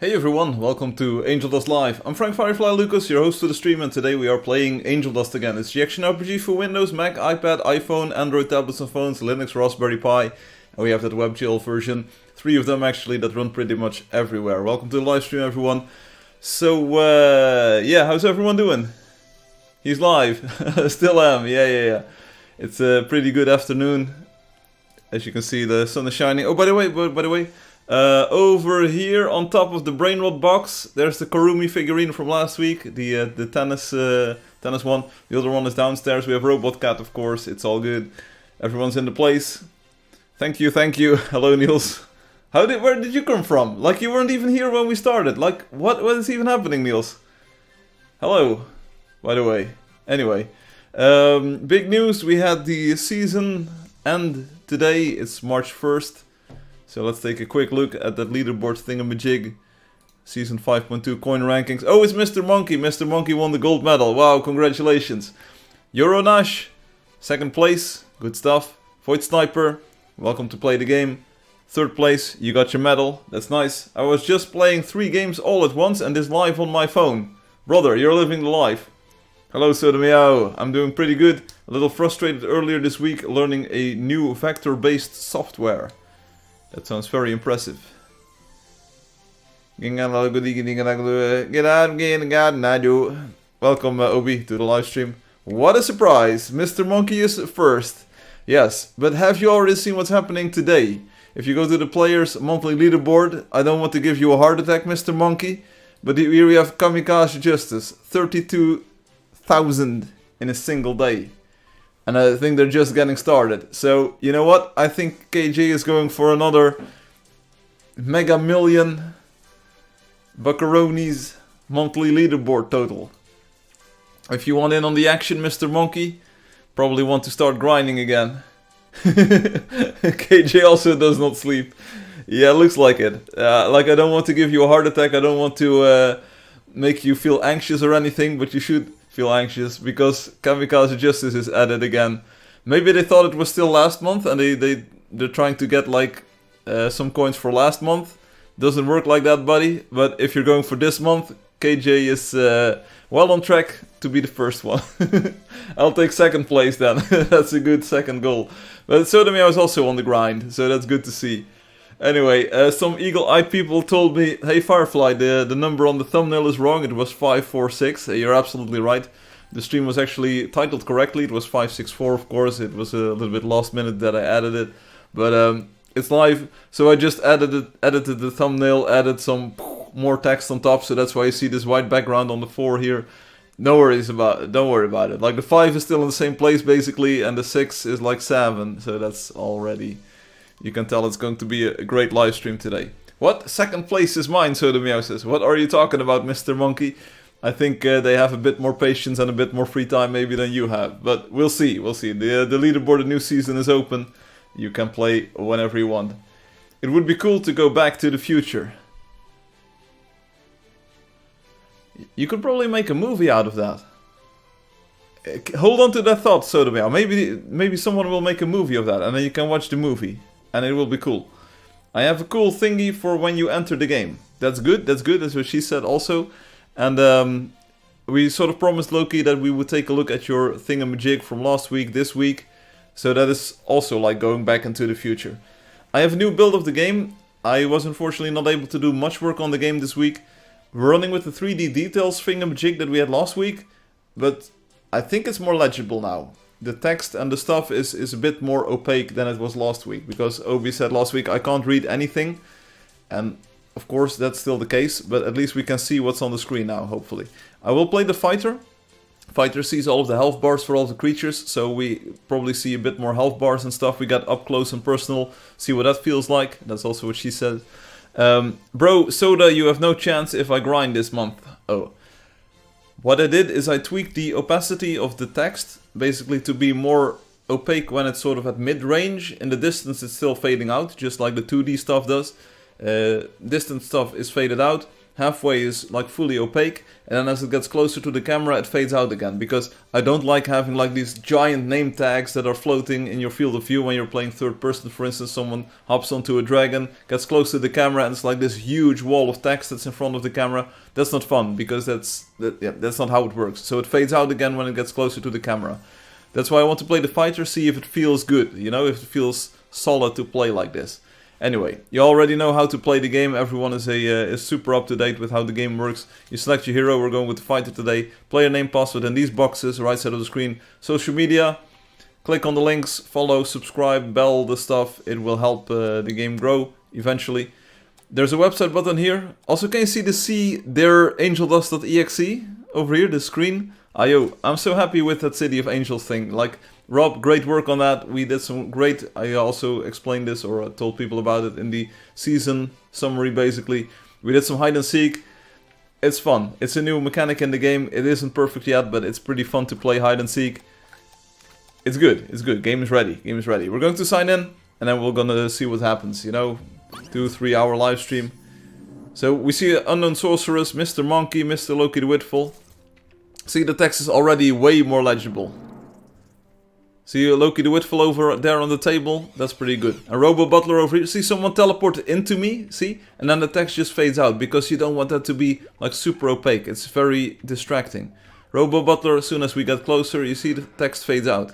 Hey everyone, welcome to Angeldust Live. I'm Firefly Lucas, your host for the stream, and today we are playing Angeldust again. It's the action RPG for Windows, Mac, iPad, iPhone, Android tablets and phones, Linux, Raspberry Pi, and we have that WebGL version. 3 of them actually that run pretty much everywhere. Welcome to the live stream, everyone. So, yeah, how's everyone doing? He's live. Still am, yeah. It's a pretty good afternoon. As you can see, the sun is shining. Oh, by the way, over here on top of the Brainrot box, there's the Karumi figurine from last week, the tennis one. The other one is downstairs. We have Robot Cat, of course. It's all good. Everyone's in the place. Thank you. Hello, Niels. Where did you come from? Like, you weren't even here when we started. Like, what is even happening, Niels? Hello, by the way. Anyway, big news. We had the season end today. It's March 1st. So let's take a quick look at that leaderboard thingamajig. Season 5.2 coin rankings. Oh, it's Mr. Monkey. Mr. Monkey won the gold medal. Wow, congratulations. Euronash, second place. Good stuff. Void Sniper, welcome to play the game. Third place, you got your medal. That's nice. I was just playing 3 games all at once and this live on my phone. Brother, you're living the life. Hello, Sodomiao. I'm doing pretty good. A little frustrated earlier this week learning a new vector-based software. That sounds very impressive. Welcome, Obi, to the live stream. What a surprise! Mr. Monkey is first. Yes, but have you already seen what's happening today? If you go to the players' monthly leaderboard, I don't want to give you a heart attack, Mr. Monkey, but here we have Kamikaze Justice. 32,000 in a single day. And I think they're just getting started. So, you know what? I think KJ is going for another mega million buckaroonies monthly leaderboard total. If you want in on the action, Mr. Monkey, probably want to start grinding again. KJ also does not sleep. Yeah, looks like it. Like, I don't want to give you a heart attack. I don't want to make you feel anxious or anything, but you should feel anxious because Kamikaze Justice is at it again. Maybe they thought it was still last month and they're trying to get like some coins for last month. Doesn't work like that, buddy. But if you're going for this month, KJ is well on track to be the first one. I'll take second place then. That's a good second goal. But Sodomia was also on the grind, so that's good to see. Anyway, some eagle-eyed people told me, hey Firefly, the number on the thumbnail is wrong, it was 546, you're absolutely right. The stream was actually titled correctly, it was 564 of course, it was a little bit last minute that I added it. But it's live, so I just edited the thumbnail, added some more text on top, so that's why you see this white background on the 4 here. No worries about it, don't worry about it. Like the 5 is still in the same place basically, and the 6 is like 7, so that's already... You can tell it's going to be a great live stream today. What? Second place is mine, Sodomio says. What are you talking about, Mr. Monkey? I think they have a bit more patience and a bit more free time maybe than you have. But we'll see. The leaderboard, the new season is open. You can play whenever you want. It would be cool to go back to the future. You could probably make a movie out of that. Hold on to that thought, Sodomio. Maybe someone will make a movie of that and then you can watch the movie. And it will be cool. I have a cool thingy for when you enter the game. That's good, that's what she said also. And we sort of promised Loki that we would take a look at your thingamajig from last week, this week. So that is also like going back into the future. I have a new build of the game. I was unfortunately not able to do much work on the game this week. We're running with the 3D details thingamajig that we had last week. But I think it's more legible now. The text and the stuff is a bit more opaque than it was last week. Because Obi said last week I can't read anything. And of course that's still the case. But at least we can see what's on the screen now, hopefully. I will play the fighter. Fighter sees all of the health bars for all the creatures. So we probably see a bit more health bars and stuff. We got up close and personal. See what that feels like. That's also what she said. Bro, Soda, you have no chance if I grind this month. Oh. What I did is I tweaked the opacity of the text, basically to be more opaque when it's sort of at mid-range. In the distance it's still fading out, just like the 2D stuff does. Distant stuff is faded out, halfway is like fully opaque, and then as it gets closer to the camera it fades out again, because I don't like having like these giant name tags that are floating in your field of view when you're playing third person. For instance, someone hops onto a dragon, gets close to the camera, and it's like this huge wall of text that's in front of the camera. That's not fun, because that's not how it works. So it fades out again when it gets closer to the camera. That's why I want to play the fighter, see if it feels good, you know, if it feels solid to play like this. Anyway, you already know how to play the game. Everyone is super up to date with how the game works. You select your hero. We're going with the fighter today. Player name, password in these boxes, right side of the screen. Social media. Click on the links, follow, subscribe, bell, the stuff. It will help the game grow eventually. There's a website button here. Also, can you see the C there, Angeldust.exe over here, the screen? Ayo, I'm so happy with that City of Angels thing. Like, Rob, great work on that. We did some great... I also explained this, or told people about it in the season summary, basically. We did some hide and seek. It's fun. It's a new mechanic in the game. It isn't perfect yet, but it's pretty fun to play hide and seek. It's good. It's good. Game is ready. Game is ready. We're going to sign in, and then we're gonna see what happens, you know? 2-3 hour live stream. So, we see Unknown Sorceress, Mr. Monkey, Mr. Loki the Witful. See, the text is already way more legible. See Loki the Witful over there on the table? That's pretty good. And Robo Butler over here. See someone teleported into me? See? And then the text just fades out, because you don't want that to be like super opaque. It's very distracting. Robo Butler, as soon as we get closer, you see the text fades out.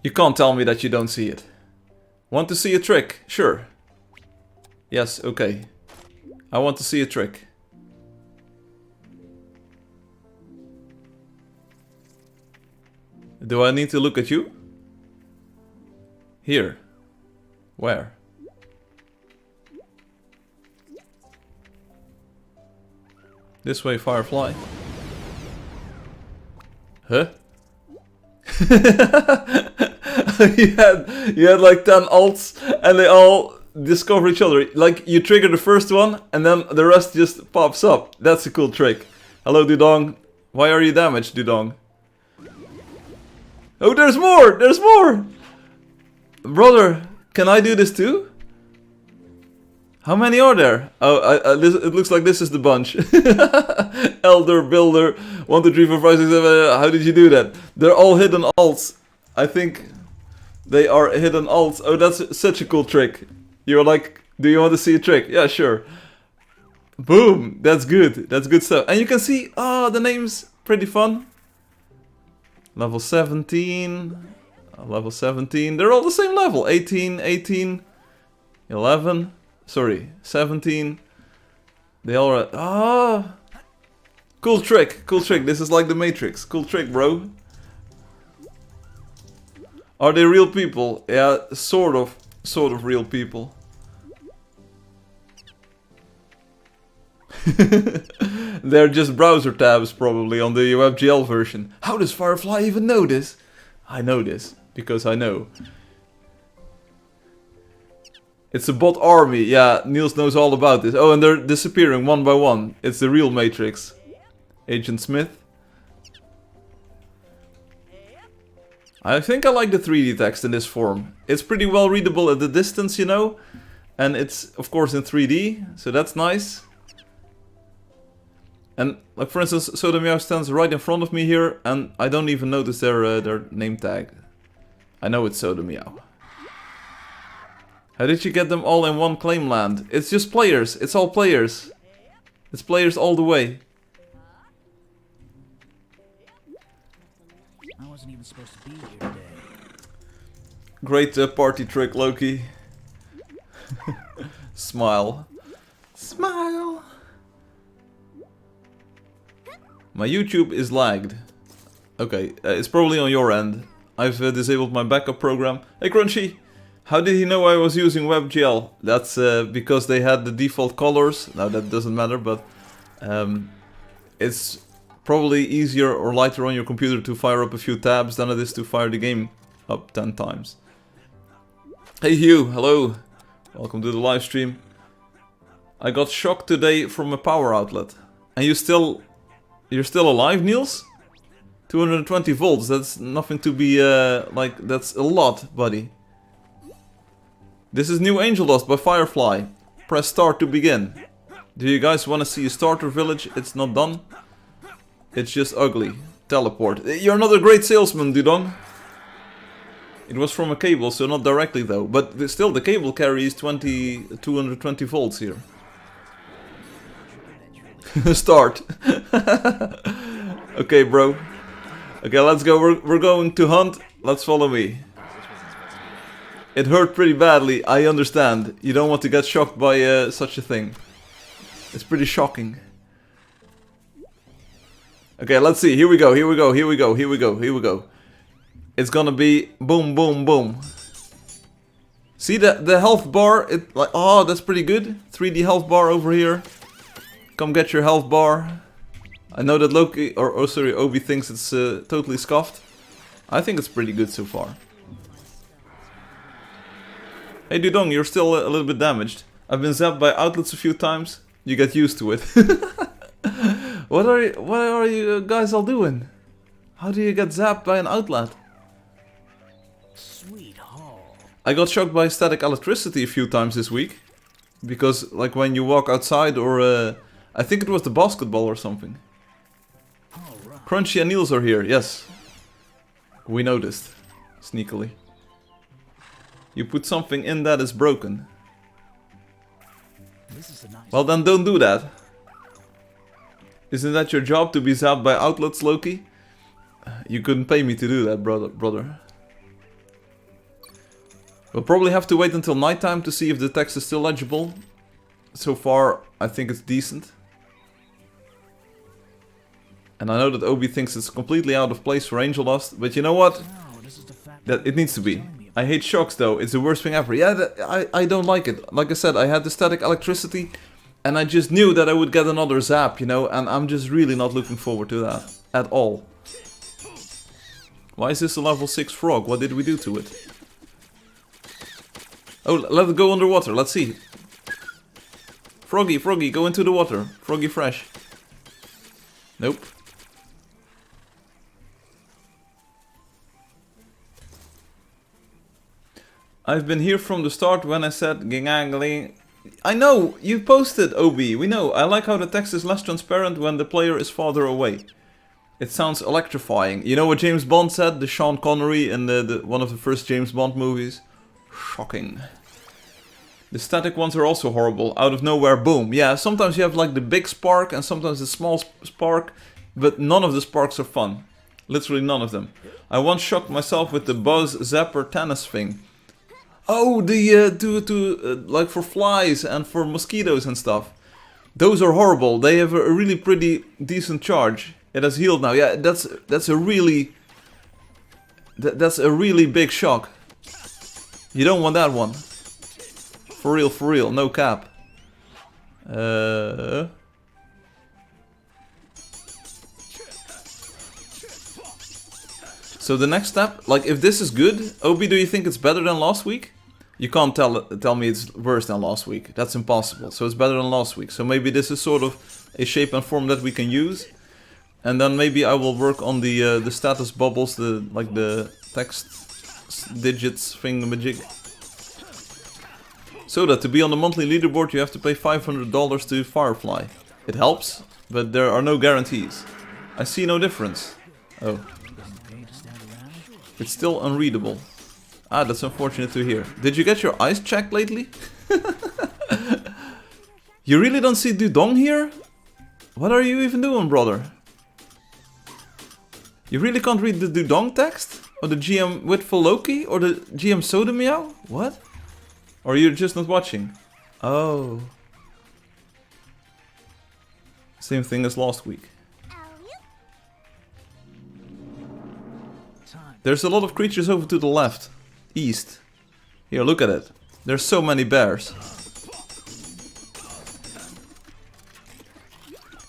You can't tell me that you don't see it. Want to see a trick? Sure. Yes, okay. I want to see a trick. Do I need to look at you? Here. Where? This way, Firefly. Huh? you had like 10 alts and they all discover each other. Like, you trigger the first one and then the rest just pops up. That's a cool trick. Hello, Dudong. Why are you damaged, Dudong? Oh, there's more! There's more! Brother, can I do this too? How many are there? Oh, it looks like this is the bunch. Elder, Builder, 1, 2, 3, 4, 5, 6, 7. How did you do that? They're all hidden alts. I think they are hidden alts. Oh, that's such a cool trick. You're like, do you want to see a trick? Yeah, sure. Boom! That's good. That's good stuff. And you can see, the name's pretty fun. Level 17. Level 17. They're all the same level. 18, 18, 11. Sorry, 17. They all are... Cool trick, cool trick. This is like the Matrix. Cool trick, bro. Are they real people? Yeah, sort of real people. They're just browser tabs probably on the WebGL version. How does Firefly even know this? I know this, because I know. It's a bot army. Yeah, Niels knows all about this. Oh, and they're disappearing one by one. It's the real Matrix. Agent Smith. I think I like the 3D text in this form. It's pretty well readable at the distance, you know. And it's, of course, in 3D, so that's nice. And, like, for instance, Sodomia stands right in front of me here, and I don't even notice their name tag. I know it's Sodomia. How did you get them all in one claim land? It's just players. It's all players. It's players all the way. I wasn't even supposed to be here today. Great party trick, Loki. Smile. Smile. My YouTube is lagged. Okay, it's probably on your end. I've disabled my backup program. Hey Crunchy! How did he know I was using WebGL? That's because they had the default colors. Now that doesn't matter, but it's probably easier or lighter on your computer to fire up a few tabs than it is to fire the game up 10 times. Hey Hugh, hello. Welcome to the live stream. I got shocked today from a power outlet. And you're still alive, Niels? 220 volts, that's nothing to be, like, that's a lot, buddy. This is new Angeldust by Firefly. Press start to begin. Do you guys want to see a starter village? It's not done. It's just ugly. Teleport. You're not a great salesman, Dudong. It was from a cable, so not directly though. But still, the cable carries 220 volts here. Start. Okay, bro. Okay, let's go. We're going to hunt. Let's follow me. It hurt pretty badly, I understand. You don't want to get shocked by such a thing. It's pretty shocking. Okay, let's see. Here we go, here we go, here we go, here we go, here we go. It's gonna be boom, boom, boom. See the health bar? It like, oh, that's pretty good. 3D health bar over here. Come get your health bar. I know that Loki, or oh sorry, Obi thinks it's totally scuffed. I think it's pretty good so far. Hey Dudong, you're still a little bit damaged. I've been zapped by outlets a few times. You get used to it. What are you guys all doing? How do you get zapped by an outlet? Sweet haul. I got shocked by static electricity a few times this week. Because like when you walk outside or I think it was the basketball or something. Right. Crunchy and Niels are here, yes. We noticed. Sneakily. You put something in that is broken. This is a nice Well then don't do that. Isn't that your job to be zapped by outlets, Loki? You couldn't pay me to do that, brother. We'll probably have to wait until nighttime to see if the text is still legible. So far, I think it's decent. And I know that Obi thinks it's completely out of place for Angeldust, but you know what? Wow, this is the fact That it needs to be. I hate shocks though, it's the worst thing ever. Yeah, I don't like it. Like I said, I had the static electricity and I just knew that I would get another zap, you know, and I'm just really not looking forward to that. At all. Why is this a level 6 frog? What did we do to it? Oh, let it go underwater, let's see. Froggy, go into the water. Froggy fresh. Nope. I've been here from the start when I said gingangling. I know, you posted, Obi, we know. I like how the text is less transparent when the player is farther away. It sounds electrifying. You know what James Bond said? The Sean Connery in one of the first James Bond movies? Shocking. The static ones are also horrible. Out of nowhere, boom. Yeah, sometimes you have like the big spark and sometimes the small spark. But none of the sparks are fun. Literally none of them. I once shocked myself with the Buzz Zapper tennis thing. Oh, the like for flies and for mosquitoes and stuff. Those are horrible. They have a really pretty decent charge. It has healed now. Yeah, that's a really big shock. You don't want that one. For real, no cap. So the next step, like if this is good, Obi, do you think it's better than last week? You can't tell me it's worse than last week. That's impossible. So it's better than last week. So maybe this is sort of a shape and form that we can use. And then maybe I will work on the status bubbles, the text digits thingamajig. So that to be on the monthly leaderboard you have to pay $500 to Firefly. It helps, but there are no guarantees. I see no difference. Oh. It's still unreadable. Ah, that's unfortunate to hear. Did you get your eyes checked lately? You really don't see Dudong here? What are you even doing, brother? You really can't read the Dudong text? Or the GM Witful Loki? Or the GM Soda Meow? What? Or you're just not watching? Oh. Same thing as last week. There's a lot of creatures over to the left. East. Here, look at it. There's so many bears.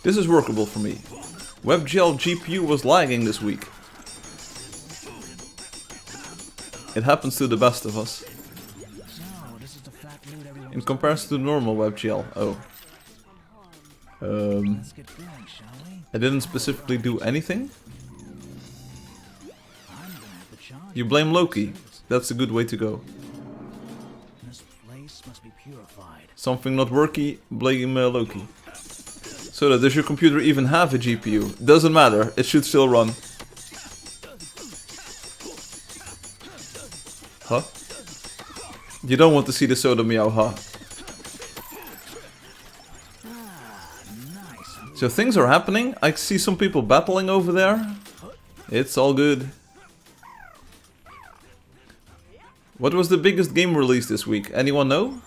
This is workable for me. WebGL GPU was lagging this week. It happens to the best of us. In comparison to normal WebGL. Oh. I didn't specifically do anything. You blame Loki. That's a good way to go. This place must be purified. Something not worky, blame Loki. Soda, does your computer even have a GPU? Doesn't matter, it should still run. Huh? You don't want to see the Soda meow, huh? So things are happening. I see some people battling over there. It's all good. What was the biggest game release this week? Anyone know?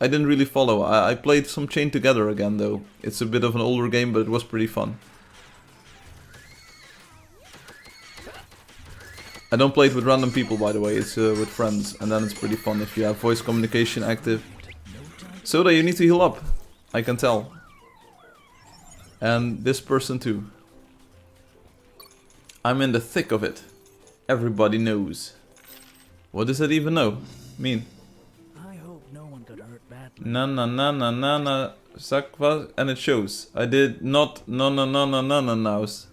I didn't really follow. I played some Chain Together again though. It's a bit of an older game, but it was pretty fun. I don't play it with random people, by the way. It's with friends, and then it's pretty fun if you have voice communication active. Soda, you need to heal up. I can tell. And this person too. I'm in the thick of it. Everybody knows. What does that even mean? I hope no one got hurt badly. Na na na na na na sakva, and it shows. I did not no no no no no no nows.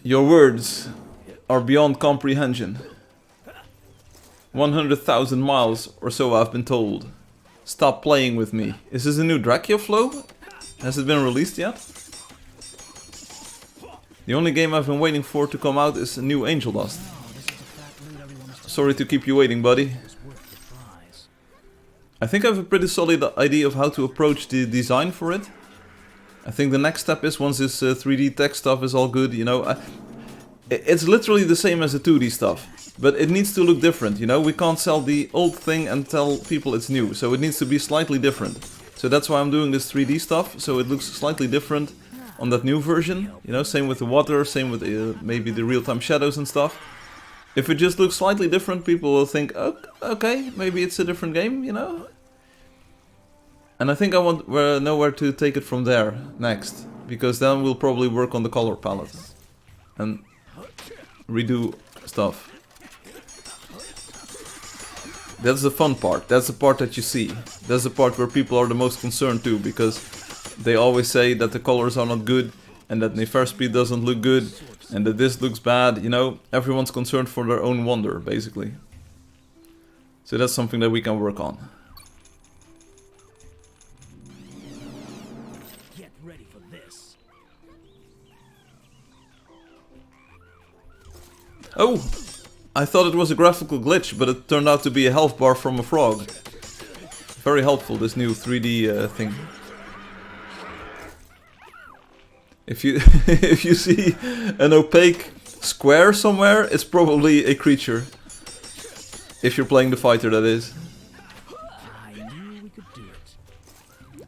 Your words are beyond comprehension. 100,000 miles or so I've been told. Stop playing with me. Is this a new Dracula flow? Has it been released yet? The only game I've been waiting for to come out is a new Angeldust. Sorry to keep you waiting, buddy. I think I have a pretty solid idea of how to approach the design for it. I think the next step is, once this 3D text stuff is all good, you know, it's literally the same as the 2D stuff. But it needs to look different, you know, we can't sell the old thing and tell people it's new, so it needs to be slightly different. So that's why I'm doing this 3D stuff, so it looks slightly different on that new version, you know, same with the water, same with maybe the real-time shadows and stuff. If it just looks slightly different, people will think, oh, okay, maybe it's a different game, you know. And I think I know where to take it from there next, because then we'll probably work on the color palette and redo stuff. That's the fun part. That's the part that you see. That's the part where people are the most concerned too, because they always say that the colors are not good and that Nefarspeed doesn't look good and that this looks bad. You know, everyone's concerned for their own wonder, basically. So that's something that we can work on. Get ready for this. Oh! I thought it was a graphical glitch, but it turned out to be a health bar from a frog. Very helpful, this new 3D thing. If you if you see an opaque square somewhere, it's probably a creature. If you're playing the fighter, that is. I knew we could do it.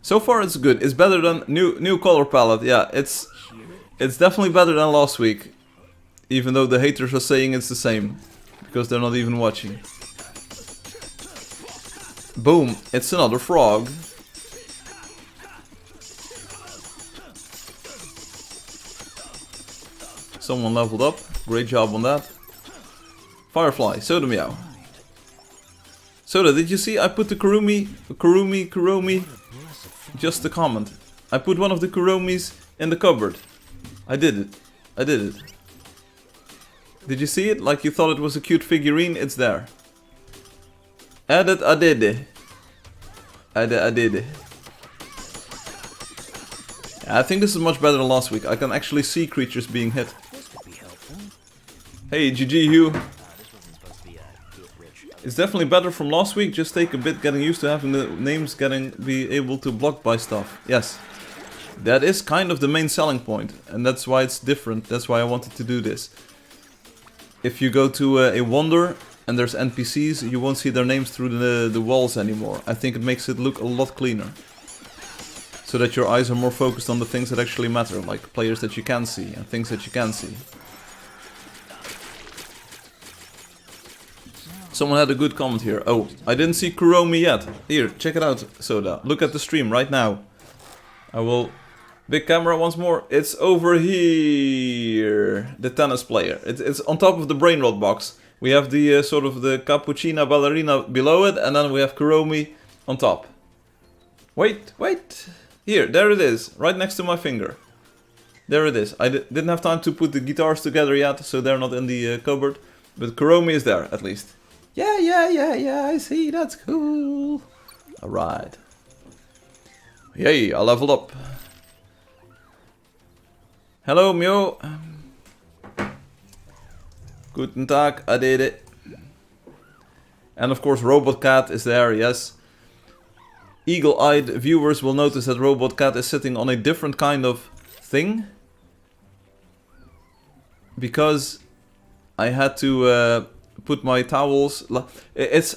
So far it's good. It's better than new color palette. Yeah, it's definitely better than last week. Even though the haters are saying it's the same. Because they're not even watching. Boom, it's another frog. Someone leveled up. Great job on that. Firefly, Soda meow. Soda, did you see I put the Kurumi, just a comment. I put one of the Kuromis in the cupboard. I did it. Did you see it? Like you thought it was a cute figurine, it's there. I did it. I think this is much better than last week. I can actually see creatures being hit. Hey, GG Hugh. It's definitely better from last week. Just take a bit getting used to having the names be able to block by stuff. Yes. That is kind of the main selling point. And that's why it's different. That's why I wanted to do this. If you go to a Wonder and there's NPCs, you won't see their names through the walls anymore. I think it makes it look a lot cleaner. So that your eyes are more focused on the things that actually matter, like players that you can see and things that you can see. Someone had a good comment here. Oh, I didn't see Kuromi yet. Here, check it out, Soda. Look at the stream right now. I will... Big camera once more. It's over here. The tennis player. It's on top of the brain rot box. We have the sort of the cappuccina ballerina below it, and then we have Kuromi on top. Wait. Here, there it is. Right next to my finger. There it is. I didn't have time to put the guitars together yet, so they're not in the cupboard. But Kuromi is there, at least. Yeah, I see. That's cool. Alright. Yay, I leveled up. Hello, Mio. Guten Tag, I did it. And of course, Robot Cat is there, yes. Eagle-eyed viewers will notice that Robot Cat is sitting on a different kind of thing. Because I had to put my towels... It's...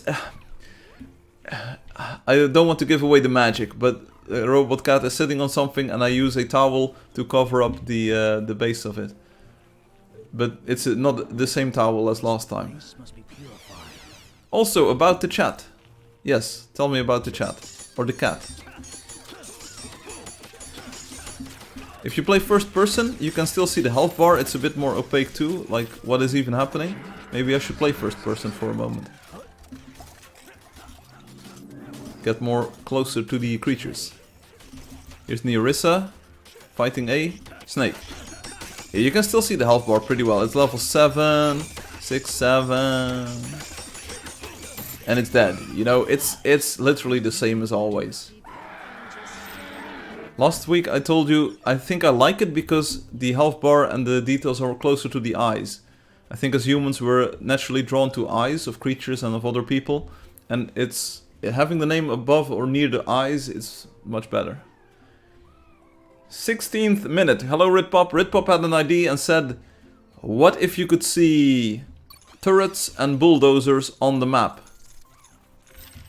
I don't want to give away the magic, but Robot Cat is sitting on something and I use a towel to cover up the base of it. But it's not the same towel as last time. Also, about the chat. Yes, tell me about the chat. Or the cat. If you play first person, you can still see the health bar. It's a bit more opaque too, like what is even happening. Maybe I should play first person for a moment. Get more closer to the creatures. Here's Neorissa fighting a snake. Yeah, you can still see the health bar pretty well. It's level 7, 6, 7. And it's dead. You know, it's literally the same as always. Last week I told you I think I like it because the health bar and the details are closer to the eyes. I think as humans we're naturally drawn to eyes of creatures and of other people. And it's having the name above or near the eyes is much better. 16th minute. Hello Ritpop. Ritpop had an idea and said, what if you could see turrets and bulldozers on the map?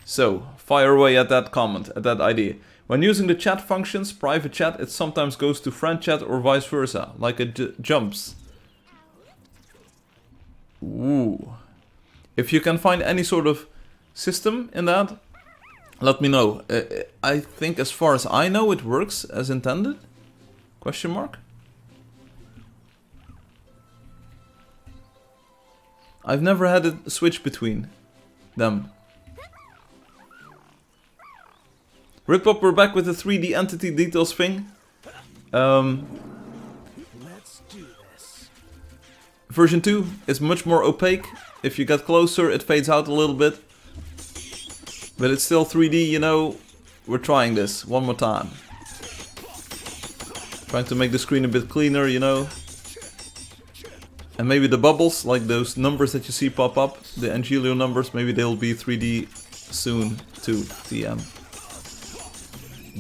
So, fire away at that comment, at that idea. When using the chat functions, private chat, it sometimes goes to friend chat or vice versa, like it jumps. Ooh. If you can find any sort of system in that, let me know. I think as far as I know it works as intended? Question mark? I've never had a switch between them. Ritpop, we're back with the 3D entity details thing. Let's do this. Version 2 is much more opaque. If you get closer, it fades out a little bit. But it's still 3D, you know. We're trying this one more time. Trying to make the screen a bit cleaner, you know. And maybe the bubbles, like those numbers that you see pop up, the Angelio numbers, maybe they'll be 3D soon too, TM.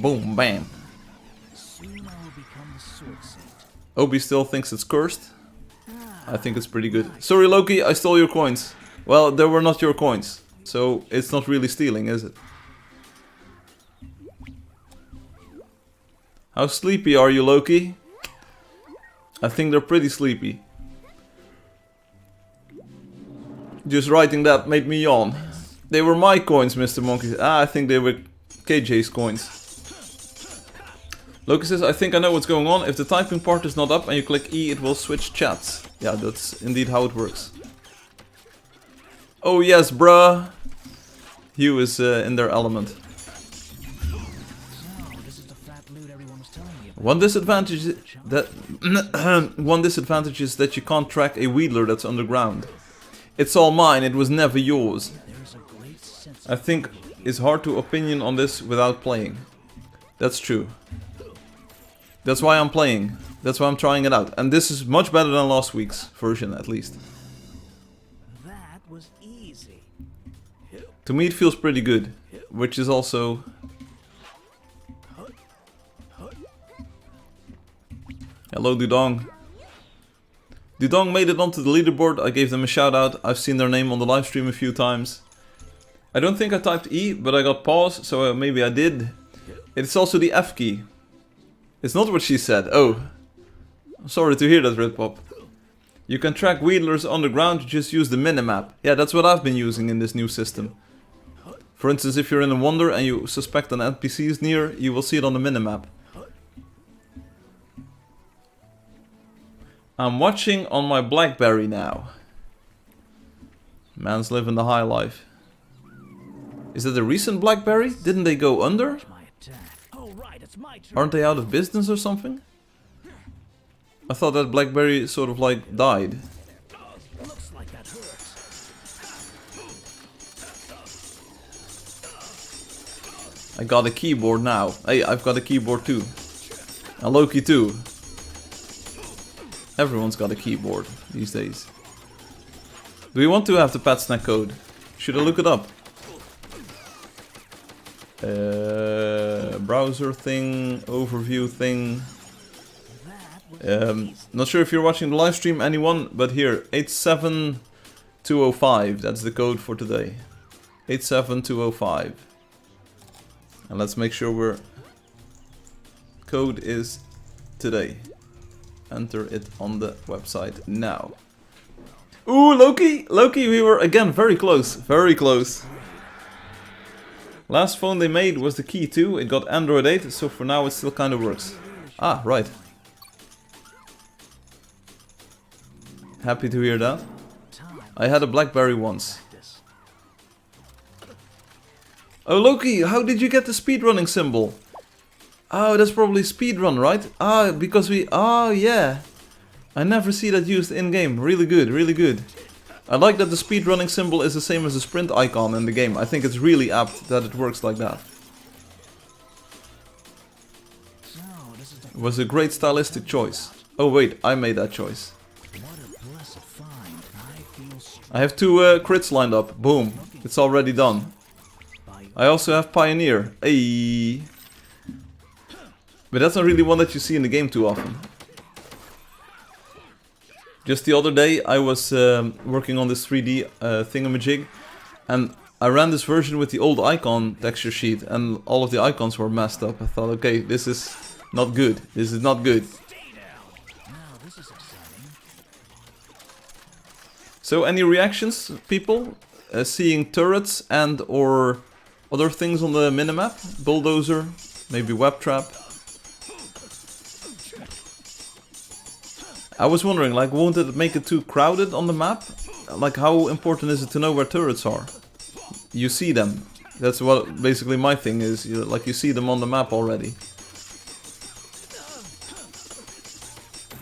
Boom, bam. Soon I will become the sword saint. Obi still thinks it's cursed. I think it's pretty good. Sorry Loki, I stole your coins. Well, they were not your coins. So it's not really stealing, is it? How sleepy are you, Loki? I think they're pretty sleepy. Just writing that made me yawn. They were my coins, Mr. Monkey. Ah, I think they were KJ's coins. Loki says, I think I know what's going on. If the typing part is not up and you click E, it will switch chats. Yeah, that's indeed how it works. Oh yes, bruh. Hugh is in their element. One disadvantage is that you can't track a wheeler that's underground. It's all mine, it was never yours. I think it's hard to opinion on this without playing. That's true. That's why I'm playing. That's why I'm trying it out. And this is much better than last week's version, at least. That was easy. To me it feels pretty good. Which is also... Hello Dudong. Dudong made it onto the leaderboard. I gave them a shout out. I've seen their name on the live stream a few times. I don't think I typed E, but I got pause, so maybe I did. It's also the F key. It's not what she said. Oh. I'm sorry to hear that, Ritpop. You can track wheelers underground, you just use the minimap. Yeah, that's what I've been using in this new system. For instance, if you're in a wonder and you suspect an NPC is near, you will see it on the minimap. I'm watching on my BlackBerry now. Man's living the high life. Is that a recent BlackBerry? Didn't they go under? Aren't they out of business or something? I thought that BlackBerry sort of like died. I got a keyboard now. Hey, I've got a keyboard too. And Loki too. Everyone's got a keyboard these days. Do we want to have the pet snack code? Should I look it up? Browser thing, overview thing. Not sure if you're watching the live stream, anyone, but here, 87205, that's the code for today. 87205. And let's make sure we're... Code is today. Enter it on the website now. Ooh, Loki! Loki, we were again very close. Very close. Last phone they made was the Key 2. It got Android 8, so for now it still kind of works. Ah, right. Happy to hear that. I had a BlackBerry once. Oh, Loki, how did you get the speedrunning symbol? Oh, that's probably speedrun, right? Ah, because we... Oh, yeah. I never see that used in-game. Really good, really good. I like that the speedrunning symbol is the same as the sprint icon in the game. I think it's really apt that it works like that. It was a great stylistic choice. Oh wait, I made that choice. I have 2 crits lined up. Boom. It's already done. I also have Pioneer. Ayy. But that's not really one that you see in the game too often. Just the other day I was working on this 3D thingamajig, and I ran this version with the old icon texture sheet, and all of the icons were messed up. I thought, okay, this is not good. This is not good. So any reactions, people? Seeing turrets and or other things on the minimap? Bulldozer, maybe web trap. I was wondering, like, won't it make it too crowded on the map? Like, how important is it to know where turrets are? You see them. That's what basically my thing is. Like, you see them on the map already.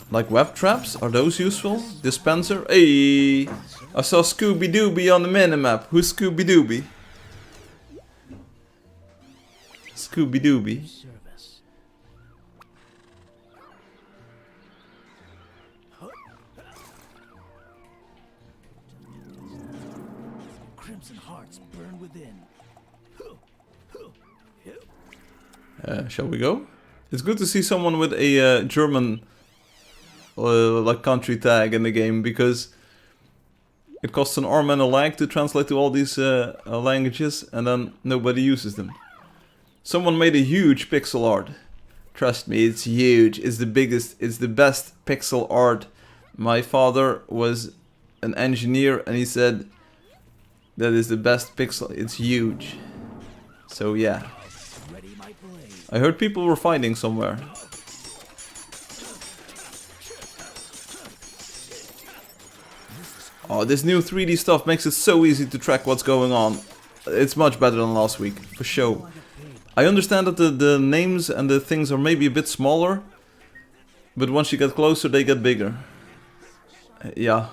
Like web traps? Are those useful? Dispenser? Hey! I saw Scooby Dooby on the minimap. Who's Scooby Dooby? Scooby Dooby. Shall we go? It's good to see someone with a German like country tag in the game, because it costs an arm and a leg to translate to all these languages, and then nobody uses them. Someone made a huge pixel art. Trust me, it's huge. It's the biggest, it's the best pixel art. My father was an engineer and he said that is the best pixel. It's huge. So yeah. I heard people were fighting somewhere. Oh, this new 3D stuff makes it so easy to track what's going on. It's much better than last week, for sure. I understand that the names and the things are maybe a bit smaller, but once you get closer they get bigger. Yeah.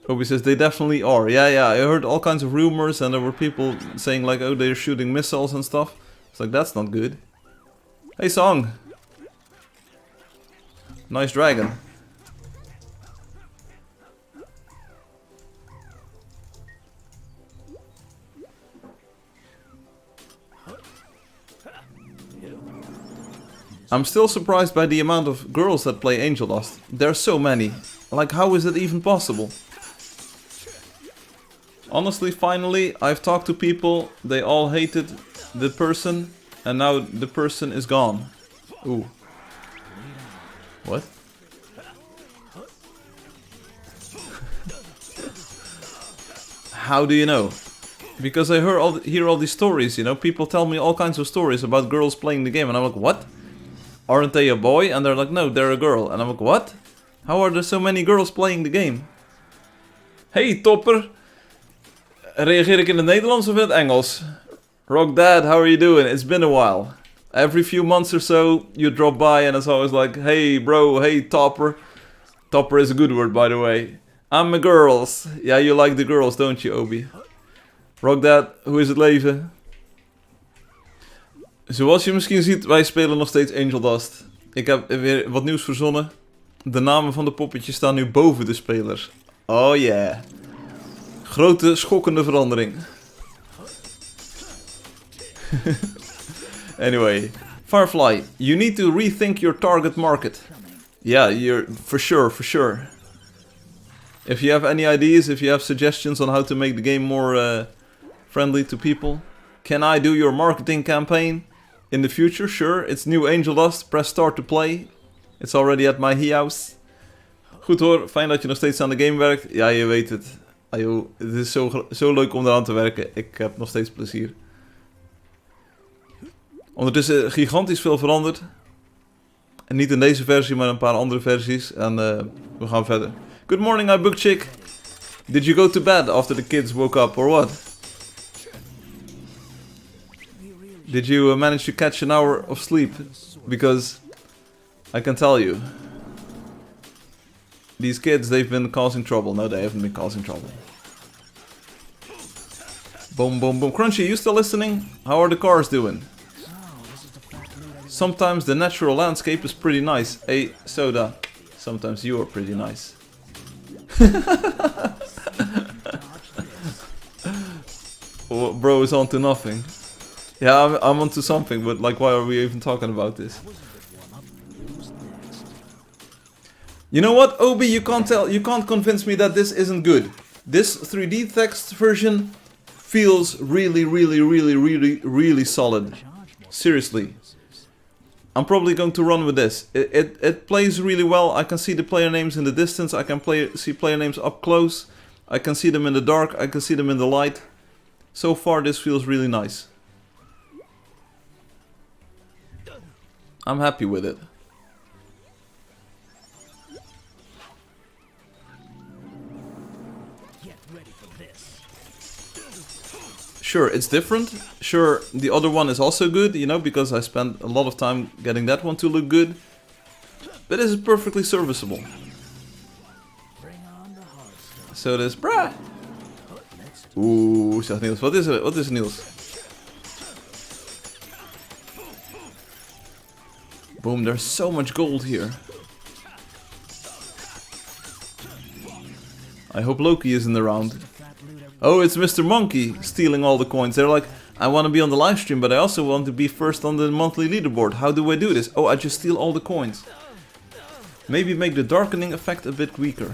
Obi says they definitely are. Yeah, I heard all kinds of rumors, and there were people saying like, oh, they're shooting missiles and stuff. It's like, that's not good. Hey, Song! Nice dragon. I'm still surprised by the amount of girls that play Angeldust. There are so many. Like, how is it even possible? Honestly, finally, I've talked to people, they all hated the person, and now the person is gone. Ooh. What? How do you know? Because I hear all these stories, you know, people tell me all kinds of stories about girls playing the game, and I'm like, what? Aren't they a boy? And they're like, no, they're a girl. And I'm like, what? How are there so many girls playing the game? Hey, topper! Reageer ik in het Nederlands of in het Engels? Rock Dad, how are you doing? It's been a while. Every few months or so, you drop by and it's always like, hey bro, hey topper. Topper is a good word, by the way. I'm a girls. Yeah, you like the girls, don't you, Obi? Rock that, hoe is het leven? Zoals je misschien ziet, wij spelen nog steeds Angeldust. Ik heb weer wat nieuws verzonnen. De namen van de poppetjes staan nu boven de spelers. Oh yeah. Grote, schokkende verandering. Anyway. Firefly, you need to rethink your target market. Yeah, you're for sure. If you have any ideas, if you have suggestions on how to make the game more friendly to people, can I do your marketing campaign in the future? Sure, it's new Angeldust. Press start to play. It's already at my house. Goed hoor, fijn dat je nog steeds aan de game werkt. Ja, je weet het. Ayo, het is zo leuk om eraan te werken. Ik heb nog steeds plezier. Ondertussen gigantisch veel veranderd. En niet in deze versie, maar een paar andere versies. En we gaan verder. Good morning, I book chick. Did you go to bed after the kids woke up or what? Did you manage to catch an hour of sleep? Because I can tell you, these kids, they've been causing trouble. No, they haven't been causing trouble. Boom, boom, boom. Crunchy, you still listening? How are the cars doing? Sometimes the natural landscape is pretty nice. Hey, Soda, sometimes you are pretty nice. Oh, bro is on to nothing. Yeah, I'm onto something, but like, why are we even talking about this? You know what, Obi? You can't convince me that this isn't good. This 3D text version feels really solid. Seriously. I'm probably going to run with this. It plays really well. I can see the player names in the distance. I can see player names up close. I can see them in the dark. I can see them in the light. So far, this feels really nice. I'm happy with it. Sure, it's different. Sure, the other one is also good, you know, because I spent a lot of time getting that one to look good. But this is perfectly serviceable. So this, bruh. Oeh, zegt Niels. Wat is er? Wat is er, Niels? Boom, there's so much gold here. I hope Loki isn't around. Oh, it's Mr. Monkey stealing all the coins. They're like, I want to be on the live stream, but I also want to be first on the monthly leaderboard. How do I do this? Oh, I just steal all the coins. Maybe make the darkening effect a bit weaker.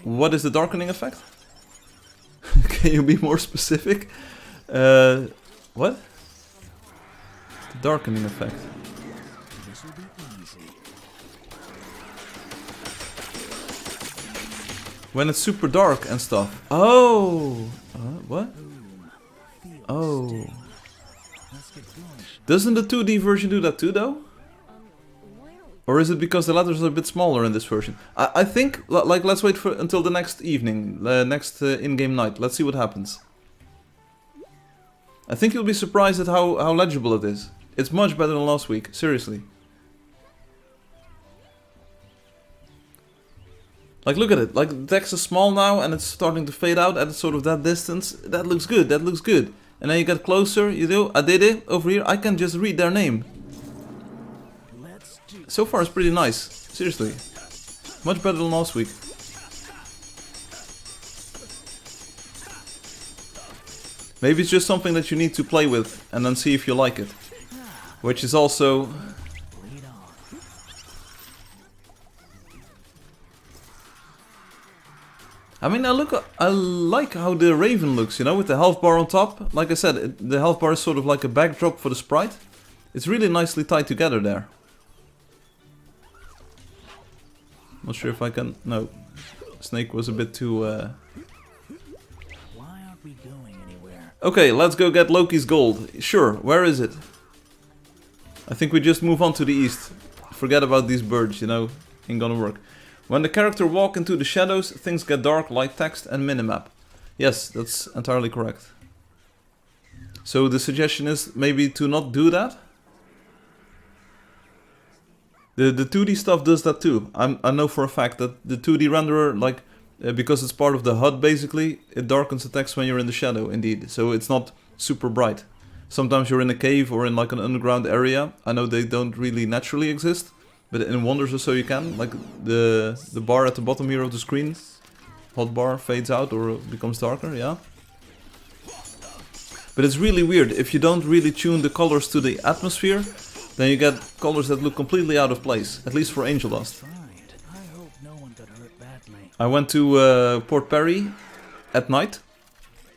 What is the darkening effect? Can you be more specific? What? The darkening effect. When it's super dark and stuff. Oh! What? Oh. Doesn't the 2D version do that too, though? Or is it because the letters are a bit smaller in this version? I think, like, let's wait for until the next evening, next in-game night. Let's see what happens. I think you'll be surprised at how legible it is. It's much better than last week, seriously. Like, look at it. Like, the text is small now and it's starting to fade out at sort of that distance. That looks good, that looks good. And then you get closer, you do, Adede, over here, I can just read their name. So far it's pretty nice, seriously. Much better than last week. Maybe it's just something that you need to play with and then see if you like it. Which is also... I mean, I like how the Raven looks, you know, with the health bar on top. Like I said, the health bar is sort of like a backdrop for the sprite. It's really nicely tied together there. Not sure if I can... No. Snake was a bit too... Why aren't we going anywhere? Okay, let's go get Loki's gold. Sure, where is it? I think we just move on to the east. Forget about these birds, you know. Ain't gonna work. When the character walk into the shadows, things get dark, like text and minimap. Yes, that's entirely correct. So the suggestion is maybe to not do that? The 2D stuff does that too. I know for a fact that the 2D renderer, like, because it's part of the HUD basically, it darkens the text when you're in the shadow, indeed. So it's not super bright. Sometimes you're in a cave or in like an underground area. I know they don't really naturally exist, but in Wonders or so you can. Like the bar at the bottom here of the screen, hotbar fades out or becomes darker, yeah. But it's really weird. If you don't really tune the colors to the atmosphere, then you get colors that look completely out of place, at least for Angeldust. I went to Port Perry at night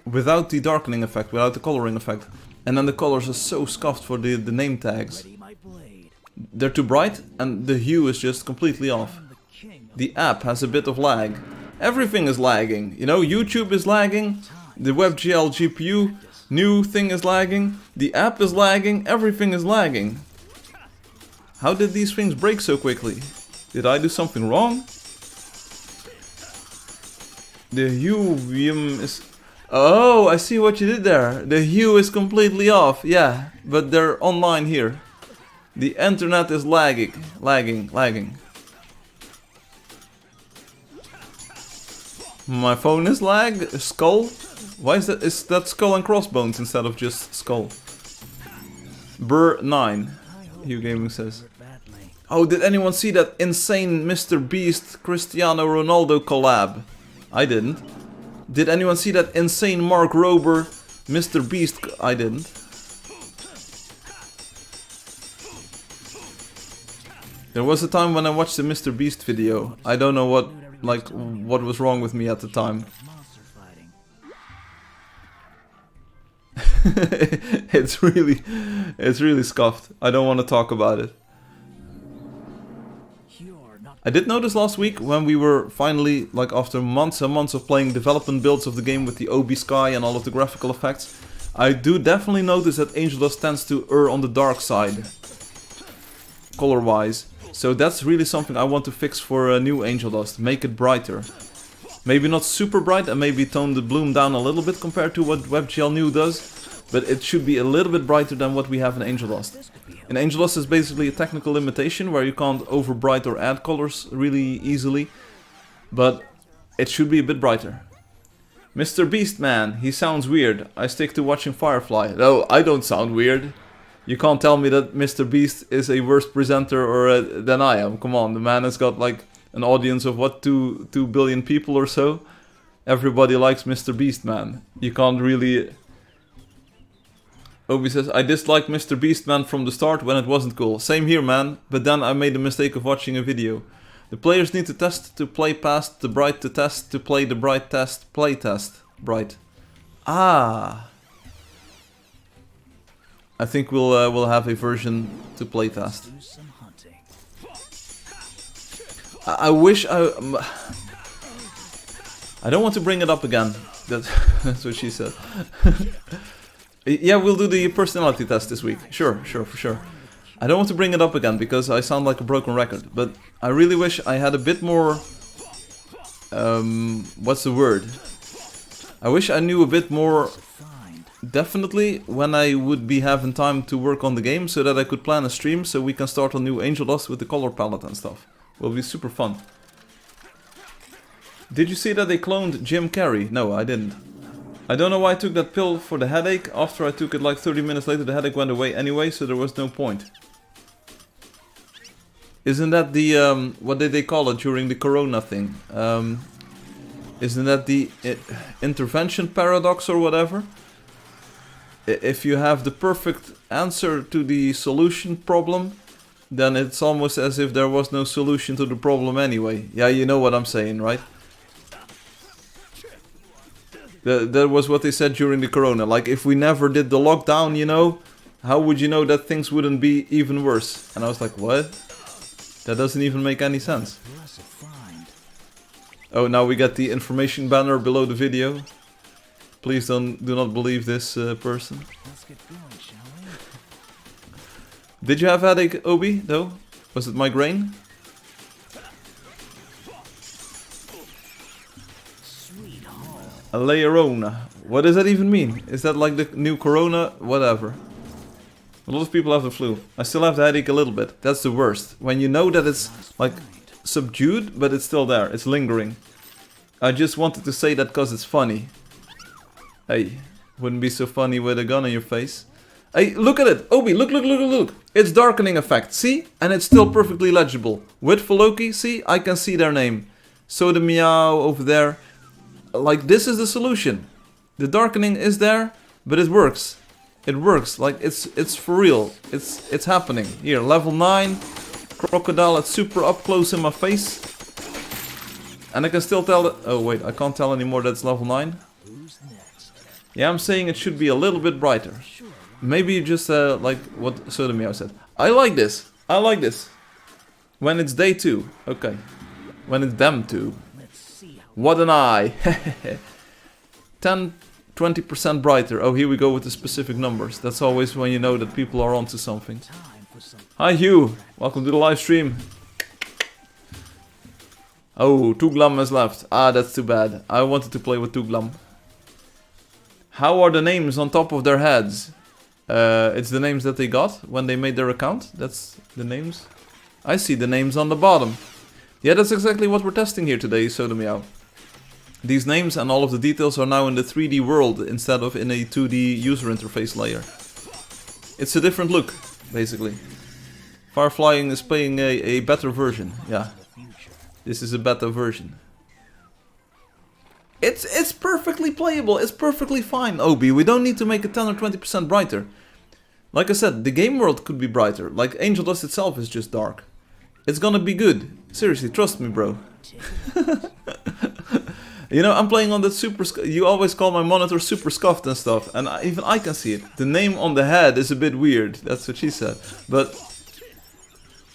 without the darkening effect, without the coloring effect. And then the colors are so scuffed for the name tags. They're too bright and the hue is just completely off. The app has a bit of lag. Everything is lagging. You know, YouTube is lagging, the WebGL GPU new thing is lagging, the app is lagging, everything is lagging. How did these things break so quickly? Did I do something wrong? The hue is... Oh, I see what you did there. The hue is completely off, yeah, but they're online here. The internet is lagging. My phone is lag? Skull? Why is that? Is that skull and crossbones instead of just skull? Burr 9, Hugh Gaming says. Oh, did anyone see that insane Mr. Beast Cristiano Ronaldo collab? I didn't. Did anyone see that insane Mark Rober Mr. Beast? I didn't. There was a time when I watched the Mr. Beast video. I don't know what was wrong with me at the time. It's really scuffed. I don't want to talk about it. I did notice last week when we were finally, like after months and months of playing development builds of the game with the OB Sky and all of the graphical effects, I do definitely notice that Angeldust tends to err on the dark side, color-wise. So that's really something I want to fix for a new Angeldust, make it brighter. Maybe not super bright and maybe tone the bloom down a little bit compared to what WebGL New does, but it should be a little bit brighter than what we have in Angeldust. In Angeldust is basically a technical limitation where you can't overbright or add colors really easily, but it should be a bit brighter. Mr. Beast man, he sounds weird. I stick to watching Firefly. No, I don't sound weird. You can't tell me that Mr. Beast is a worse presenter or than I am. Come on, the man has got like an audience of what, 2 billion people or so? Everybody likes Mr. Beast man. You can't really... Obi says, I disliked Mr. Beast man from the start when it wasn't cool. Same here man, but then I made the mistake of watching a video. The players need to test to play past the bright to test to play the bright test play test. Bright. Ah. I think we'll have a version to play test. I wish I don't want to bring it up again. That's what she said. Yeah, we'll do the personality test this week. Sure, for sure. I don't want to bring it up again because I sound like a broken record, but I really wish I had a bit more... what's the word? I wish I knew a bit more definitely when I would be having time to work on the game so that I could plan a stream so we can start on new Angeldust with the color palette and stuff. Will be super fun. Did you see that they cloned Jim Carrey? No, I didn't. I don't know why I took that pill for the headache. After I took it like 30 minutes later, the headache went away anyway, so there was no point. Isn't that the, what did they call it during the corona thing? Isn't that the intervention paradox or whatever? If you have the perfect answer to the solution problem, then it's almost as if there was no solution to the problem anyway. Yeah, you know what I'm saying, right? That was what they said during the corona. Like, if we never did the lockdown, you know, how would you know that things wouldn't be even worse? And I was like, what? That doesn't even make any sense. Oh, now we get the information banner below the video. Please do not believe this person. Did you have headache, Obi, though? Was it migraine? A Leorona. What does that even mean? Is that like the new corona? Whatever. A lot of people have the flu. I still have the headache a little bit. That's the worst. When you know that it's like subdued, but it's still there. It's lingering. I just wanted to say that because it's funny. Hey, wouldn't be so funny with a gun in your face. Hey, look at it! Obi, look, look, look, look! It's darkening effect, see? And it's still perfectly legible. With Loki, see? I can see their name. So the meow over there. Like, this is the solution. The darkening is there, but it works. It works, like it's for real. It's happening. Here, level 9. Crocodile, it's super up close in my face. And I can still tell that... Oh wait, I can't tell anymore that's level 9. Yeah, I'm saying it should be a little bit brighter. Maybe just like what Sodomio said. I like this. I like this. When it's day 2. Okay. When it's them 2. What an eye. 10, 20% brighter. Oh, here we go with the specific numbers. That's always when you know that people are onto something. Hi Hugh. Welcome to the live stream. Oh, Tuglam has left. Ah, that's too bad. I wanted to play with Tuglam. How are the names on top of their heads? It's the names that they got when they made their account. That's the names. I see the names on the bottom. Yeah, that's exactly what we're testing here today, Sodomio. These names and all of the details are now in the 3D world instead of in a 2D user interface layer. It's a different look, basically. Firefly is playing a better version, yeah. This is a beta version. It's perfectly playable, it's perfectly fine, Obi. We don't need to make it 10 or 20% brighter. Like I said, the game world could be brighter. Like Angeldust itself is just dark. It's gonna be good. Seriously, trust me, bro. You know, I'm playing on that super... You always call my monitor super scuffed and stuff. And even I can see it. The name on the head is a bit weird. That's what she said. But...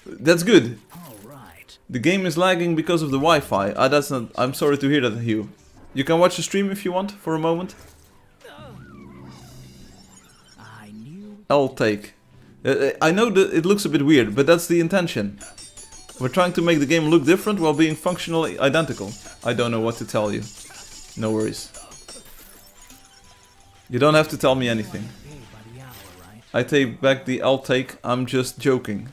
that's good. The game is lagging because of the Wi-Fi. That's not... I'm sorry to hear that, Hugh. You can watch the stream if you want, for a moment. I'll take. I know that it looks a bit weird, but that's the intention. We're trying to make the game look different while being functionally identical. I don't know what to tell you. No worries. You don't have to tell me anything. I take back the I'll take, I'm just joking.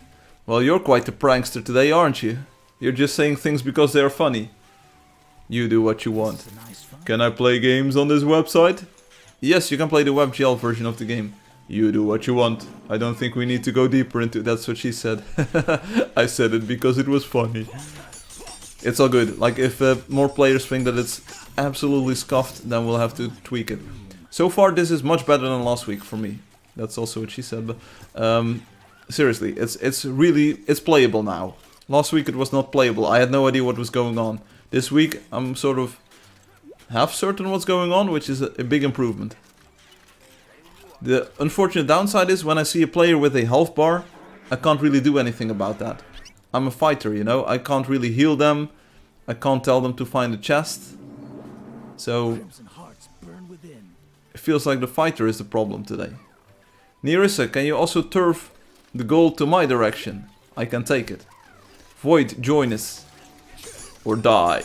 Well, you're quite the prankster today, aren't you? You're just saying things because they are funny. You do what you want. Can I play games on this website? Yes, you can play the WebGL version of the game. You do what you want. I don't think we need to go deeper into... That's what she said. I said it because it was funny. It's all good. Like, if more players think that it's absolutely scuffed, then we'll have to tweak it. So far, this is much better than last week for me. That's also what she said. But seriously, it's playable now. Last week it was not playable. I had no idea what was going on. This week, I'm sort of half certain what's going on, which is a big improvement. The unfortunate downside is when I see a player with a health bar, I can't really do anything about that. I'm a fighter, you know, I can't really heal them, I can't tell them to find a chest. So, it feels like the fighter is the problem today. Nerissa, can you also turf the goal to my direction? I can take it. Void, join us. Or die.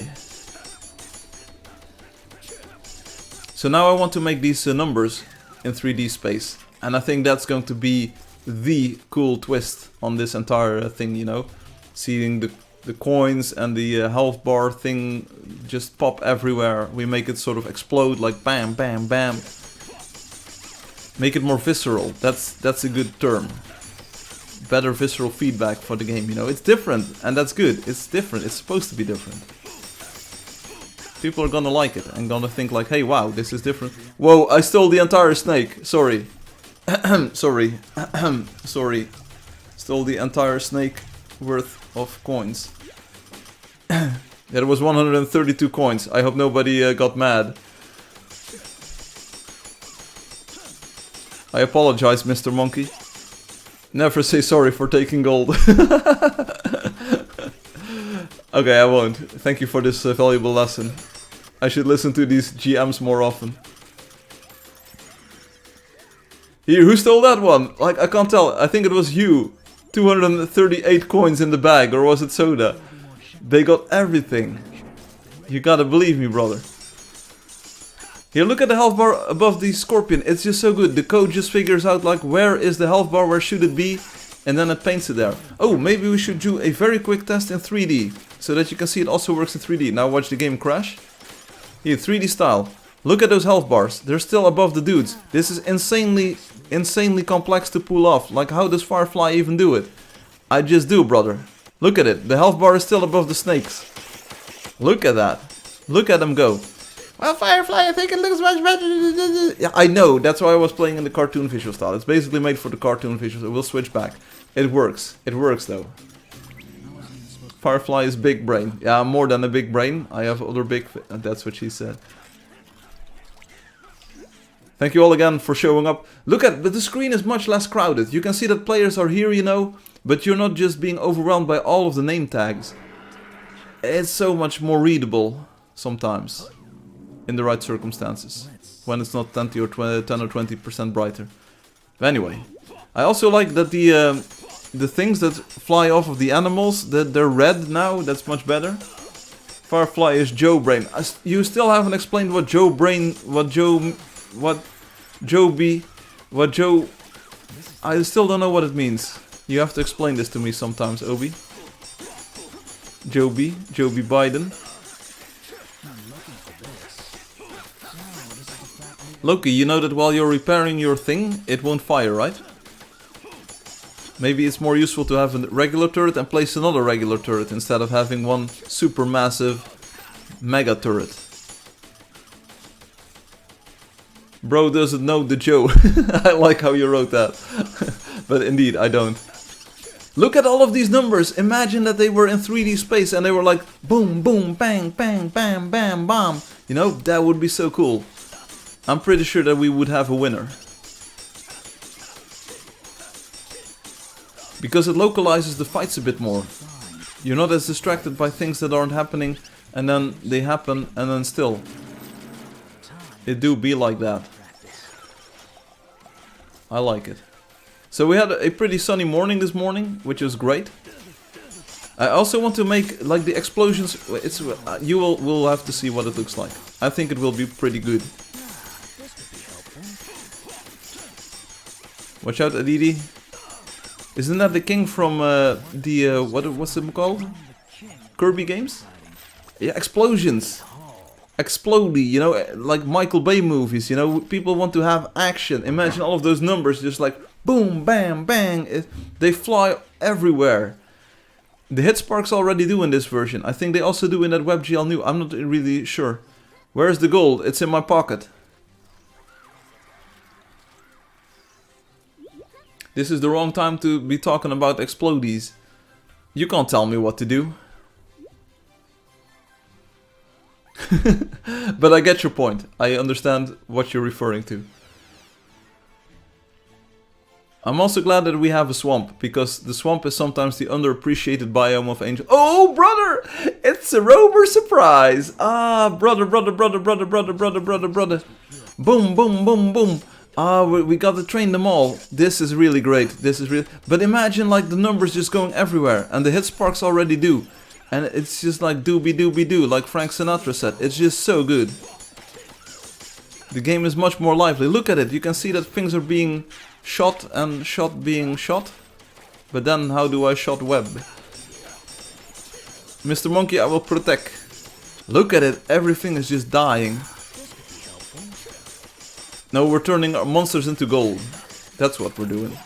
So now I want to make these numbers in 3D space, and I think that's going to be the cool twist on this entire thing, you know, seeing the coins and the health bar thing just pop everywhere. We make it sort of explode like bam, bam, bam. Make it more visceral. That's a good term. Better visceral feedback for the game, you know. It's different, and that's good. It's different. It's supposed to be different. People are gonna like it and gonna think like, hey, wow, this is different. Whoa, I stole the entire snake. Sorry. Sorry. Sorry. Stole the entire snake worth of coins. There was 132 coins. I hope nobody got mad. I apologize, Mr. Monkey. Never say sorry for taking gold. Okay, I won't. Thank you for this valuable lesson. I should listen to these GMs more often. Here, who stole that one? Like, I can't tell. I think it was you. 238 coins in the bag, or was it Soda? They got everything. You gotta believe me, brother. Here, look at the health bar above the scorpion. It's just so good. The code just figures out like where is the health bar, where should it be, and then it paints it there. Oh, maybe we should do a very quick test in 3D so that you can see it also works in 3D. Now watch the game crash. Here, 3D style. Look at those health bars. They're still above the dudes. This is insanely complex to pull off. Like, how does Firefly even do it? I just do, brother. Look at it. The health bar is still above the snakes. Look at that. Look at them go. Well, Firefly, I think it looks much better. Yeah, I know. That's why I was playing in the cartoon visual style. It's basically made for the cartoon visual. So we'll switch back. It works. It works, though. Firefly is big brain. Yeah, more than a big brain. I have other big... That's what she said. Thank you all again for showing up. Look at... But the screen is much less crowded. You can see that players are here, you know. But you're not just being overwhelmed by all of the name tags. It's so much more readable sometimes. In the right circumstances. When it's not 10 or 20% brighter. But anyway. I also like that the things that fly off of the animals, that they're red now. That's much better. Firefly is Joe Brain. You still haven't explained what Joe Brain, I still don't know what it means. You have to explain this to me sometimes, Obi. Joby Biden. Loki, you know that while you're repairing your thing, it won't fire, right? Maybe it's more useful to have a regular turret and place another regular turret instead of having one super massive mega turret. Bro doesn't know the Joe. I like how you wrote that. But indeed, I don't. Look at all of these numbers. Imagine that they were in 3D space and they were like boom, boom, bang, bang, bam, bam, bam. You know, that would be so cool. I'm pretty sure that we would have a winner. Because it localizes the fights a bit more. You're not as distracted by things that aren't happening and then they happen and then still. It do be like that. I like it. So we had a pretty sunny morning this morning, which is great. I also want to make like the explosions. It's we'll have to see what it looks like. I think it will be pretty good. Watch out, Aditi. Isn't that the king from what's it called? Kirby games? Yeah, explosions. Explodey, you know, like Michael Bay movies, you know, people want to have action. Imagine all of those numbers just like boom, bam, bang. They fly everywhere. The hit sparks already do in this version. I think they also do in that WebGL new. I'm not really sure. Where's the gold? It's in my pocket. This is the wrong time to be talking about explodies. You can't tell me what to do. But I get your point. I understand what you're referring to. I'm also glad that we have a swamp, because the swamp is sometimes the underappreciated biome of Angel. Oh, brother! It's a rover surprise! Ah, brother. Boom, boom, boom, boom. Ah, we gotta train them all. This is really great. This is really... But imagine like the numbers just going everywhere, and the hit sparks already do. And it's just like doobie-doobie-doo, like Frank Sinatra said. It's just so good. The game is much more lively. Look at it. You can see that things are being shot and shot being shot. But then how do I shot web? Mr. Monkey, I will protect. Look at it. Everything is just dying. No, we're turning our monsters into gold. That's what we're doing.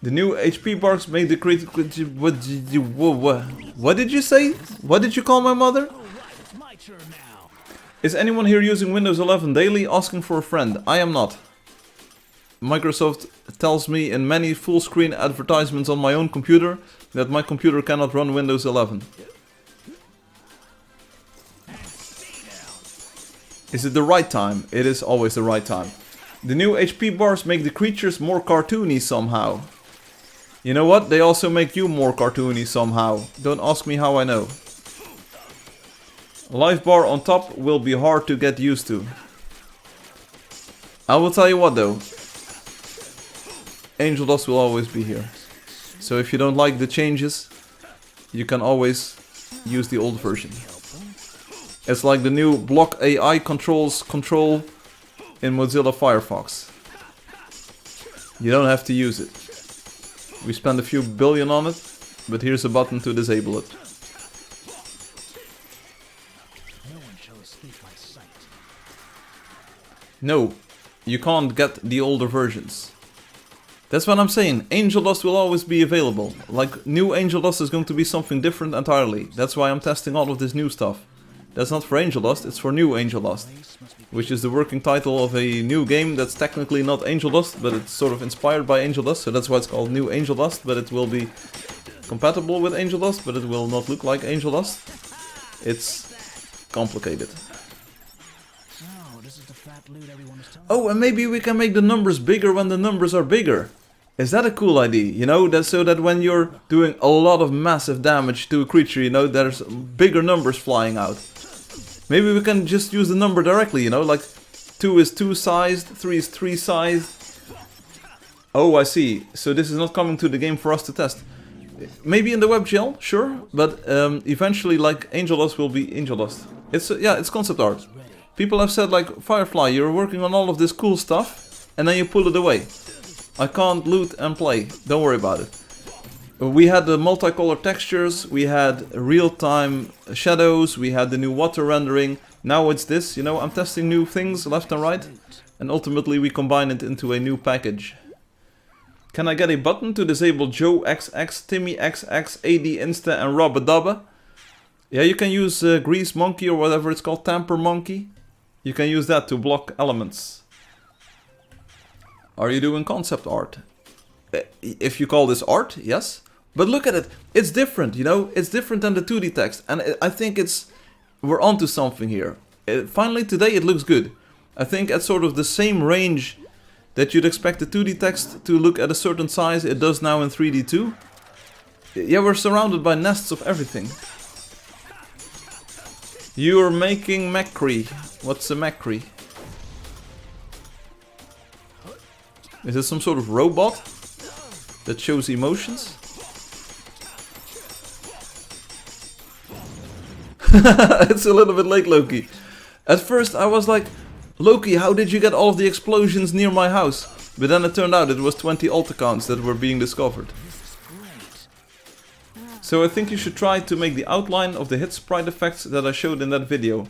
The new HP bars make the critical... What did you say? What did you call my mother? Is anyone here using Windows 11 daily? Asking for a friend. I am not. Microsoft tells me in many full screen advertisements on my own computer that my computer cannot run Windows 11. Is it the right time? It is always the right time. The new HP bars make the creatures more cartoony somehow. You know what? They also make you more cartoony somehow. Don't ask me how I know. A life bar on top will be hard to get used to. I will tell you what though. Angeldust will always be here. So if you don't like the changes, you can always use the old version. It's like the new block AI controls control in Mozilla Firefox. You don't have to use it. We spend a few billion on it, but here's a button to disable it. No one shall escape my sight. No, you can't get the older versions. That's what I'm saying. Angeldust will always be available. Like, new Angeldust is going to be something different entirely. That's why I'm testing all of this new stuff. That's not for Angeldust, it's for new Angeldust. Which is the working title of a new game that's technically not Angeldust, but it's sort of inspired by Angeldust. So that's why it's called New Angeldust, but it will be compatible with Angeldust, but it will not look like Angeldust. It's complicated. Oh, this is the fat loot everyone is telling. Oh, and maybe we can make the numbers bigger when the numbers are bigger. Is that a cool idea? You know, that so that when you're doing a lot of massive damage to a creature, you know, there's bigger numbers flying out. Maybe we can just use the number directly, you know, like 2 is 2 sized, 3 is 3 sized. Oh, I see. So this is not coming to the game for us to test. Maybe in the web gel, sure, but eventually, like, Angeldust will be Angeldust. It's yeah, it's concept art. People have said, like, Firefly, you're working on all of this cool stuff, and then you pull it away. I can't loot and play. Don't worry about it. We had the multicolored textures, we had real-time shadows, we had the new water rendering. Now it's this, you know, I'm testing new things left and right. And ultimately we combine it into a new package. Can I get a button to disable Joe XX, Timmy XX, AD Insta and Robba Dabba? Yeah, you can use Grease Monkey or whatever it's called, Tamper Monkey. You can use that to block elements. Are you doing concept art? If you call this art, yes. But look at it, it's different, you know, it's different than the 2D text. And I think we're onto something here. Finally today it looks good. I think at sort of the same range that you'd expect the 2D text to look at a certain size, it does now in 3D too. Yeah, we're surrounded by nests of everything. You're making Macri. What's a Macri? Is it some sort of robot that shows emotions? It's a little bit late, Loki. At first I was like, Loki, how did you get all of the explosions near my house? But then it turned out it was 20 alt accounts that were being discovered. So I think you should try to make the outline of the hit sprite effects that I showed in that video.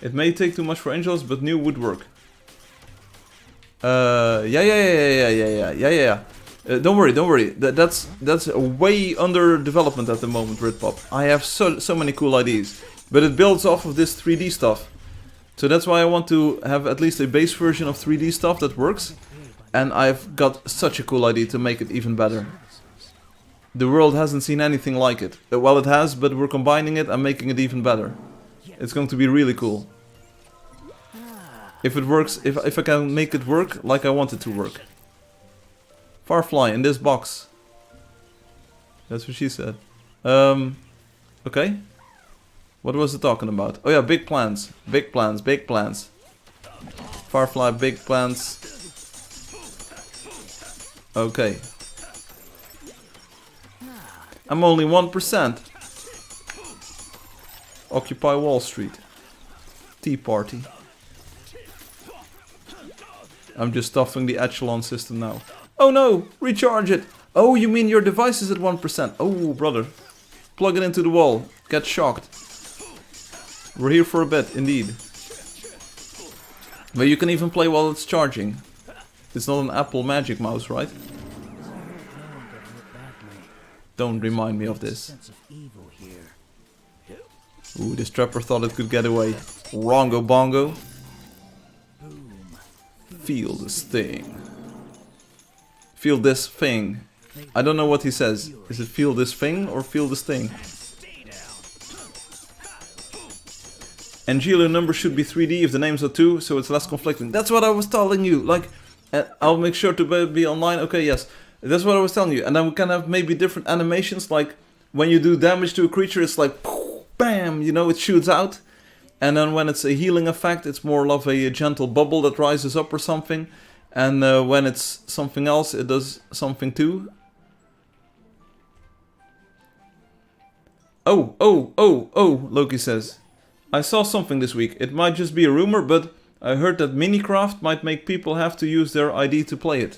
It may take too much for Angels, but new would work. Yeah. Don't worry. That's way under development at the moment, Ritpop. I have so many cool ideas. But it builds off of this 3D stuff. So that's why I want to have at least a base version of 3D stuff that works. And I've got such a cool idea to make it even better. The world hasn't seen anything like it. Well, it has, but we're combining it and making it even better. It's going to be really cool. If it works, if I can make it work like I want it to work. Firefly in this box. That's what she said. Okay. What was it talking about? Oh yeah, big plans. Big plans. Firefly, big plans. Okay. I'm only 1%. Occupy Wall Street. Tea Party. I'm just stuffing the echelon system now. Oh no! Recharge it! Oh, you mean your device is at 1%? Oh, brother. Plug it into the wall. Get shocked. We're here for a bit, indeed. But you can even play while it's charging. It's not an Apple Magic Mouse, right? Don't remind me of this. Ooh, this trapper thought it could get away. Rongo bongo. Feel this thing. Feel this thing. I don't know what he says. Is it feel this thing or feel this thing? Angeldust numbers should be 3D if the names are 2, so it's less conflicting. That's what I was telling you. Like, I'll make sure to be online. Okay, yes. That's what I was telling you. And then we can have maybe different animations. Like, when you do damage to a creature, it's like, bam, you know, it shoots out. And then when it's a healing effect, it's more of a gentle bubble that rises up or something. And when it's something else, it does something too. Oh, Loki says. I saw something this week. It might just be a rumor, but I heard that Minecraft might make people have to use their ID to play it.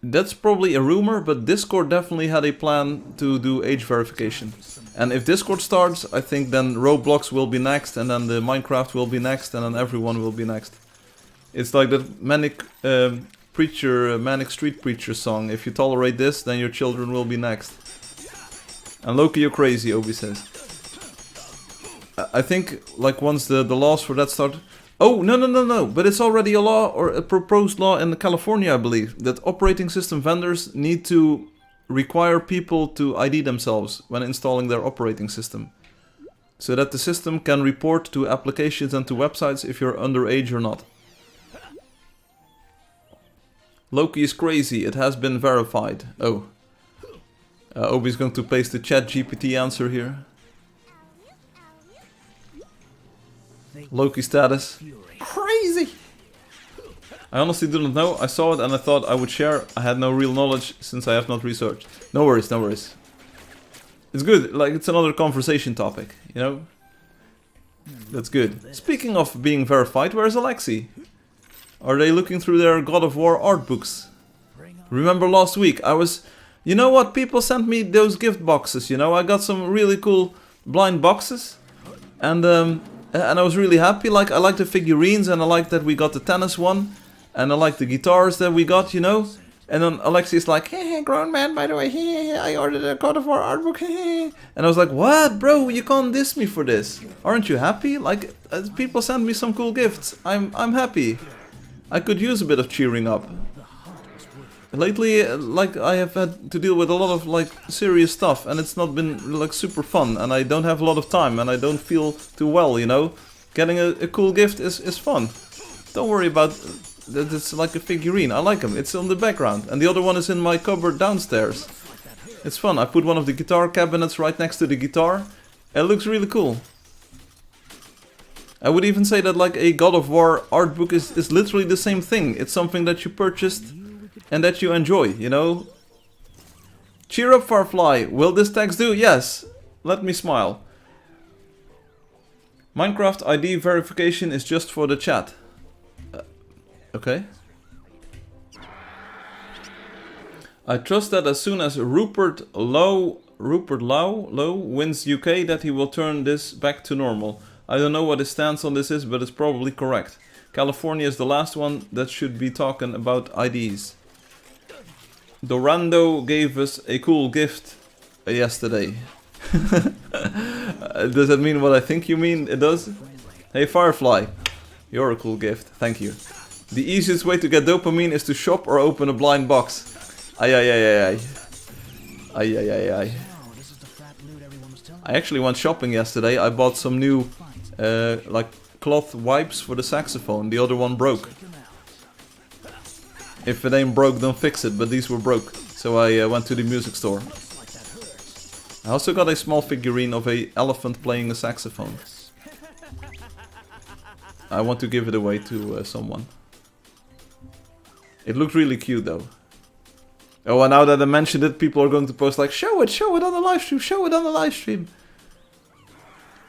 That's probably a rumor, but Discord definitely had a plan to do age verification. And if Discord starts, I think then Roblox will be next, and then the Minecraft will be next, and then everyone will be next. It's like that Manic Street Preacher song. If you tolerate this, then your children will be next. And Loki, you're crazy, Obi says. I think, like, once the laws for that start... Oh, no, but it's already a law, or a proposed law in California, I believe, that operating system vendors need to require people to ID themselves when installing their operating system. So that the system can report to applications and to websites if you're underage or not. Loki is crazy, it has been verified. Oh. Obi's going to paste the ChatGPT answer here. Loki status. Crazy! I honestly do not know. I saw it and I thought I would share. I had no real knowledge since I have not researched. No worries, no worries. It's good. Like, it's another conversation topic, you know? That's good. Speaking of being verified, where's Alexi? Are they looking through their God of War art books? Remember last week I was... You know what? People sent me those gift boxes, you know? I got some really cool blind boxes. And I was really happy. Like, I like the figurines, and I like that we got the tennis one, and I like the guitars that we got, you know. And then Alexi's like, hey, grown man, by the way, hey, I ordered a God of War art book, hey. And I was like, what, bro? You can't diss me for this. Aren't you happy? Like, people send me some cool gifts. I'm happy. I could use a bit of cheering up. Lately, like, I have had to deal with a lot of, like, serious stuff, and it's not been, like, super fun, and I don't have a lot of time, and I don't feel too well, you know? Getting a cool gift is fun. Don't worry about that it's like a figurine. I like them. It's on the background, and the other one is in my cupboard downstairs. It's fun. I put one of the guitar cabinets right next to the guitar. It looks really cool. I would even say that, like, a God of War art book is literally the same thing. It's something that you purchased and that you enjoy, you know? Cheer up, Firefly. Will this text do? Yes. Let me smile. Minecraft ID verification is just for the chat. Okay. I trust that as soon as Rupert Lowe wins UK, that he will turn this back to normal. I don't know what his stance on this is, but it's probably correct. California is the last one that should be talking about IDs. Dorando gave us a cool gift yesterday. Does that mean what I think you mean? It does? Hey Firefly, you're a cool gift, thank you. The easiest way to get dopamine is to shop or open a blind box. Ay. I actually went shopping yesterday. I bought some new like cloth wipes for the saxophone. The other one broke. If it ain't broke, don't fix it, but these were broke. So I went to the music store. I also got a small figurine of an elephant playing a saxophone. I want to give it away to someone. It looked really cute though. Oh, and now that I mentioned it, people are going to post like, show it on the live stream, show it on the live stream.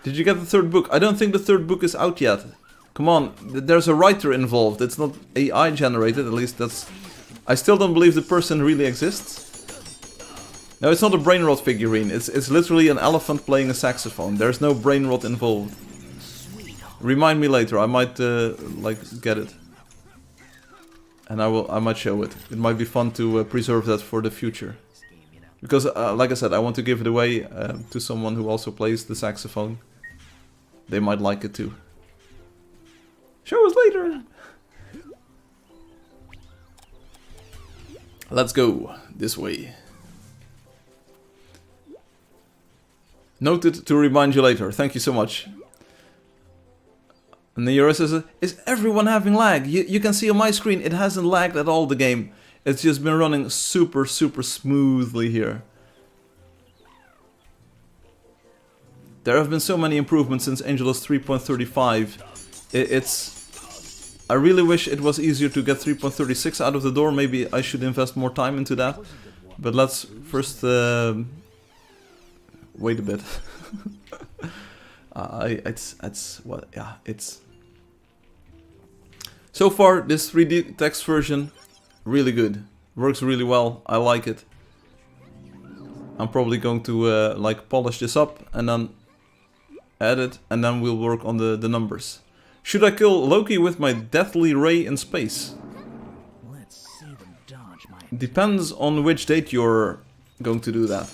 Did you get the third book? I don't think the third book is out yet. Come on, there's a writer involved. It's not AI generated, at least that's... I still don't believe the person really exists. No, it's not a brain rot figurine. It's literally an elephant playing a saxophone. There's no brain rot involved. Remind me later. I might like get it, and I might show it. It might be fun to preserve that for the future. Because, like I said, I want to give it away to someone who also plays the saxophone. They might like it too. Show us later! Let's go this way. Noted to remind you later. Thank you so much. And the Euro says, is everyone having lag? You can see on my screen, it hasn't lagged at all, the game. It's just been running super smoothly here. There have been so many improvements since Angeldust 3.35. I really wish it was easier to get 3.36 out of the door. Maybe I should invest more time into that. But let's first wait a bit. It's what, yeah, it's... So far, this 3D text version, really good. Works really well, I like it. I'm probably going to like polish this up and then add it, and then we'll work on the numbers. Should I kill Loki with my deathly ray in space? Let's see them dodge my... Depends on which date you're going to do that.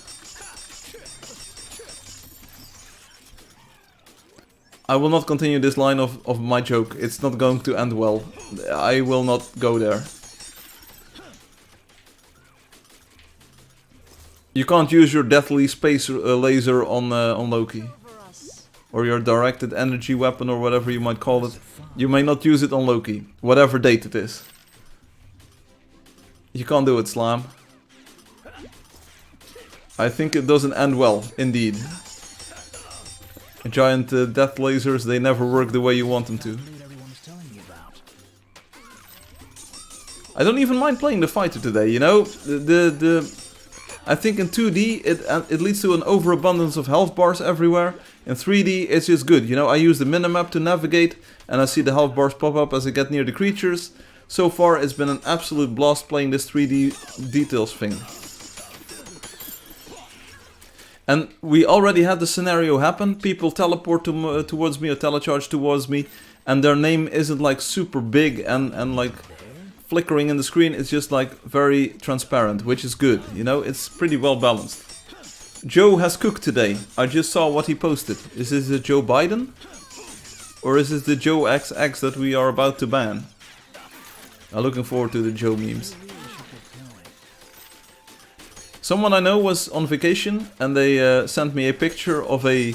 I will not continue this line of my joke. It's not going to end well. I will not go there. You can't use your deathly space laser on Loki. Or your directed energy weapon, or whatever you might call it. You may not use it on Loki, whatever date it is. You can't do it, Slam. I think it doesn't end well, indeed. Giant death lasers, they never work the way you want them to. I don't even mind playing the fighter today, you know? I think in 2D it leads to an overabundance of health bars everywhere. In 3D it's just good, you know? I use the minimap to navigate and I see the health bars pop up as I get near the creatures. So far it's been an absolute blast playing this 3D details thing. And we already had the scenario happen. People teleport towards me or telecharge towards me, and their name isn't like super big and like flickering in the screen. It's just like very transparent, which is good. You know, it's pretty well balanced. Joe has cooked today. I just saw what he posted. Is this the Joe Biden? Or is this the Joe XX that we are about to ban? I'm looking forward to the Joe memes. Someone I know was on vacation and they sent me a picture of a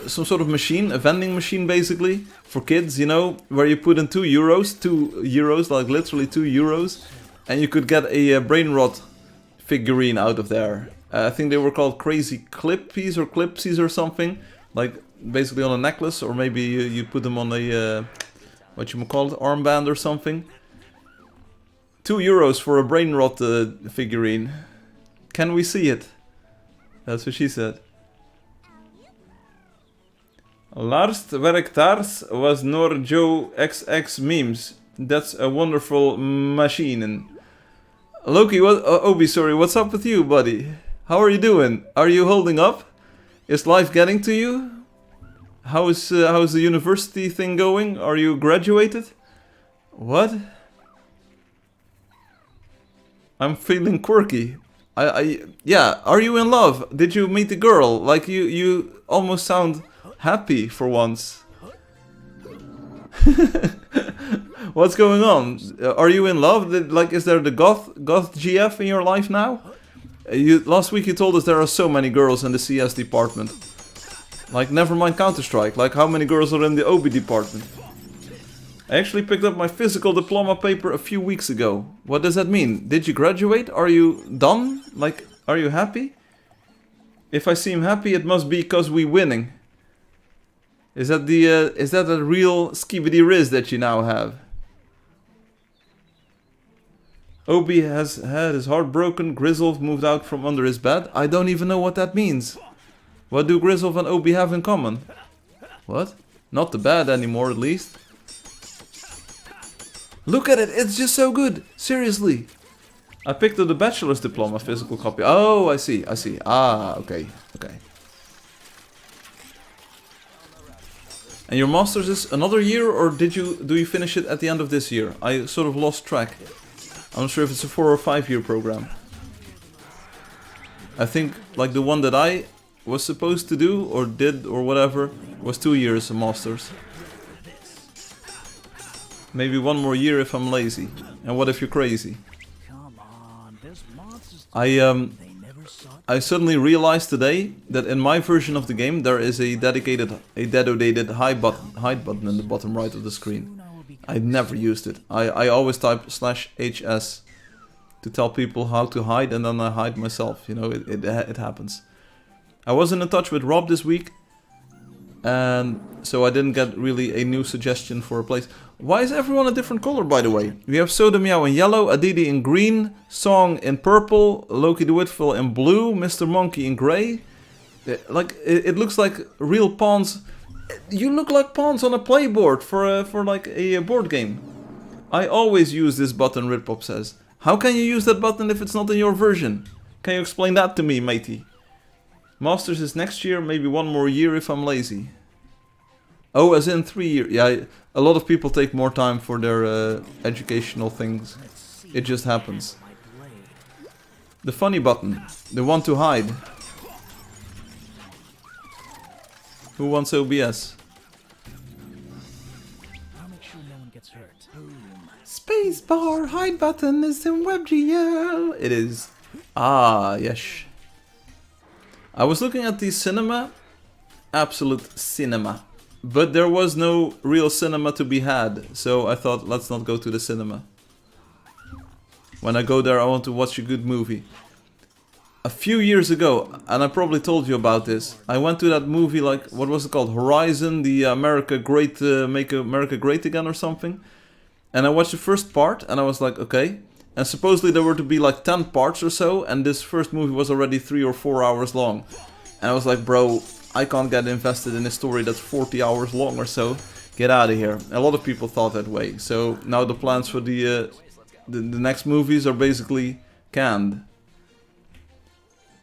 some sort of machine, a vending machine basically, for kids, you know, where you put in 2 euros, like literally 2 euros, and you could get a brain rot figurine out of there. I think they were called crazy clippies or clipsies or something, like basically on a necklace, or maybe you put them on a, what you call it, armband or something. 2 euros for a brain rot figurine. Can we see it? That's what she said. Laatst werktaars was nor Joe XX memes. That's a wonderful machine. Loki, what? Obi, sorry, what's up with you, buddy? How are you doing? Are you holding up? Is life getting to you? How's the university thing going? Are you graduated? What? I'm feeling quirky. Yeah, are you in love? Did you meet a girl? Like you almost sound happy for once. What's going on? Are you in love? Like, is there the goth GF in your life now? Last week you told us there are so many girls in the CS department. Like, never mind Counter-Strike. Like, how many girls are in the OB department? I actually picked up my physical diploma paper a few weeks ago. What does that mean? Did you graduate? Are you done? Like, are you happy? If I seem happy, it must be because we winning. Is that a real skibidi riz that you now have? Obi has had his heart broken. Grizzle moved out from under his bed. I don't even know what that means. What do Grizzle and Obi have in common? What? Not the bed anymore, at least. Look at it, it's just so good. Seriously. I picked up the bachelor's diploma physical copy. Oh, I see. Ah, okay. And your master's is another year, or do you finish it at the end of this year? I sort of lost track. I'm not sure if it's a 4 or 5 year program. I think like the one that I was supposed to do or did or whatever was 2 years a master's. Maybe 1 more year if I'm lazy. And what if you're crazy? I suddenly realized today that in my version of the game there is a dedicated hide button in the bottom right of the screen. I never used it. I always type /HS to tell people how to hide, and then I hide myself. You know, it happens. I wasn't in touch with Rob this week, and so I didn't get really a new suggestion for a place. Why is everyone a different color, by the way? We have Soda Meow in yellow, Aditi in green, Song in purple, Loki the Whitful in blue, Mr. Monkey in grey. Like it looks like real pawns. You look like pawns on a playboard for like a board game. I always use this button, Ritpop says. How can you use that button if it's not in your version? Can you explain that to me, matey? Masters is next year, maybe one more year if I'm lazy. Oh, as in 3 years. Yeah, a lot of people take more time for their educational things. It just happens. The funny button. The one to hide. Who wants OBS? I'll make sure no one gets hurt. Spacebar hide button is in WebGL. It is. Ah, yes. I was looking at the cinema. Absolute cinema. But there was no real cinema to be had. So I thought, let's not go to the cinema. When I go there, I want to watch a good movie. A few years ago, and I probably told you about this, I went to that movie, like, what was it called? Horizon, the America Great, Make America Great Again or something. And I watched the first part, and I was like, okay. And supposedly there were to be like 10 parts or so, and this first movie was already 3 or 4 hours long. And I was like, bro, I can't get invested in a story that's 40 hours long or so. Get out of here. A lot of people thought that way. So now the plans for the next movies are basically canned.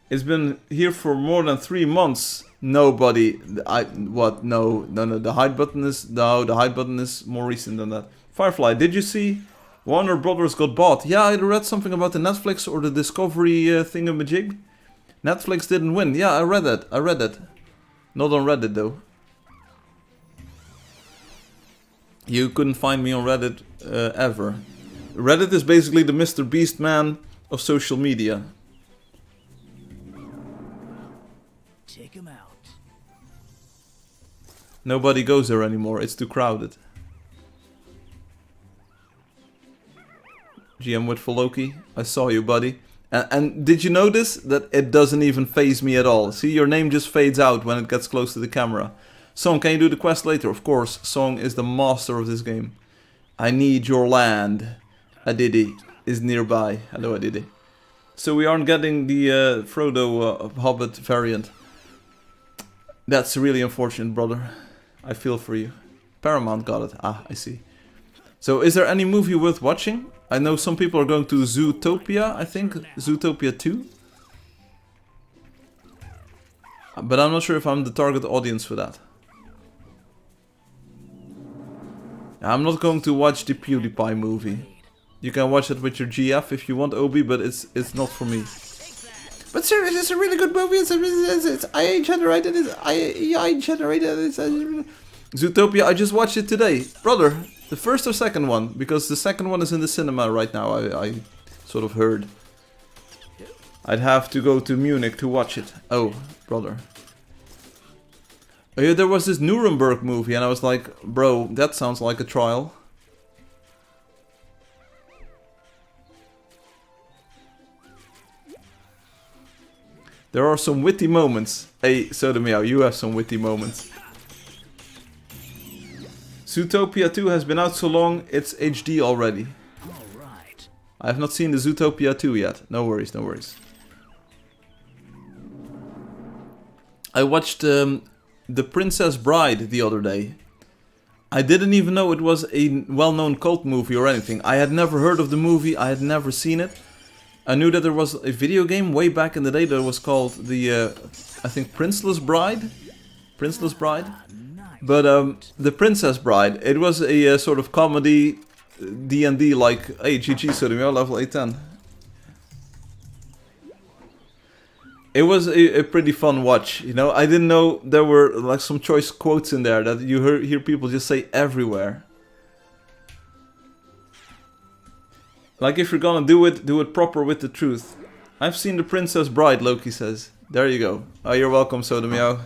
It's been here for more than 3 months. Nobody. No. The hide button is the hide button is more recent than that. Firefly, did you see Warner Brothers got bought? Yeah, I read something about the Netflix or the Discovery thingamajig. Netflix didn't win. Yeah, I read that. Not on Reddit though. You couldn't find me on Reddit ever. Reddit is basically the Mr. Beast man of social media. Take him out. Nobody goes there anymore, it's too crowded. GM with Loki, I saw you, buddy. And did you notice that it doesn't even phase me at all? See, your name just fades out when it gets close to the camera. Song, can you do the quest later? Of course, Song is the master of this game. I need your land. Adidi is nearby. Hello, Adidi. So we aren't getting the Frodo Hobbit variant. That's really unfortunate, brother. I feel for you. Paramount got it. Ah, I see. So is there any movie worth watching? I know some people are going to Zootopia, I think. Zootopia 2. But I'm not sure if I'm the target audience for that. I'm not going to watch the PewDiePie movie. You can watch it with your GF if you want, Obi, but it's not for me. But seriously, it's a really good movie. It's AI generated. It's AI generated. Zootopia, I just watched it today. Brother, the first or second one? Because the second one is in the cinema right now, I sort of heard. I'd have to go to Munich to watch it. Oh, brother. Oh, yeah, there was this Nuremberg movie and I was like, bro, that sounds like a trial. There are some witty moments. Hey, Sodomio, you have some witty moments. Zootopia 2 has been out so long, it's HD already. Alright. I have not seen the Zootopia 2 yet. No worries, no worries. I watched The Princess Bride the other day. I didn't even know it was a well-known cult movie or anything. I had never heard of the movie, I had never seen it. I knew that there was a video game way back in the day that was called the, I think, Princeless Bride? Princeless Bride? But The Princess Bride, it was a sort of comedy D&D like, hey, GG Sodomio, level 810. It was a pretty fun watch, you know. I didn't know there were like some choice quotes in there that you hear people just say everywhere. Like if you're gonna do it proper with the truth. I've seen The Princess Bride, Loki says. There you go. Oh, you're welcome, Sodomio.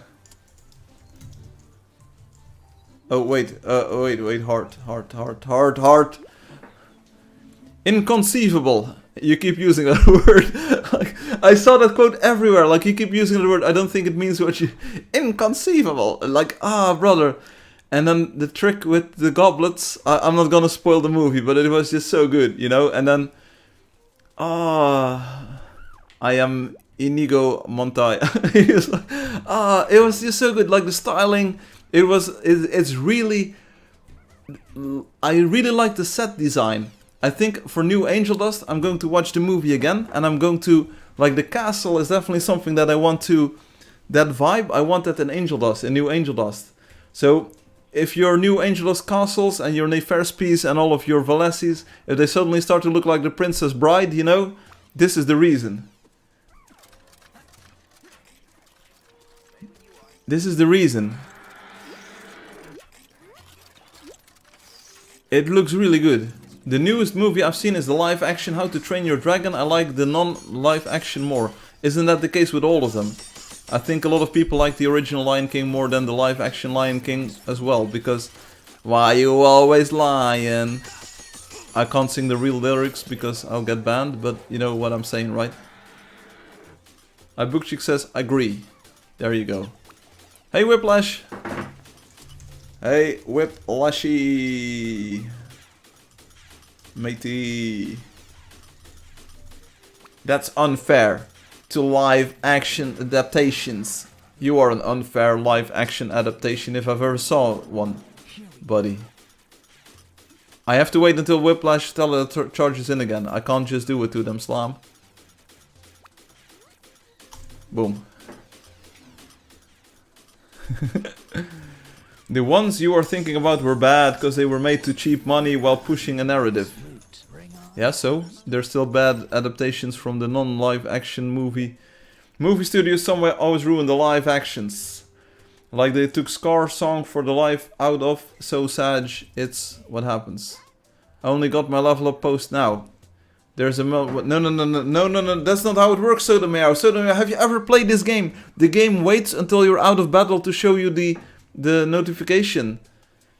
Oh, wait, heart. Inconceivable. You keep using that word. Like, I saw that quote everywhere. Like, you keep using the word. I don't think it means what you... Inconceivable. Like, brother. And then the trick with the goblets. I'm not gonna spoil the movie, but it was just so good, you know? And then... I am Inigo Montoya. He was like, it was just so good. Like the styling, it's really. I really like the set design. I think for new Angeldust, I'm going to watch the movie again, and I'm going to like the castle is definitely something that I want to. That vibe, I want that in Angeldust, in new Angeldust. So if your new Angeldust castles and your Neferspis and all of your Valessis, if they suddenly start to look like the Princess Bride, you know, this is the reason. This is the reason. It looks really good. The newest movie I've seen is the live action How to Train Your Dragon. I like the non-live action more. Isn't that the case with all of them? I think a lot of people like the original Lion King more than the live action Lion King as well, because why you always lying? I can't sing the real lyrics because I'll get banned, but you know what I'm saying, right? Bookchick says, agree. There you go. Hey Whiplash! Hey Whiplashy! Matey! That's unfair to live action adaptations. You are an unfair live action adaptation if I've ever saw one, buddy. I have to wait until Whiplash charges in again. I can't just do it to them, Slam. Boom. The ones you are thinking about were bad because they were made to cheap money while pushing a narrative. Yeah, so they're still bad adaptations from the non-live action movie. Movie studios somewhere always ruin the live actions. Like they took Scar's song for the live out of So Sag. It's what happens. I only got my level up post now. There's a no. That's not how it works, Sodomir. Sodomir, have you ever played this game? The game waits until you're out of battle to show you the notification.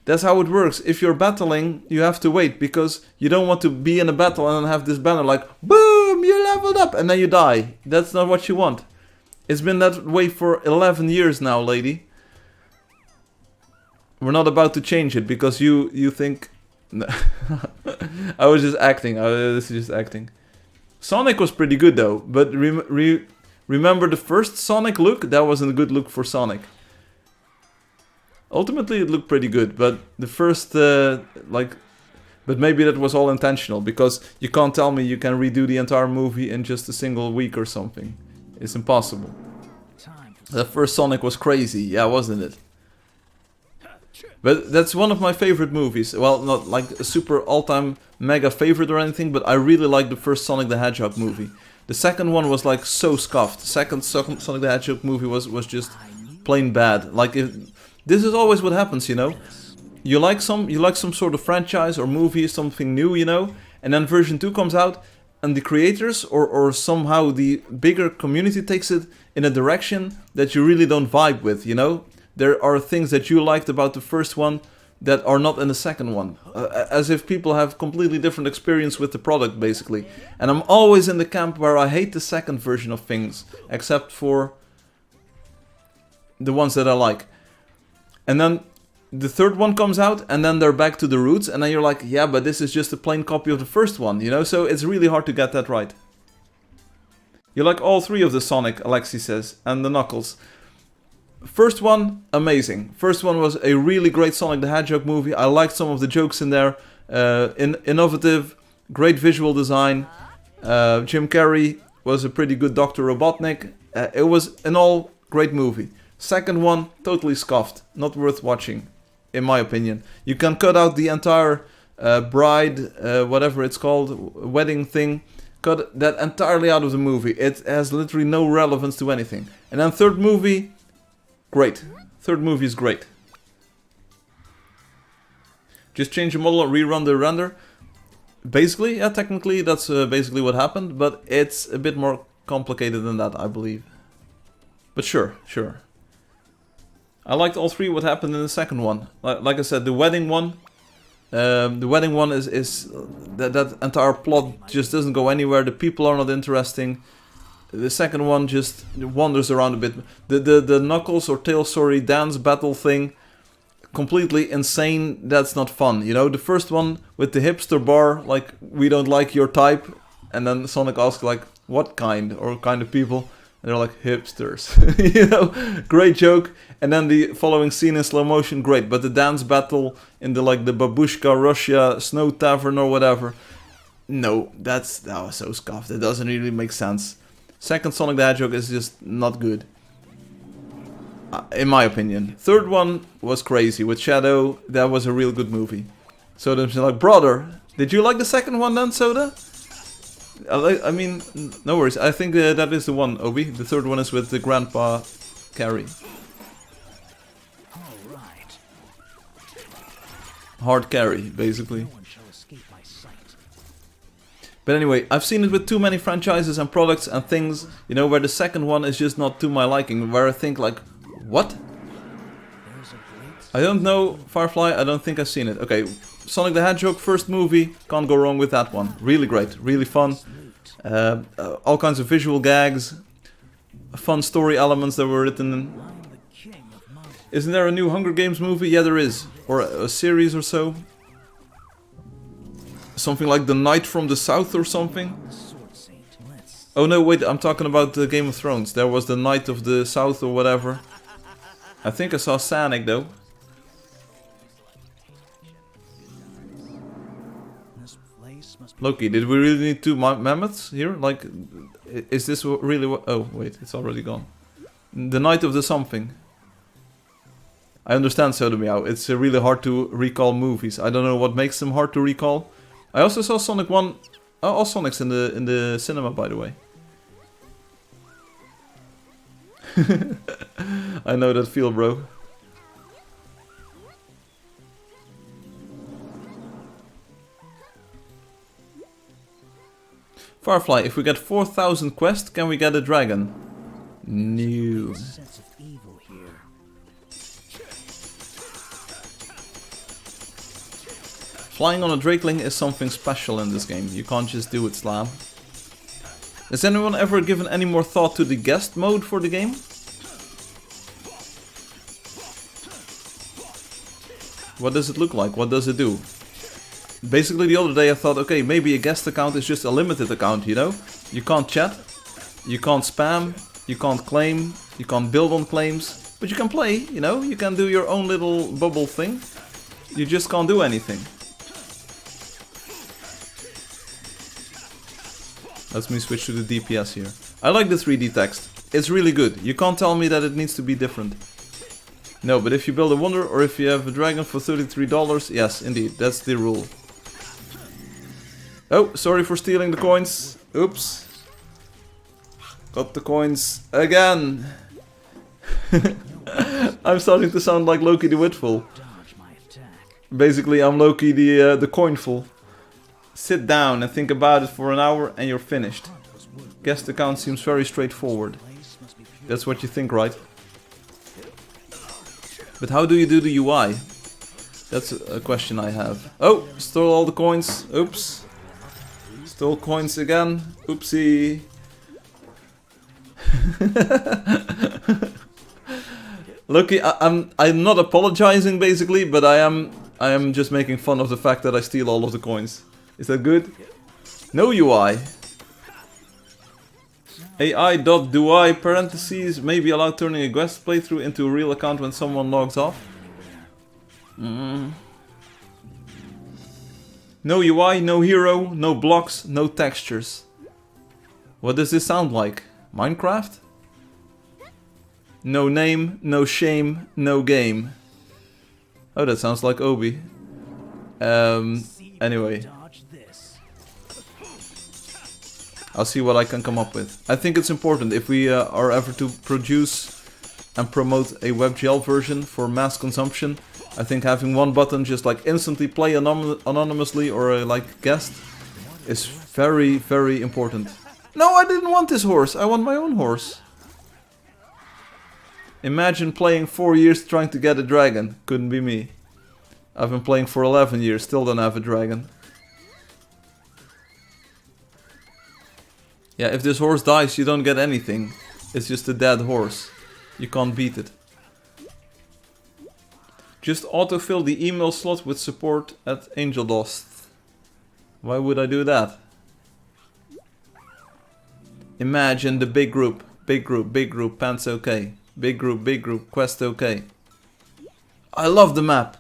That's how it works. If you're battling, you have to wait because you don't want to be in a battle and then have this banner like, boom, you leveled up, and then you die. That's not what you want. It's been that way for 11 years now, lady. We're not about to change it because you think... I was just acting. This is just acting. Sonic was pretty good though, but remember the first Sonic look? That wasn't a good look for Sonic. Ultimately, it looked pretty good, but the first, but maybe that was all intentional, because you can't tell me you can redo the entire movie in just a single week or something. It's impossible. The first Sonic was crazy, yeah, wasn't it? But that's one of my favorite movies. Well, not like a super all-time mega favorite or anything, but I really like the first Sonic the Hedgehog movie. The second one was like so scuffed. The second Sonic the Hedgehog movie was just plain bad. Like this is always what happens, you know. You like some sort of franchise or movie, something new, you know, and then version 2 comes out, and the creators or somehow the bigger community takes it in a direction that you really don't vibe with, you know. There are things that you liked about the first one that are not in the second one, as if people have completely different experience with the product, basically. And I'm always in the camp where I hate the second version of things, except for the ones that I like. And then the third one comes out, and then they're back to the roots, and then you're like, yeah, but this is just a plain copy of the first one, you know? So it's really hard to get that right. You like all three of the Sonic, Alexi says, and the Knuckles. First one, amazing. First one was a really great Sonic the Hedgehog movie. I liked some of the jokes in there. Innovative, great visual design. Jim Carrey was a pretty good Dr. Robotnik. It was an all great movie. Second one, totally scuffed. Not worth watching, in my opinion. You can cut out the entire bride, whatever it's called, wedding thing. Cut that entirely out of the movie. It has literally no relevance to anything. And then third movie, great. Third movie is great. Just change the model and rerun the render. Basically, yeah, technically that's basically what happened, but it's a bit more complicated than that, I believe. But sure. I liked all three what happened in the second one. Like I said, the wedding one is that entire plot just doesn't go anywhere. The people are not interesting. The second one just wanders around a bit. The Knuckles or Tails, sorry, dance battle thing, completely insane. That's not fun, you know. The first one with the hipster bar, like, we don't like your type, and then Sonic asks like, what kind, or kind of people. And they're like, hipsters. You know, great joke. And then the following scene in slow motion, great. But the dance battle in the like the Babushka Russia Snow Tavern or whatever, no, that was so scuffed. It doesn't really make sense. Second Sonic the Hedgehog is just not good, in my opinion. Third one was crazy with Shadow. That was a real good movie. So they're like, brother, did you like the second one then, Soda? I mean, no worries. I think that is the one, Obi. The third one is with the Grandpa Carry. Hard carry, basically. But anyway, I've seen it with too many franchises and products and things, you know, where the second one is just not to my liking, where I think like, what? I don't know Firefly, I don't think I've seen it. Okay, Sonic the Hedgehog, first movie, can't go wrong with that one. Really great, really fun. All kinds of visual gags, fun story elements that were written in. Isn't there a new Hunger Games movie? Yeah, there is. Or a series or so. Something like The Knight from the South or something. Oh no, wait, I'm talking about the Game of Thrones. There was The Knight of the South or whatever. I think I saw Sonic though. Loki, did we really need two mammoths here? Like, is this really what... Oh, wait, it's already gone. The Night of the Something. I understand, Sodomeow. It's really hard to recall movies. I don't know what makes them hard to recall. I also saw Sonic 1... Oh, all Sonics in the cinema, by the way. I know that feel, bro. Firefly, if we get 4,000 quests, can we get a dragon? No. Flying on a Drakeling is something special in this game. You can't just do it, Slam. Has anyone ever given any more thought to the guest mode for the game? What does it look like? What does it do? Basically, the other day I thought, okay, maybe a guest account is just a limited account, you know? You can't chat, you can't spam, you can't claim, you can't build on claims, but you can play, you know? You can do your own little bubble thing. You just can't do anything. Let me switch to the DPS here. I like the 3D text. It's really good. You can't tell me that it needs to be different. No, but if you build a wonder or if you have a dragon for $33, yes, indeed, that's the rule. Oh, sorry for stealing the coins. Oops. Got the coins again. I'm starting to sound like Loki the Witful. Basically, I'm Loki the coinful. Sit down and think about it for an hour and you're finished. Guest account seems very straightforward. That's what you think, right? But how do you do the UI? That's a question I have. Oh, stole all the coins. Oops. Stole coins again. Oopsie. Loki, I'm not apologizing basically, but I am just making fun of the fact that I steal all of the coins. Is that good? No UI. AI.doi parentheses may be allowed turning a guest playthrough into a real account when someone logs off. No UI, no hero, no blocks, no textures. What does this sound like? Minecraft? No name, no shame, no game. Oh, that sounds like Obi. Anyway. I'll see what I can come up with. I think it's important if we are ever to produce and promote a WebGL version for mass consumption. I think having one button just like instantly play anonymously or like guest is very, very important. No, I didn't want this horse. I want my own horse. Imagine playing 4 years trying to get a dragon. Couldn't be me. I've been playing for 11 years, still don't have a dragon. Yeah, if this horse dies, you don't get anything. It's just a dead horse. You can't beat it. Just autofill the email slot with support at Angeldust. Why would I do that? Imagine the big group. big group, pants okay. Big group, quest okay. I love the map.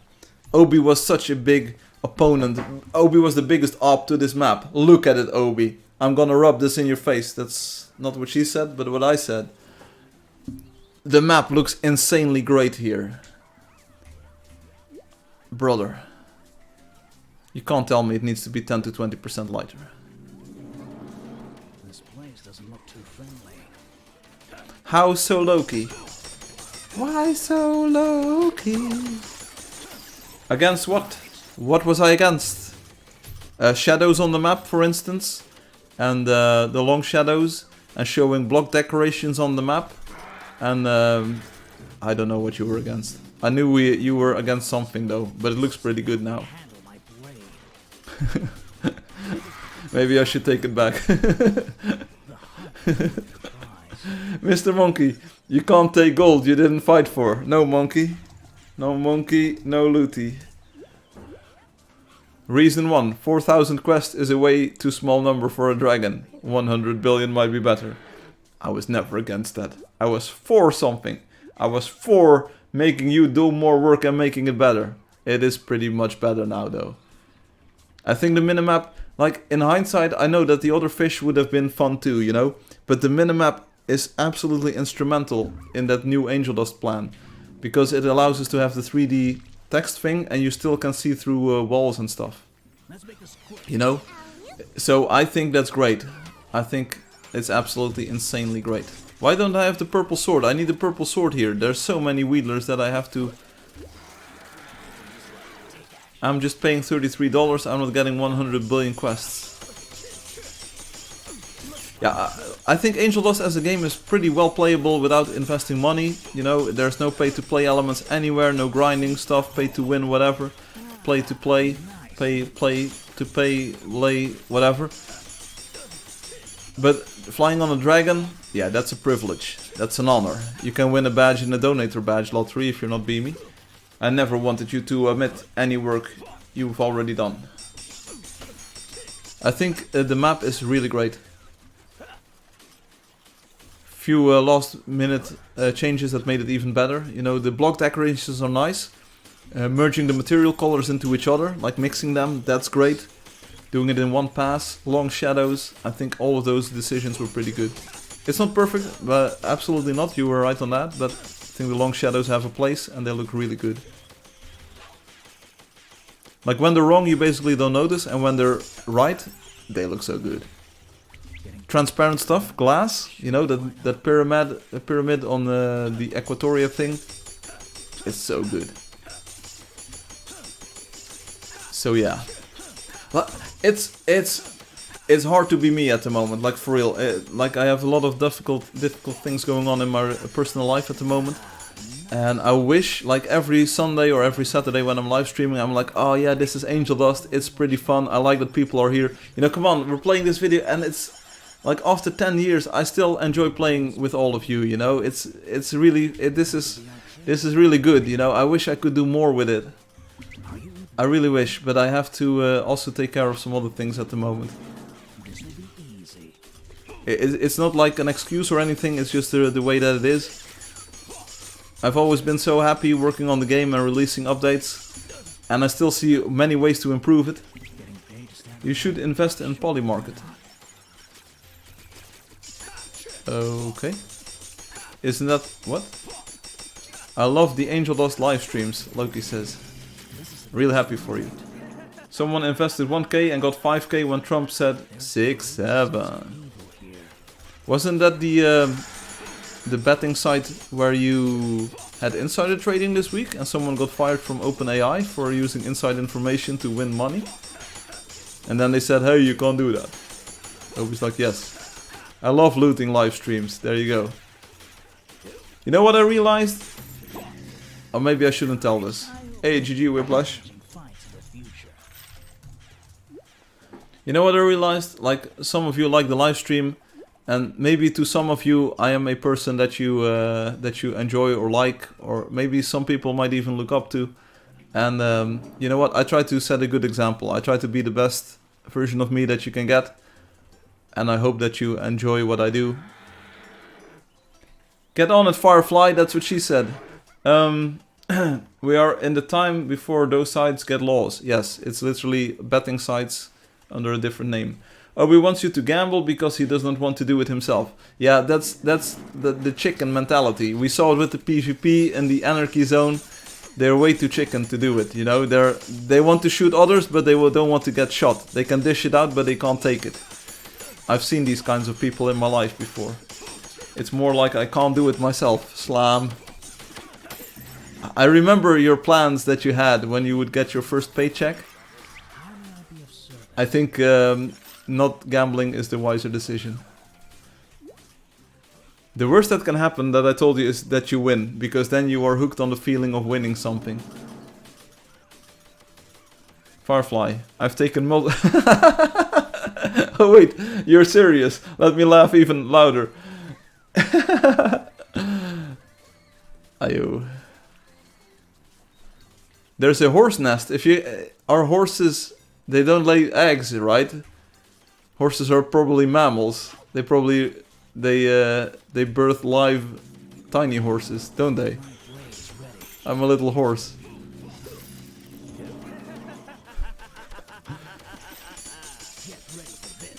Obi was such a big opponent. Obi was the biggest op to this map. Look at it, Obi. I'm gonna rub this in your face. That's not what she said, but what I said. The map looks insanely great here. Brother. You can't tell me it needs to be 10 to 20% lighter. This place doesn't look too friendly. How so low-key? Why so low-key? Against what? What was I against? Shadows on the map, for instance. And the long shadows. And showing block decorations on the map. And I don't know what you were against. I knew you were against something though. But it looks pretty good now. Handle my blade. Maybe I should take it back. Mr. Monkey, you can't take gold you didn't fight for. No monkey. No monkey, no looty. Reason 1. 4,000 quest is a way too small number for a dragon. 100 billion might be better. I was never against that. I was for something. I was for making you do more work and making it better. It is pretty much better now though. I think the minimap, like in hindsight, I know that the other fish would have been fun too, you know? But the minimap is absolutely instrumental in that new Angeldust plan. Because it allows us to have the 3D text thing and you still can see through walls and stuff. You know? So I think that's great. I think it's absolutely insanely great. Why don't I have the purple sword? I need the purple sword here. There's so many wheelers that I have to... I'm just paying $33. I'm not getting 100 billion quests. Yeah, I think Angeldust as a game is pretty well playable without investing money. You know, there's no pay-to-play elements anywhere, no grinding stuff, pay-to-win, whatever. Play-to-play, pay-to-pay, lay, whatever. But flying on a dragon, yeah, that's a privilege. That's an honor. You can win a badge in a donator badge, lot 3, if you're not Beamy. I never wanted you to omit any work you've already done. I think the map is really great. Few last minute changes that made it even better. You know, the block decorations are nice. Merging the material colors into each other, like mixing them, that's great. Doing it in one pass, long shadows, I think all of those decisions were pretty good. It's not perfect, but absolutely not, you were right on that, but I think the long shadows have a place and they look really good. Like when they're wrong you basically don't notice, and when they're right, they look so good. Transparent stuff, glass, you know, that pyramid on the Equatoria thing, it's so good. So yeah, but it's hard to be me at the moment, like for real. Like I have a lot of difficult things going on in my personal life at the moment, and I wish like every Sunday or every Saturday when I'm live streaming, I'm like, oh yeah, this is Angeldust, it's pretty fun. I like that people are here. You know, come on, we're playing this video, and it's. Like after 10 years, I still enjoy playing with all of you. You know, it's really this is really good. You know, I wish I could do more with it. I really wish, but I have to also take care of some other things at the moment. It's not like an excuse or anything. It's just the way that it is. I've always been so happy working on the game and releasing updates, and I still see many ways to improve it. You should invest in Polymarket. Okay. Isn't that... what? I love the Angeldust live streams, Loki says. Real happy for you. Someone invested 1k and got 5k when Trump said 6-7. Wasn't that the betting site where you had insider trading this week and someone got fired from OpenAI for using inside information to win money? And then they said, hey, you can't do that. Loki's like, yes. I love looting live streams, there you go. You know what I realized? Or maybe I shouldn't tell this. Hey, GG Whiplash. You know what I realized? Like, some of you like the live stream, and maybe to some of you I am a person that you enjoy or like, or maybe some people might even look up to. And you know what? I try to set a good example. I try to be the best version of me that you can get. And I hope that you enjoy what I do. Get on it, Firefly, that's what she said. We are in the time before those sites get laws. Yes, it's literally betting sites under a different name. Obi wants you to gamble because he does not want to do it himself. Yeah, that's the chicken mentality. We saw it with the PvP in the Anarchy Zone. They're way too chicken to do it, you know. They want to shoot others, but they don't want to get shot. They can dish it out, but they can't take it. I've seen these kinds of people in my life before. It's more like I can't do it myself. Slam. I remember your plans that you had when you would get your first paycheck. I think not gambling is the wiser decision. The worst that can happen, that I told you, is that you win, because then you are hooked on the feeling of winning something. Firefly, I've taken Oh wait, you're serious. Let me laugh even louder. Ayo. There's a horse nest. If you are horses, they don't lay eggs, right? Horses are probably mammals. They birth live tiny horses, don't they? I'm a little horse.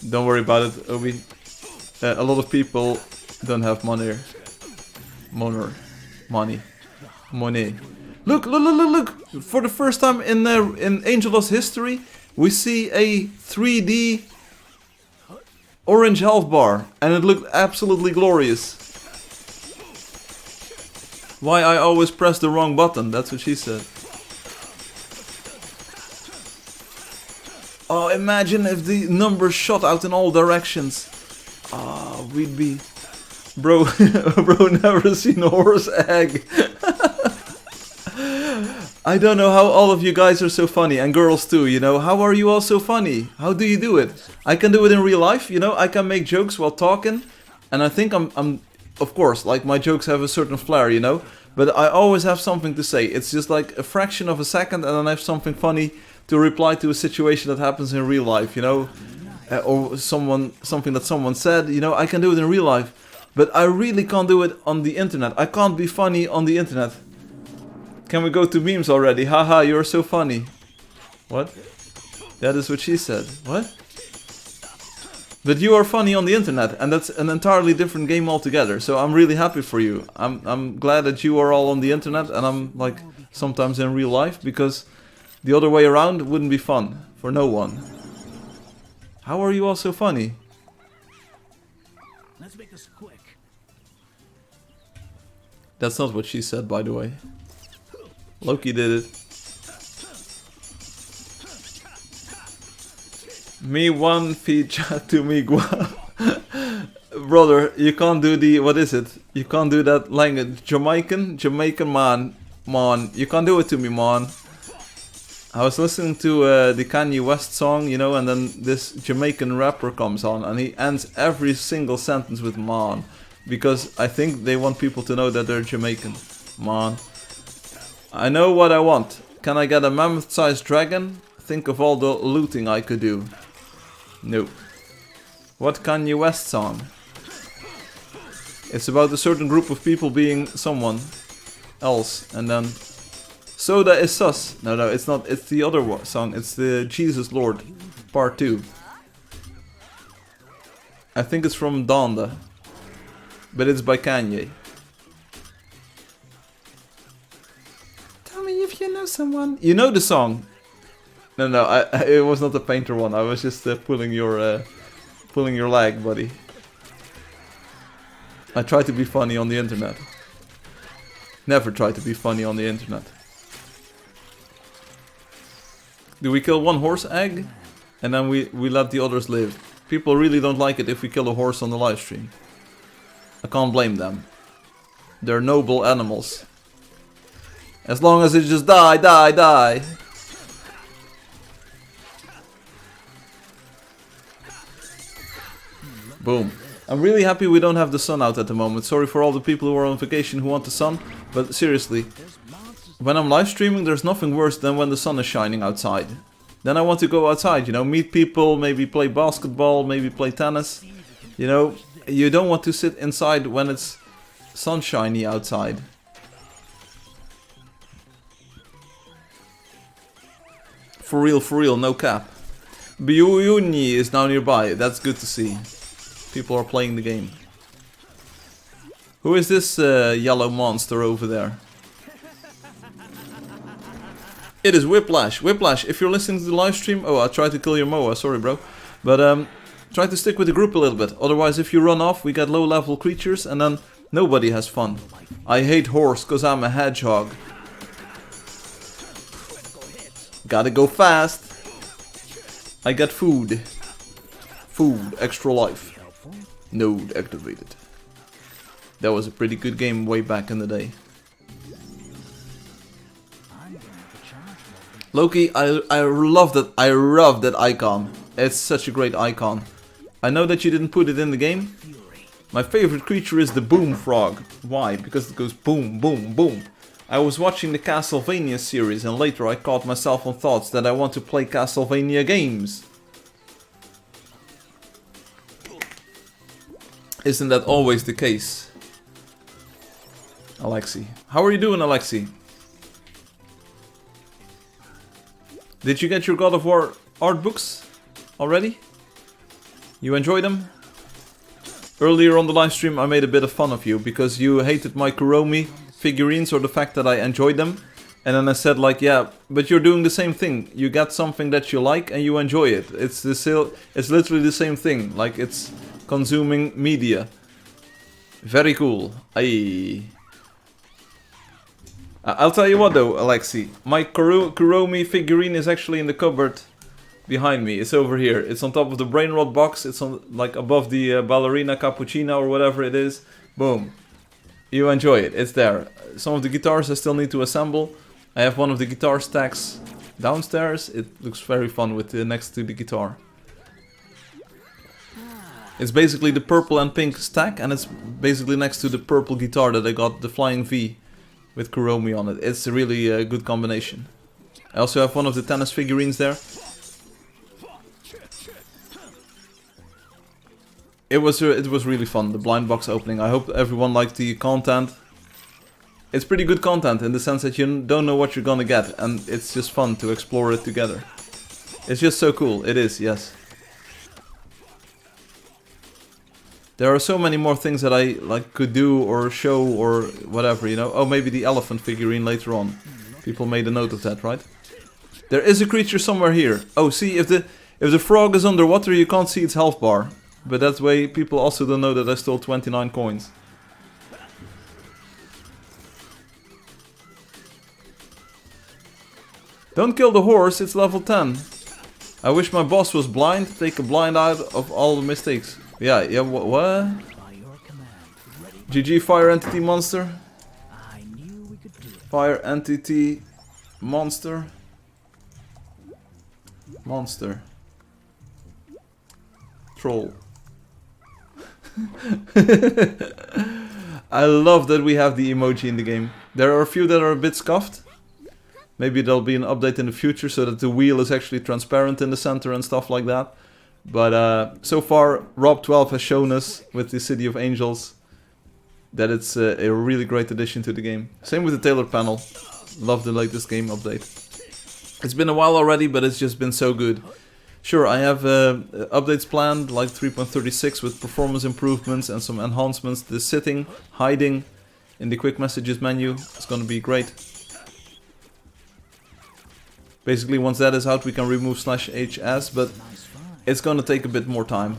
Don't worry about it, Obi. A lot of people don't have money. Money. Look! For the first time in Angeldust history, we see a 3D orange health bar, and it looked absolutely glorious. Why I always press the wrong button, that's what she said. Oh, imagine if the numbers shot out in all directions. Ah, we'd be... Bro, never seen a horse egg. I don't know how all of you guys are so funny, and girls too, you know. How are you all so funny? How do you do it? I can do it in real life, you know. I can make jokes while talking, and I think I'm of course, like, my jokes have a certain flair, you know. But I always have something to say. It's just like a fraction of a second, and then I have something funny to reply to a situation that happens in real life, you know. Or something that someone said, you know. I can do it in real life, but I really can't do it on the internet. I can't be funny on the internet. Can we go to memes already? Haha, you're so funny. What? That is what she said. What? But you are funny on the internet, and that's an entirely different game altogether. So I'm really happy for you. I'm glad that you are all on the internet, and I'm like sometimes in real life, because the other way around wouldn't be fun for no one. How are you all so funny? Let's make this quick. That's not what she said, by the way. Loki did it. Me one feature to me gua. Brother, you can't do the, what is it? You can't do that language. Jamaican man. You can't do it to me, man. I was listening to the Kanye West song, you know, and then this Jamaican rapper comes on, and he ends every single sentence with man. Because I think they want people to know that they're Jamaican. Man. I know what I want. Can I get a mammoth-sized dragon? Think of all the looting I could do. Nope. What Kanye West song? It's about a certain group of people being someone else, and then... Soda is sus. No, it's not. It's the other song. It's the Jesus Lord, part 2. I think it's from Donda. But it's by Kanye. Tell me if you know someone. You know the song. No, it was not the painter one. I was just pulling your leg, buddy. I try to be funny on the internet. Never try to be funny on the internet. Do we kill one horse egg? And then we let the others live. People really don't like it if we kill a horse on the live stream. I can't blame them. They're noble animals. As long as it just die. Boom. I'm really happy we don't have the sun out at the moment. Sorry for all the people who are on vacation who want the sun. But seriously, when I'm live streaming, there's nothing worse than when the sun is shining outside. Then I want to go outside, you know, meet people, maybe play basketball, maybe play tennis. You know, you don't want to sit inside when it's sunshiny outside. For real, no cap. Byuni is now nearby, that's good to see. People are playing the game. Who is this yellow monster over there? It is Whiplash. Whiplash, if you're listening to the live stream... Oh, I tried to kill your Moa, sorry bro. But try to stick with the group a little bit. Otherwise, if you run off, we get low level creatures and then nobody has fun. I hate horse, cause I'm a hedgehog. Gotta go fast. I got food. Food, extra life. Node activated. That was a pretty good game way back in the day. Loki, I love that. I love that icon. It's such a great icon. I know that you didn't put it in the game. My favorite creature is the boom frog. Why? Because it goes boom, boom, boom. I was watching the Castlevania series and later I caught myself on thoughts that I want to play Castlevania games. Isn't that always the case? Alexi. How are you doing, Alexi? Did you get your God of War art books already? You enjoy them? Earlier on the live stream I made a bit of fun of you because you hated my Kuromi figurines or the fact that I enjoyed them. And then I said like, yeah, but you're doing the same thing. You get something that you like and you enjoy it. It's literally the same thing. Like it's consuming media. Very cool. I'll tell you what though, Alexi. My Kuromi figurine is actually in the cupboard behind me. It's over here. It's on top of the brain rot box. It's on like above the ballerina cappuccino or whatever it is. Boom. You enjoy it. It's there. Some of the guitars I still need to assemble. I have one of the guitar stacks downstairs. It looks very fun with next to the guitar. It's basically the purple and pink stack, and it's basically next to the purple guitar that I got, the Flying V, with Kuromi on it. It's a really good combination. I also have one of the tennis figurines there. It was really fun, the blind box opening. I hope everyone liked the content. It's pretty good content in the sense that you don't know what you're gonna get, and it's just fun to explore it together. It's just so cool. It is, yes. There are so many more things that I could do or show or whatever, you know. Oh, maybe the elephant figurine later on. People made a note of that, right? There is a creature somewhere here. Oh, see, if the frog is underwater, you can't see its health bar. But that way, people also don't know that I stole 29 coins. Don't kill the horse, it's level 10. I wish my boss was blind, take a blind out of all the mistakes. Yeah, what? GG Fire Entity Monster. Fire Entity Monster. Monster. Troll. I love that we have the emoji in the game. There are a few that are a bit scuffed. Maybe there'll be an update in the future so that the wheel is actually transparent in the center and stuff like that. But so far, Rob12 has shown us with the City of Angels that it's a really great addition to the game. Same with the tailored panel. Love the latest game update. It's been a while already, but it's just been so good. Sure, I have updates planned, like 3.36 with performance improvements and some enhancements. The sitting, hiding in the quick messages menu is going to be great. Basically, once that is out, we can remove /HS, but it's going to take a bit more time.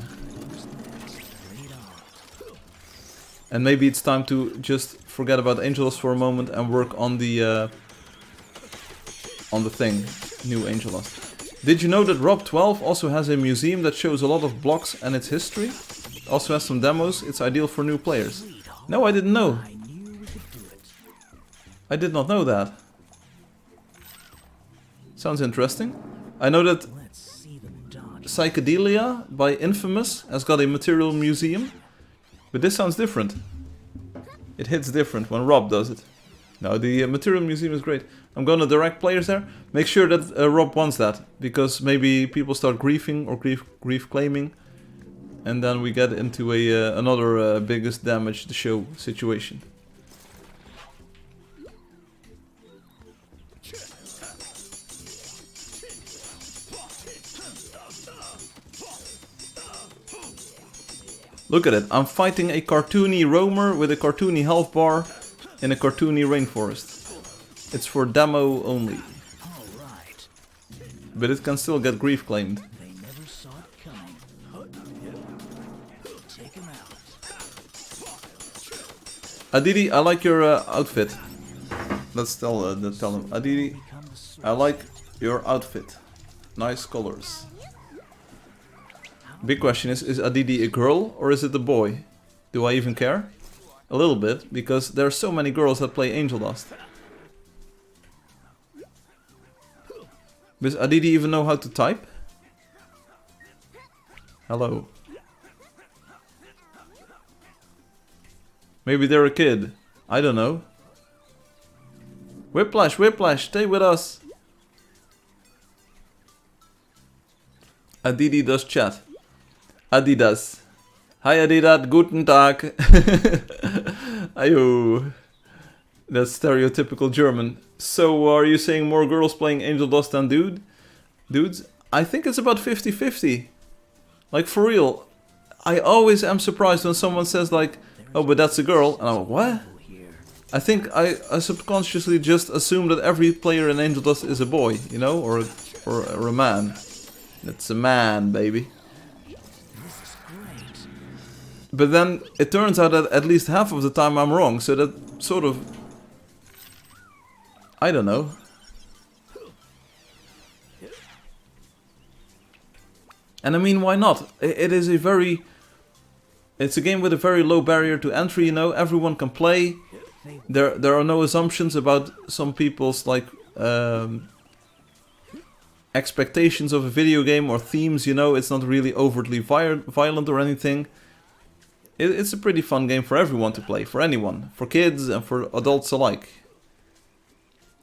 And maybe it's time to just forget about Angeldust for a moment and work on the thing, new Angeldust. Did you know that Rob12 also has a museum that shows a lot of blocks and its history? Also has some demos, it's ideal for new players. No, I didn't know. I did not know that. Sounds interesting. I know that Psychedelia by Infamous has got a material museum. But this sounds different. It hits different when Rob does it. No, the material museum is great. I'm gonna direct players there. Make sure that Rob wants that, because maybe people start griefing or grief claiming. and then we get into another biggest damage the show situation. Look at it, I'm fighting a cartoony roamer with a cartoony health bar in a cartoony rainforest. It's for demo only. Alright. But it can still get grief claimed. They never saw it coming. Take him out. Aditi, I like your outfit. Let's tell him. Aditi, I like your outfit. Nice colors. Big question is Aditi a girl or is it a boy? Do I even care? A little bit, because there are so many girls that play Angeldust. Does Aditi even know how to type? Hello. Maybe they're a kid. I don't know. Whiplash, Whiplash, stay with us. Aditi does chat. Adidas. Hi Adidas, guten Tag. Ayo. That's stereotypical German. So are you saying more girls playing Angeldust than dudes? I think it's about 50-50. Like for real. I always am surprised when someone says like, oh but that's a girl. And I'm like, what? I think I subconsciously just assume that every player in Angeldust is a boy, you know? Or a man. It's a man, baby. But then it turns out that at least half of the time I'm wrong, so that sort of... I don't know. And I mean, why not? It is a very... It's a game with a very low barrier to entry, you know, everyone can play. There are no assumptions about some people's, like, expectations of a video game or themes, you know, it's not really overtly violent or anything. It's a pretty fun game for everyone to play, for anyone, for kids and for adults alike.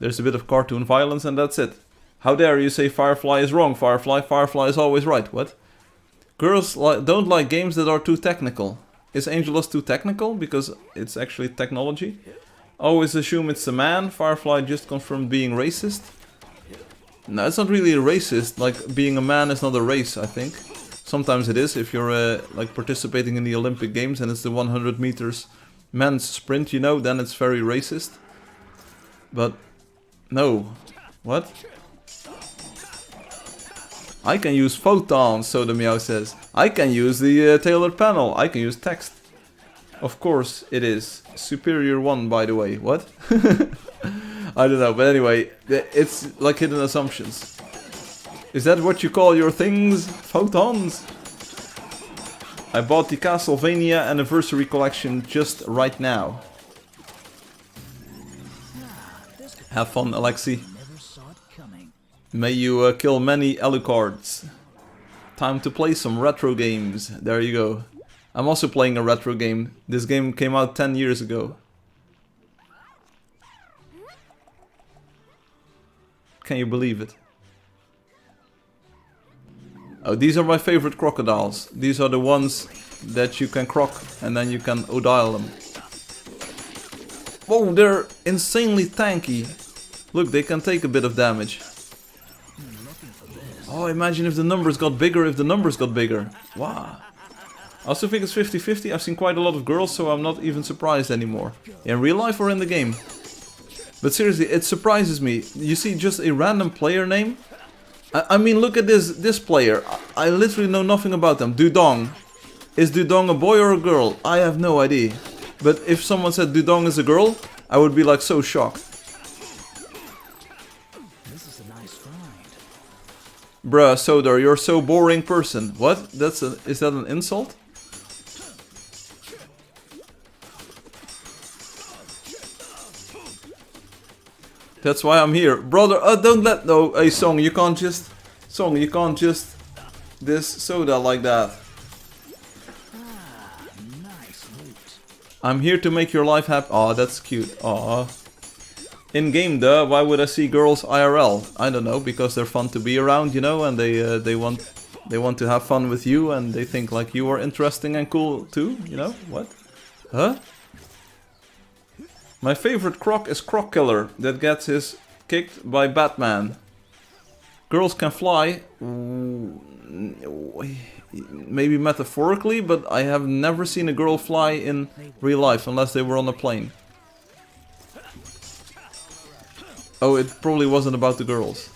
There's a bit of cartoon violence and that's it. How dare you say Firefly is wrong, Firefly? Firefly is always right, what? Girls don't like games that are too technical. Is Angeldust too technical? Because it's actually technology. Always assume it's a man. Firefly just confirmed being racist. No, it's not really racist. Like, being a man is not a race, I think. Sometimes it is, if you're like participating in the Olympic Games and it's the 100 meters men's sprint, you know, then it's very racist. But, no. What? I can use photons, so the meow says. I can use the tailored panel. I can use text. Of course it is. Superior one, by the way. What? I don't know, but anyway, it's like hidden assumptions. Is that what you call your things? Photons? I bought the Castlevania Anniversary Collection just right now. Have fun, Alexi. May you kill many Alucards. Time to play some retro games. There you go. I'm also playing a retro game. This game came out 10 years ago. Can you believe it? Oh, these are my favorite crocodiles. These are the ones that you can croc and then you can odile them. Whoa, they're insanely tanky. Look, they can take a bit of damage. Oh, imagine if the numbers got bigger, Wow. I also think it's 50-50. I've seen quite a lot of girls, so I'm not even surprised anymore. In real life or in the game. But seriously, it surprises me. You see just a random player name. I mean, look at this player. I literally know nothing about them. Dudong. Is Dudong a boy or a girl? I have no idea. But if someone said Dudong is a girl, I would be like so shocked. This is a nice find. Bruh, Sodar, you're so boring person. What? Is that an insult? That's why I'm here. Brother, don't let... No, hey, Song, you can't just... Song, you can't just... This soda like that. Nice loot. I'm here to make your life happy. Aw, that's cute. Aw. In-game, duh. Why would I see girls IRL? I don't know, because they're fun to be around, you know, and they want They want to have fun with you and they think like you are interesting and cool too, you know? What? Huh? My favorite croc is Croc Killer that gets his kicked by Batman. Girls can fly. Maybe metaphorically, but I have never seen a girl fly in real life unless they were on a plane. Oh, it probably wasn't about the girls.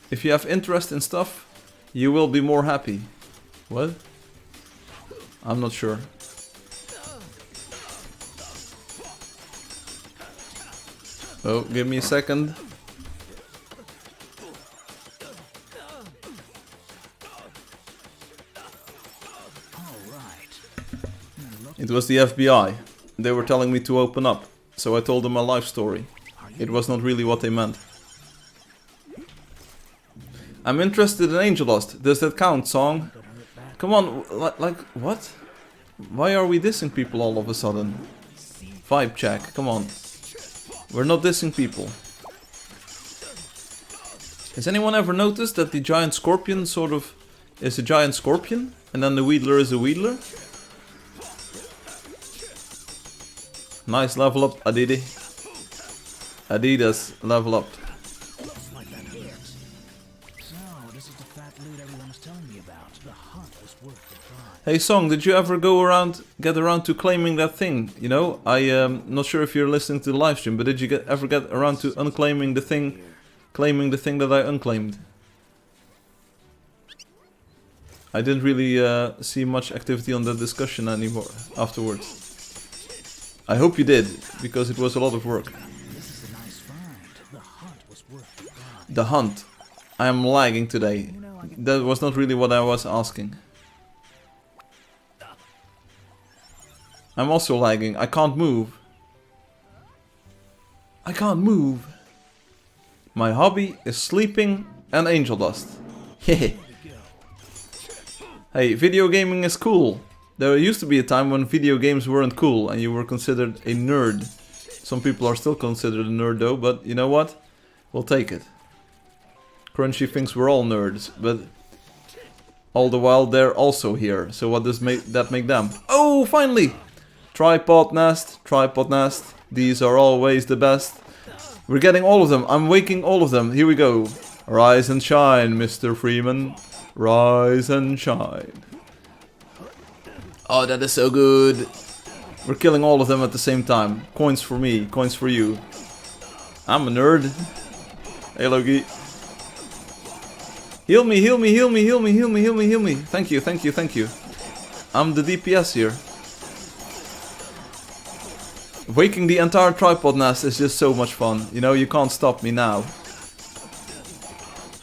If you have interest in stuff, you will be more happy. What? I'm not sure. Oh, give me a second. It was the FBI. They were telling me to open up, so I told them my life story. It was not really what they meant. I'm interested in Angeldust. Does that count, song? Come on, like, what? Why are we dissing people all of a sudden? Vibe check, come on. We're not dissing people. Has anyone ever noticed that the giant scorpion sort of is a giant scorpion? And then the Wheedler is a Wheedler? Nice level up, Adidas. Adidas, level up. Hey Song, did you ever get around to claiming that thing? You know, I'm not sure if you're listening to the live stream, but did you ever get around to unclaiming the thing, claiming the thing that I unclaimed? I didn't really see much activity on that discussion anymore afterwards. I hope you did, because it was a lot of work. The hunt. I am lagging today. That was not really what I was asking. I'm also lagging. I can't move. I can't move. My hobby is sleeping and Angeldust. Hehe. Hey, video gaming is cool. There used to be a time when video games weren't cool and you were considered a nerd. Some people are still considered a nerd though, but you know what? We'll take it. Crunchy thinks we're all nerds, but all the while they're also here. So what does that make them? Oh, finally! Tripod nest. These are always the best. We're getting all of them. I'm waking all of them. Here we go. Rise and shine, Mr. Freeman. Rise and shine. Oh, that is so good. We're killing all of them at the same time. Coins for me, coins for you. I'm a nerd. Hey, Loki. Heal me, heal me, heal me, heal me, heal me, heal me, heal me. Thank you, thank you, thank you. I'm the DPS here. Waking the entire tripod nest is just so much fun. You know, you can't stop me now.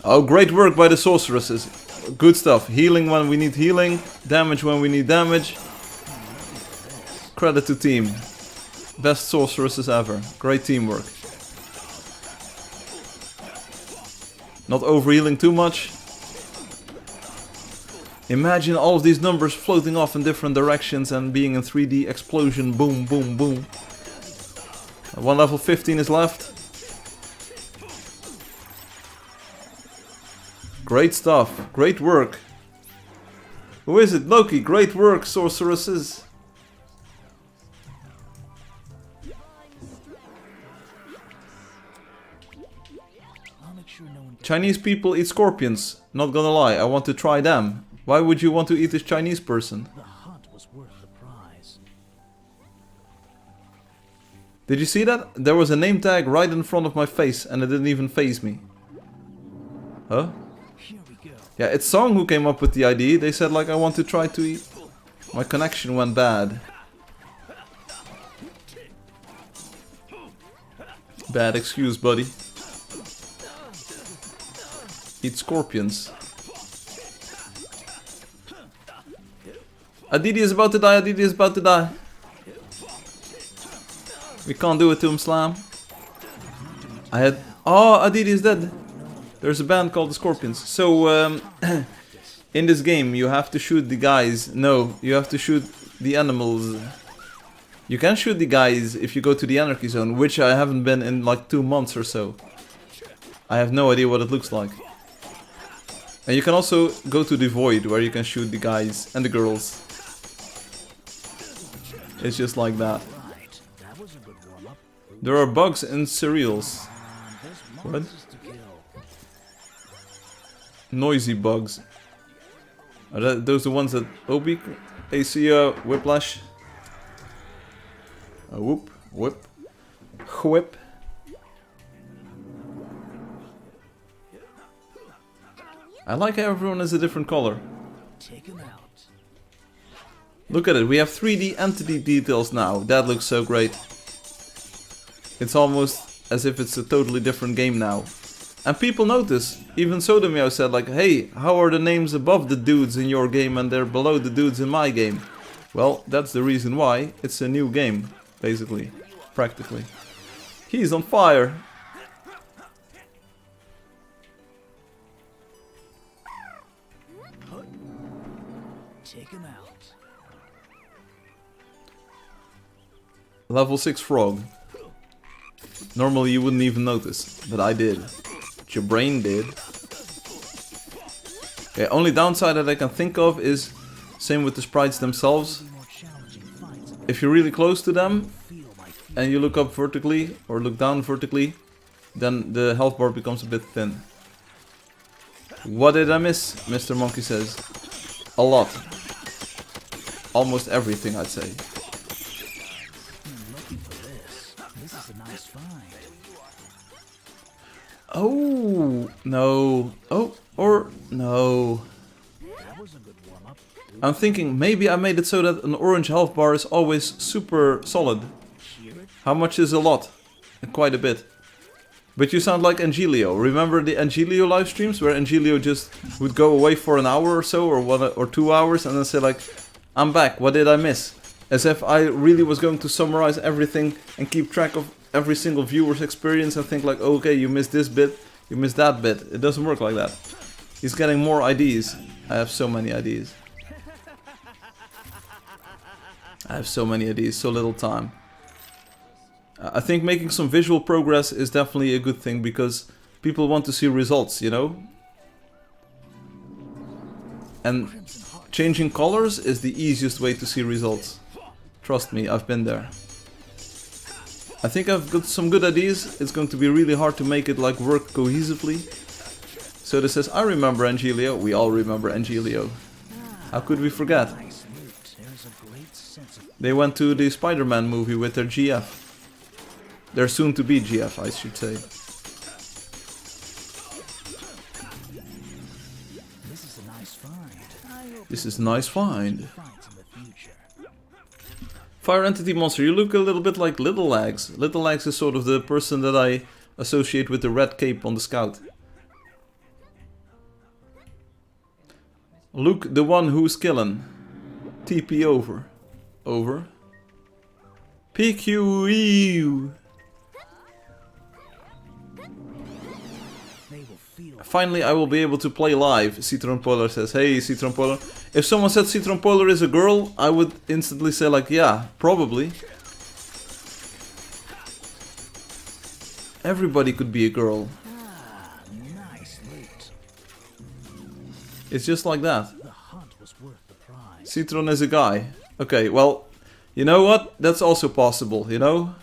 Oh, great work by the sorceresses. Good stuff. Healing when we need healing. Damage when we need damage. Credit to team. Best sorceresses ever. Great teamwork. Not overhealing too much. Imagine all of these numbers floating off in different directions and being in 3D explosion. Boom, boom, boom. One level 15 is left. Great stuff. Great work. Who is it? Loki. Great work, sorceresses. Chinese people eat scorpions. Not gonna lie, I want to try them. Why would you want to eat this Chinese person? The hunt was worth the prize. Did you see that? There was a name tag right in front of my face and it didn't even faze me. Huh? Here we go. Yeah, it's Song who came up with the idea. They said like I want to try to eat. My connection went bad. Bad excuse, buddy. Eat scorpions. Aditi is about to die, Aditi is about to die. We can't do it to him, Slam. Oh, Aditi is dead. There's a band called the Scorpions. So, in this game, you have to shoot the guys. No, you have to shoot the animals. You can shoot the guys if you go to the Anarchy Zone, which I haven't been in like 2 months or so. I have no idea what it looks like. And you can also go to the void where you can shoot the guys and the girls. It's just like that. Right. That was a good warm-up. There are bugs in cereals. There's What? monsters to kill. Noisy bugs. Are those the ones that Obi? Hey, see Whiplash? A whoop, whip, whip. I like how everyone is a different color. Take him out. Look at it, we have 3D entity details now. That looks so great. It's almost as if it's a totally different game now. And people notice. Even Sodomio said like, hey, how are the names above the dudes in your game and they're below the dudes in my game? Well, that's the reason why. It's a new game, basically. Practically. He's on fire. Take him out. Level 6 frog. Normally you wouldn't even notice, but I did. But your brain did. Okay, only downside that I can think of is same with the sprites themselves. More challenging fights. If you're really close to them Feel my feet. and you look up vertically or look down vertically, then the health bar becomes a bit thin. What did I miss? Mr. Monkey says. A lot. Almost everything, I'd say. Looking for this. This is a nice find. Oh, no. Oh, or no. That was a good warm-up. I'm thinking maybe I made it so that an orange health bar is always super solid. Hear it? How much is a lot? Quite a bit. But you sound like Angelio. Remember the Angelio live streams where Angelio just would go away for an hour or so or 1 or 2 hours and then say like, I'm back, what did I miss? As if I really was going to summarize everything and keep track of every single viewer's experience and think like, okay, you missed this bit, you missed that bit. It doesn't work like that. He's getting more ideas. I have so many ideas. I have so many ideas, so little time. I think making some visual progress is definitely a good thing because people want to see results, you know? And changing colors is the easiest way to see results. Trust me, I've been there. I think I've got some good ideas. It's going to be really hard to make it like work cohesively. So this says, I remember Angelio. We all remember Angelio. How could we forget? Nice loot. There's a great sense of They went to the Spider-Man movie with their GF. Their soon-to-be GF, I should say. this is a nice find. I hope This is a nice find. fights in the future. Fire Entity Monster, you look a little bit like Little Legs. Little Legs is sort of the person that I associate with the red cape on the scout. Luke, the one who's killing. TP over. Over. PQEU. They will feel Finally, I will be able to play live, Citron Polar says. Hey, Citron Polar. If someone said Citron Polar is a girl, I would instantly say like, yeah, probably. Everybody could be a girl. nice loot. It's just like that. The hunt was worth the prize. Citron is a guy. Okay, well, you know what? That's also possible, you know?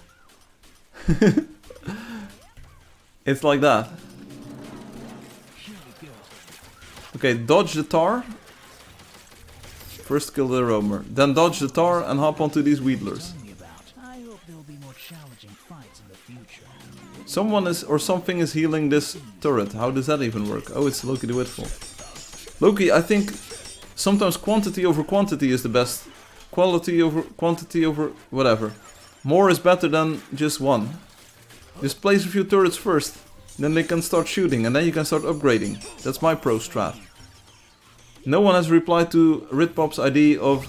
It's like that. Here we go. Okay, dodge the tar. First kill the roamer. Then dodge the tar and hop onto these wheedlers. Tell me about. I hope there'll be more challenging fights in the future. Someone is, or something is healing this turret. How does that even work? Oh, it's Loki the Witful. Loki, I think sometimes quantity over quantity is the best. Quality over quantity over whatever. More is better than just one. Just place a few turrets first. Then they can start shooting and then you can start upgrading. That's my pro strat. No one has replied to Ritpop's idea of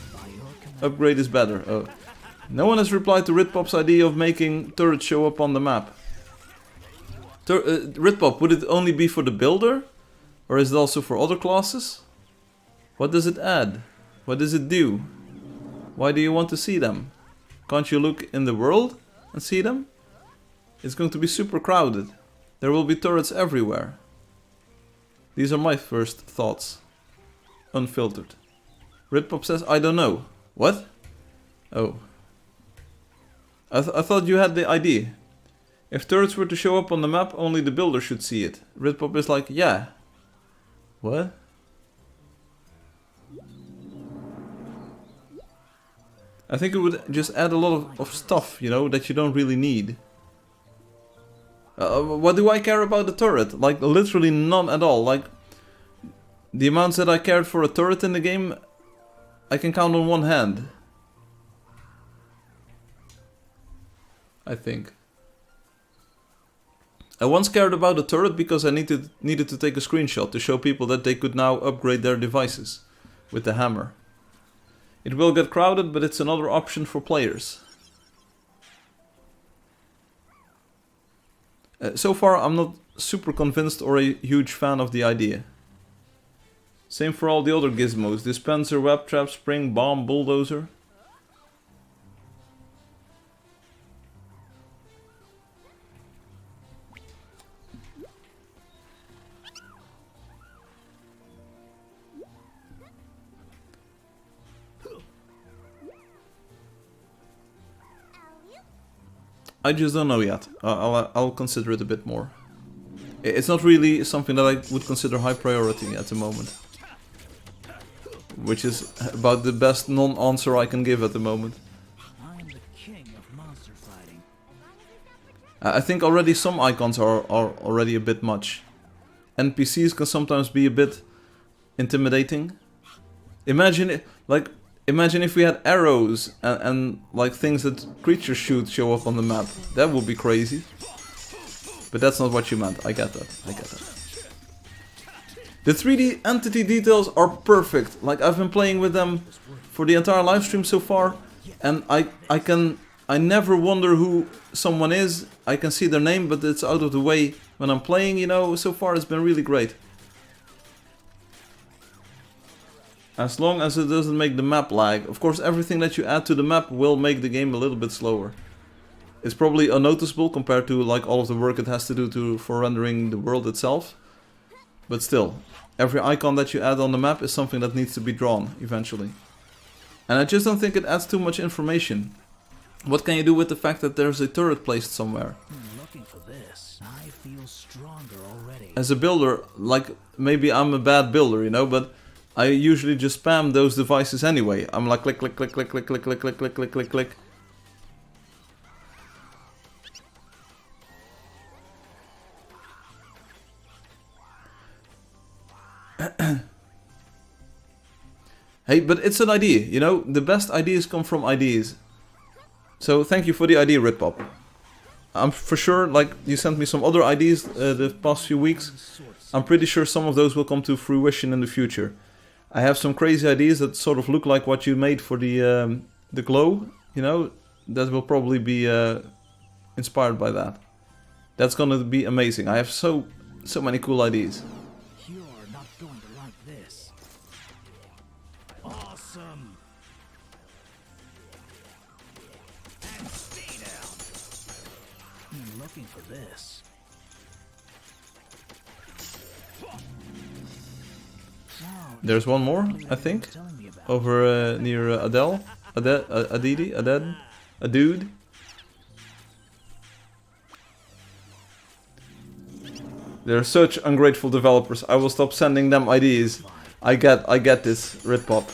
upgrade is better. Oh. No one has replied to Ritpop's idea of making turrets show up on the map. Ritpop, would it only be for the builder? Or is it also for other classes? What does it add? What does it do? Why do you want to see them? Can't you look in the world and see them? It's going to be super crowded. There will be turrets everywhere. These are my first thoughts. Unfiltered. Ritpop says, I don't know. What? Oh. I thought you had the idea. If turrets were to show up on the map, only the builder should see it. Ritpop is like, yeah. What? I think it would just add a lot of stuff, you know, that you don't really need. What do I care about the turret? Like, literally none at all. Like, the amounts that I cared for a turret in the game, I can count on one hand. I think. I once cared about a turret because I needed to take a screenshot to show people that they could now upgrade their devices with the hammer. It will get crowded, but it's another option for players. So far, I'm not super convinced or a huge fan of the idea. Same for all the other gizmos. Dispenser, web trap, spring, bomb, bulldozer. I just don't know yet. I'll consider it a bit more. It's not really something that I would consider high priority at the moment. Which is about the best non-answer I can give at the moment. I'm the king of monster fighting. I think already some icons are already a bit much. NPCs can sometimes be a bit intimidating. Imagine if we had arrows and like things that creatures show up on the map. That would be crazy. But that's not what you meant. I get that. The 3D entity details are perfect. Like, I've been playing with them for the entire live stream so far, and I never wonder who someone is. I can see their name, but it's out of the way when I'm playing, you know. So far it's been really great. As long as it doesn't make the map lag. Of course, everything that you add to the map will make the game a little bit slower. It's probably unnoticeable compared to like all of the work it has to do for rendering the world itself. But still, every icon that you add on the map is something that needs to be drawn eventually. And I just don't think it adds too much information. What can you do with the fact that there's a turret placed somewhere? Looking for this. I feel stronger already. As a builder, like, maybe I'm a bad builder, you know, but I usually just spam those devices anyway. I'm like click, click, click, click, click, click, click, click, click, click, click, click. Hey, but it's an idea, you know? The best ideas come from ideas. So thank you for the idea, Ritpop. I'm for sure, like, you sent me some other ideas the past few weeks. I'm pretty sure some of those will come to fruition in the future. I have some crazy ideas that sort of look like what you made for the glow, you know? That will probably be inspired by that. That's gonna be amazing. I have so many cool ideas. You're not going to like this. Awesome. And stay down. I'm looking for this. There's one more, I think, over near Adele, a dude. They're such ungrateful developers. I will stop sending them ideas. I get this, Ritpop.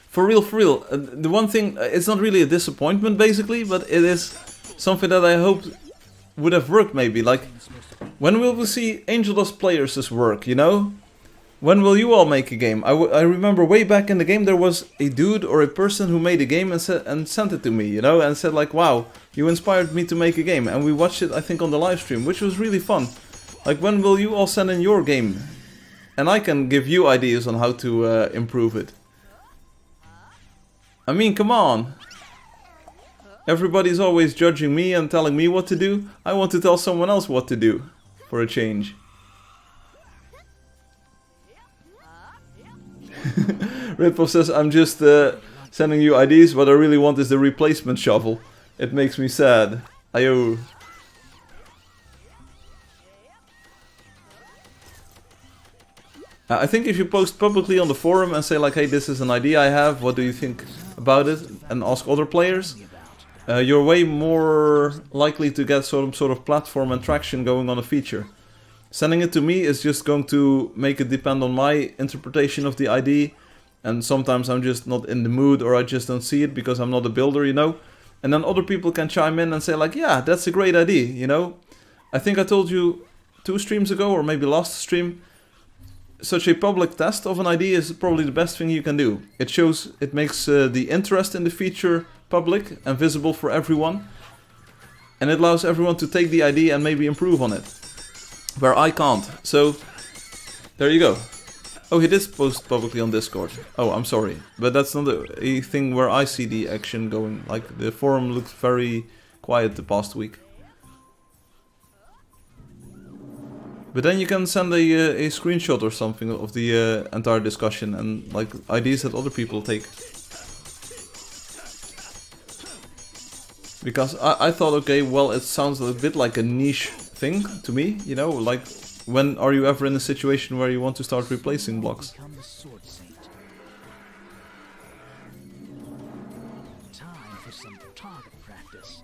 For real. The one thing, it's not really a disappointment basically, but it is something that I hoped would have worked maybe. Like, when will we see Angeldust players' work, you know? When will you all make a game? I remember way back in the game there was a dude or a person who made a game and sent it to me, you know? And said like, wow, you inspired me to make a game. And we watched it, I think, on the live stream, which was really fun. Like, when will you all send in your game? And I can give you ideas on how to improve it. I mean, come on. Everybody's always judging me and telling me what to do. I want to tell someone else what to do, for a change. Ritpop says, I'm just sending you ideas. What I really want is the replacement shovel. It makes me sad. Ayo. I think if you post publicly on the forum and say like, hey, this is an idea I have, what do you think about it? And ask other players, you're way more likely to get some sort of platform and traction going on a feature. Sending it to me is just going to make it depend on my interpretation of the idea, and sometimes I'm just not in the mood or I just don't see it because I'm not a builder, you know? And then other people can chime in and say like, yeah, that's a great idea, you know? I think I told you 2 streams ago, or maybe last stream, such a public test of an idea is probably the best thing you can do. It makes the interest in the feature public and visible for everyone, and it allows everyone to take the idea and maybe improve on it, where I can't. So there you go. Oh, he did post publicly on Discord. Oh, I'm sorry, but that's not a thing where I see the action going. Like, the forum looked very quiet the past week. But then you can send a screenshot or something of the entire discussion and like ideas that other people take. Because I thought, okay, well, it sounds a bit like a niche thing to me, you know, like, when are you ever in a situation where you want to start replacing blocks? Become the sword saint. Time for some target practice.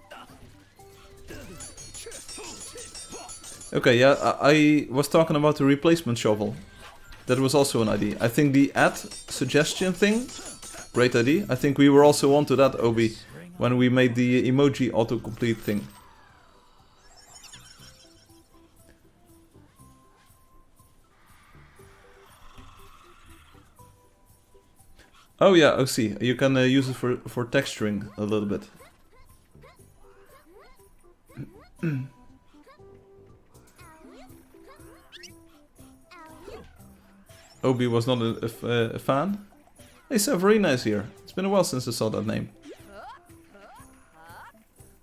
Okay, yeah, I was talking about the replacement shovel. That was also an idea. I think the add suggestion thing, great idea. I think we were also onto that, Obi, when we made the emoji autocomplete thing. Oh yeah, I see. You can use it for texturing a little bit. Obi was not a fan. Hey, Severina is here. It's been a while since I saw that name.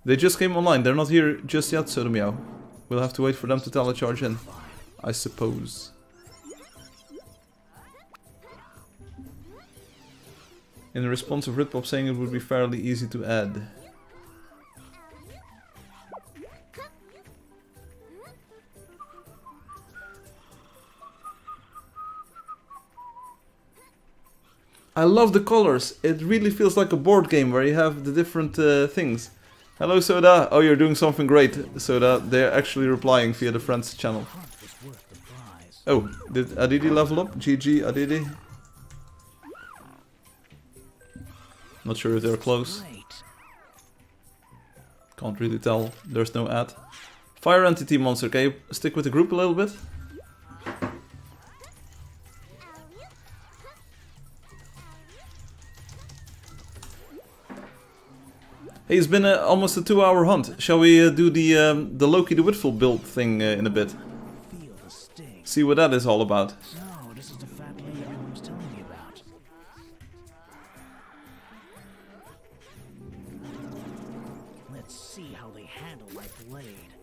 They just came online. They're not here just yet, Sodomeow. We'll have to wait for them to telecharge in, I suppose. In response of Ritpop saying it would be fairly easy to add. I love the colors. It really feels like a board game where you have the different things. Hello, Soda. Oh, you're doing something great, Soda. They're actually replying via the friends channel. Oh, did Aditi level up? GG, Aditi. Not sure if they're close. Can't really tell. There's no ad. Fire entity monster. Can you stick with the group a little bit? Hey, it's been almost a 2-hour hunt. Shall we do the Loki the Whitful build thing in a bit? See what that is all about. No, this is the fat lady everyone was telling me about. Let's see how they handle my blade.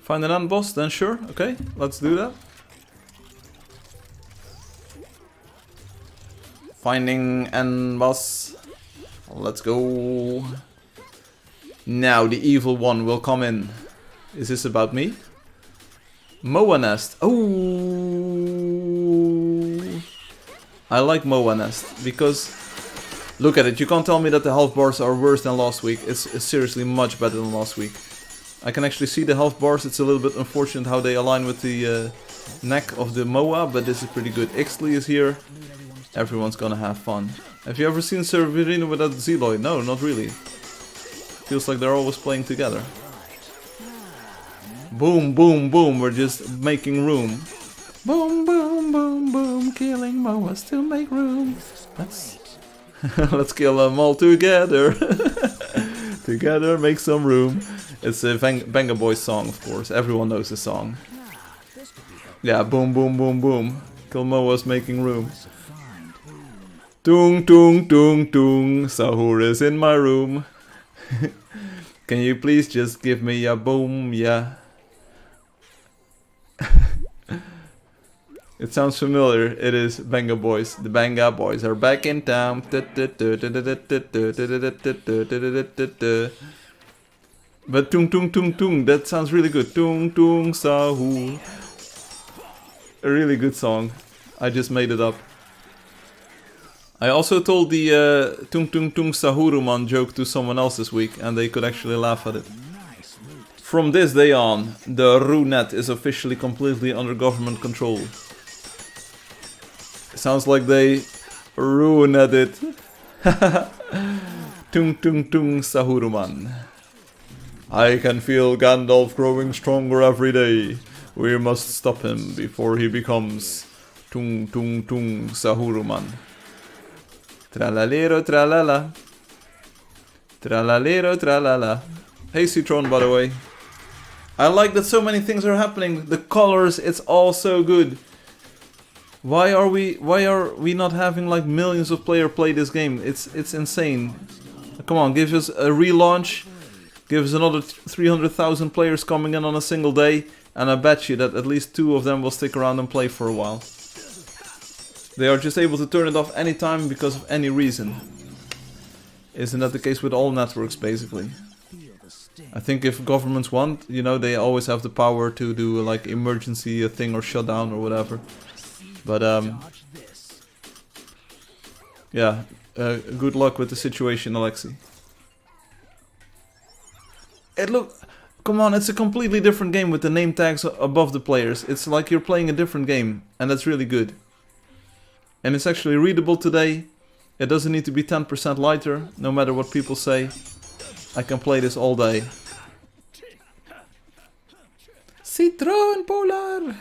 Find an end boss, then sure. Okay, let's do that. Finding end boss. Let's go. Now the evil one will come in. Is this about me? Moa Nest. Oh, I like Moa Nest because look at it. You can't tell me that the health bars are worse than last week. It's seriously much better than last week. I can actually see the health bars. It's a little bit unfortunate how they align with the neck of the Moa, but this is pretty good. Ixtli is here. Everyone's gonna have fun. Have you ever seen Severino without Zeloid? No, not really. Feels like they're always playing together. Boom, boom, boom, we're just making room. Boom, boom, boom, boom, killing Moas to make room. Let's kill them all together. Together, make some room. It's a Venga Boys song, of course. Everyone knows the song. Yeah, boom, boom, boom, boom. Kill Moas making room. Tung, tung, tung, tung. Sahur is in my room. Can you please just give me a boom, yeah? It sounds familiar. It is Banga Boys. The Banga Boys are back in town. But tung tung tung tung, that sounds really good. Tung tung sahur. A really good song. I just made it up. I also told the Tung Tung Tung Sahuruman joke to someone else this week, and they could actually laugh at it. From this day on, the RuNet is officially completely under government control. Sounds like they ruined it. Tung Tung Tung Sahuruman. I can feel Gandalf growing stronger every day. We must stop him before he becomes Tung Tung Tung Sahuruman. Tralalero tralala. Tralalero tralala. Hey Citron, by the way. I like that so many things are happening. The colors, it's all so good. Why are we not having like millions of players play this game? It's insane. Come on, give us a relaunch. Give us another 300,000 players coming in on a single day, and I bet you that at least 2 of them will stick around and play for a while. They are just able to turn it off anytime because of any reason. Isn't that the case with all networks, basically? I think if governments want, you know, they always have the power to do like emergency a thing or shut down or whatever. But yeah, good luck with the situation, Alexi. Come on, it's a completely different game with the name tags above the players. It's like you're playing a different game, and that's really good. And it's actually readable today. It doesn't need to be 10% lighter, no matter what people say. I can play this all day. Citron Polar!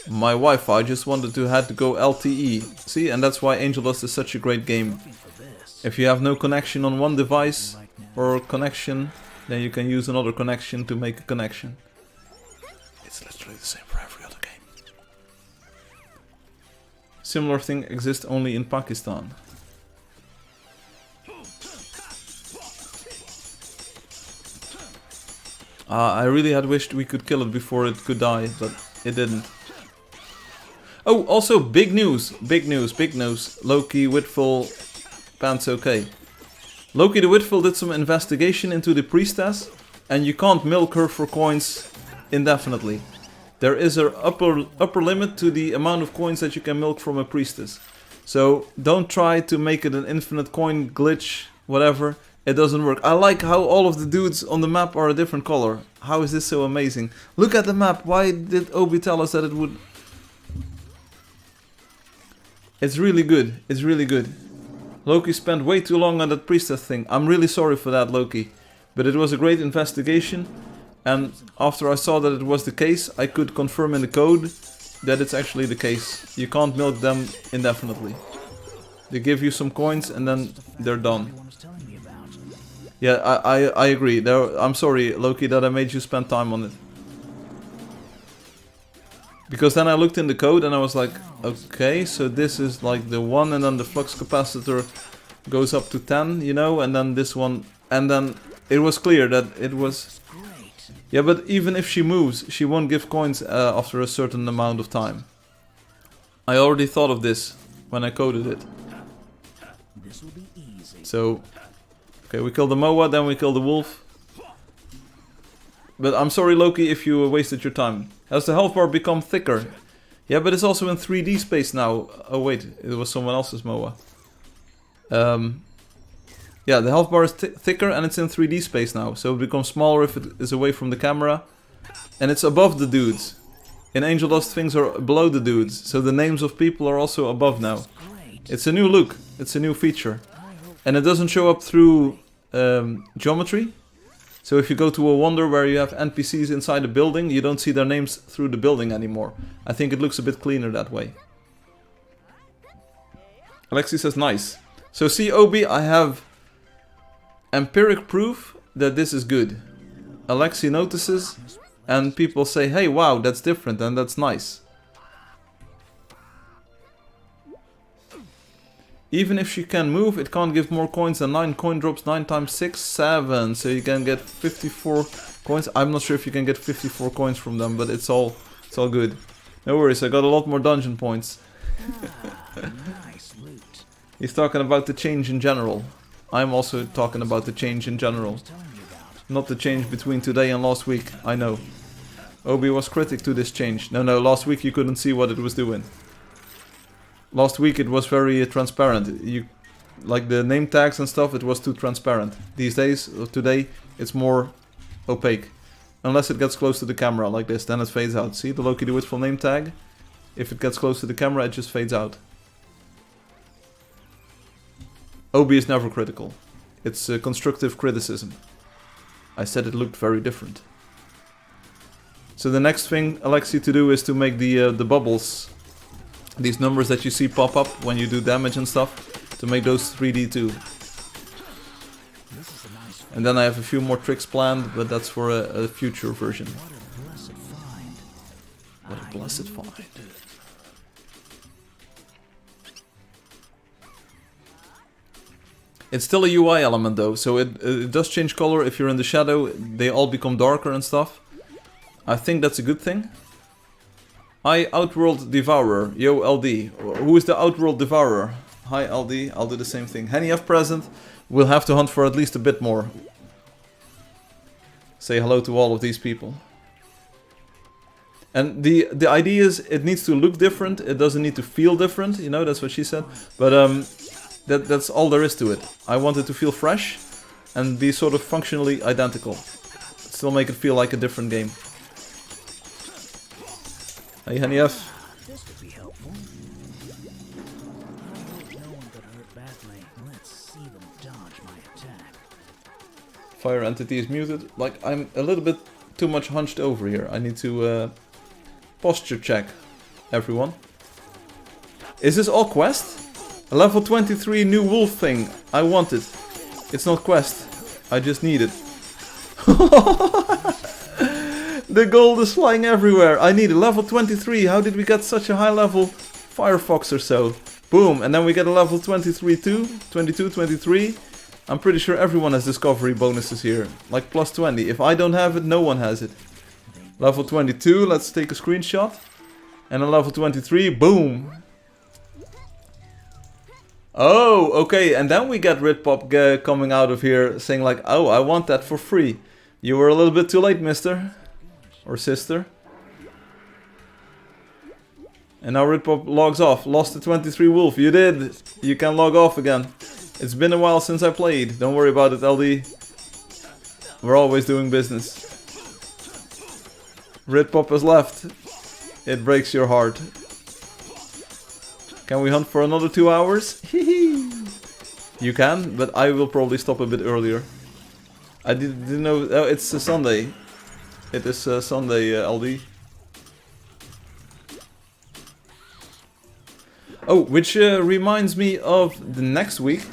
My Wi-Fi just wanted to had to go LTE. See, and that's why Angeldust is such a great game. If you have no connection on one device or connection, then you can use another connection to make a connection. It's literally the same for every other game. Similar thing exists only in Pakistan. I really had wished we could kill it before it could die, but it didn't. Oh, also big news, big news, big news. Loki, Whitful, pants okay. Loki the Whitful did some investigation into the priestess, and you can't milk her for coins indefinitely. There is an upper limit to the amount of coins that you can milk from a priestess. So don't try to make it an infinite coin glitch, whatever. It doesn't work. I like how all of the dudes on the map are a different color. How is this so amazing? Look at the map. Why did Obi tell us that it would... It's really good. It's really good. Loki spent way too long on that priestess thing. I'm really sorry for that, Loki. But it was a great investigation. And after I saw that it was the case, I could confirm in the code that it's actually the case. You can't milk them indefinitely. They give you some coins and then they're done. Yeah, I agree. I'm sorry, Loki, that I made you spend time on it. Because then I looked in the code and I was like, okay, so this is like the one, and then the flux capacitor goes up to 10, you know, and then this one, and then it was clear that it was... Yeah, but even if she moves, she won't give coins after a certain amount of time. I already thought of this when I coded it. So... Okay, we kill the Moa, then we kill the wolf. But I'm sorry, Loki, if you wasted your time. Has the health bar become thicker? Yeah, but it's also in 3D space now. Oh wait, it was someone else's Moa. Yeah, the health bar is thicker and it's in 3D space now. So it becomes smaller if it is away from the camera. And it's above the dudes. In Angeldust, things are below the dudes. So the names of people are also above now. It's a new look. It's a new feature. And it doesn't show up through geometry. So if you go to a Wonder where you have NPCs inside a building, you don't see their names through the building anymore. I think it looks a bit cleaner that way. Alexi says nice. So see, Obi, I have empiric proof that this is good. Alexi notices and people say, hey, wow, that's different and that's nice. Even if she can move, it can't give more coins than 9 coin drops. 9 times 6, 7. So you can get 54 coins. I'm not sure if you can get 54 coins from them, but it's all good. No worries, I got a lot more dungeon points. Nice loot. He's talking about the change in general. I'm also talking about the change in general. Not the change between today and last week, I know. Obi was critic to this change. No, last week you couldn't see what it was doing. Last week it was very transparent. Like the name tags and stuff, it was too transparent. These days, or today, it's more opaque. Unless it gets close to the camera like this, then it fades out. See the Loki do it for name tag? If it gets close to the camera, it just fades out. Obi is never critical. It's constructive criticism. I said it looked very different. So the next thing Alexi to do is to make the bubbles, these numbers that you see pop up when you do damage and stuff, to make those 3D too. And then I have a few more tricks planned, but that's for a future version. What a blessed find. It's still a UI element though, so it does change color if you're in the shadow. They all become darker and stuff. I think that's a good thing. Hi, Outworld Devourer. Yo, LD. Who is the Outworld Devourer? Hi, LD. I'll do the same thing. Henny F present. We'll have to hunt for at least a bit more. Say hello to all of these people. And the idea is it needs to look different. It doesn't need to feel different. You know, that's what she said. But that's all there is to it. I want it to feel fresh and be sort of functionally identical. Still make it feel like a different game. Hey, Henny F. This could be helpful. I hope no one got hurt badly. Let's see them dodge my attack. Fire entity is muted. Like, I'm a little bit too much hunched over here. I need to posture check everyone. Is this all quest? A level 23 new wolf thing. I want it. It's not quest. I just need it. The gold is flying everywhere. I need a level 23. How did we get such a high level Firefox or so? Boom. And then we get a level 23 too. 22, 23. I'm pretty sure everyone has discovery bonuses here. Like plus 20. If I don't have it, no one has it. Level 22. Let's take a screenshot. And a level 23. Boom. Oh, okay. And then we get Ritpop coming out of here saying like, oh, I want that for free. You were a little bit too late, mister. Or sister. And now Ritpop logs off. Lost the 23 wolf. You did. You can log off again. It's been a while since I played. Don't worry about it, LD. We're always doing business. Ritpop has left. It breaks your heart. Can we hunt for another 2 hours? You can, but I will probably stop a bit earlier. I didn't know. Oh, it's a Sunday. It is Sunday, LD. Oh, which reminds me of the next week.